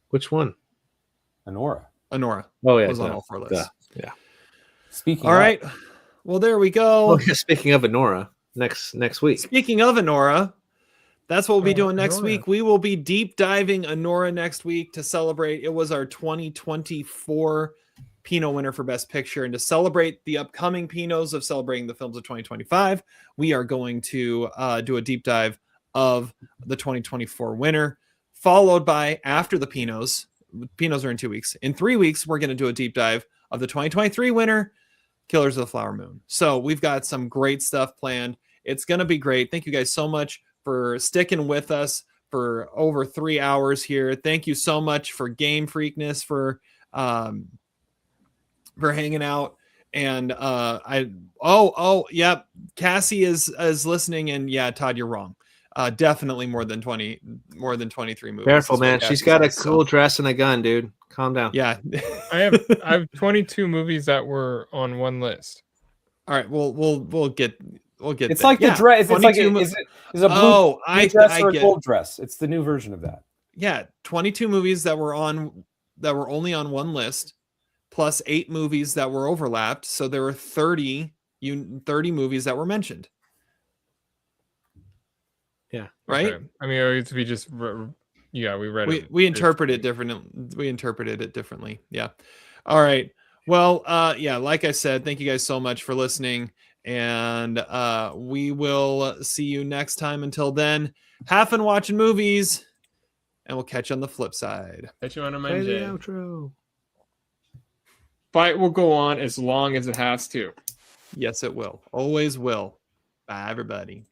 which one? Honora. Oh yeah, was on all 4 lists. Yeah. Speaking. All right. Well, there we go. Well, speaking of Honora, next week. Speaking of Honora, that's what we'll be doing next week. We will be deep diving Honora next week to celebrate. It was our 2024 Pinot winner for Best Picture. And to celebrate the upcoming Pinots of celebrating the films of 2025, we are going to do a deep dive of the 2024 winner, followed by, after the Pinots are in 2 weeks. In 3 weeks, we're going to do a deep dive of the 2023 winner, Killers of the Flower Moon. So we've got some great stuff planned. It's going to be great. Thank you guys so much for sticking with us for over 3 hours here. Thank you so much for Game Freakness, for hanging out. And Cassie is listening, and yeah, Todd, you're wrong. Definitely more than 23 movies. Careful, man. She's got a cool dress and a gun, dude. Calm down. Yeah. I have 22 movies that were on 1 list. All right. We'll get It's like the dress. It's like is a blue dress or a gold dress. It's the new version of that. 22 movies that were only on one list, plus 8 movies that were overlapped. So there were 30 movies that were mentioned. Yeah. Right. Okay. I mean, we just we read it. We interpreted it differently. Yeah. All right. Well, yeah, like I said, thank you guys so much for listening, and we will see you next time. Until then, have fun watching movies, and we'll catch you on the flip side. Catch you on a Play the Monday. outro. Fight will go on as long as it has to. Yes, it will. Always will. Bye, everybody.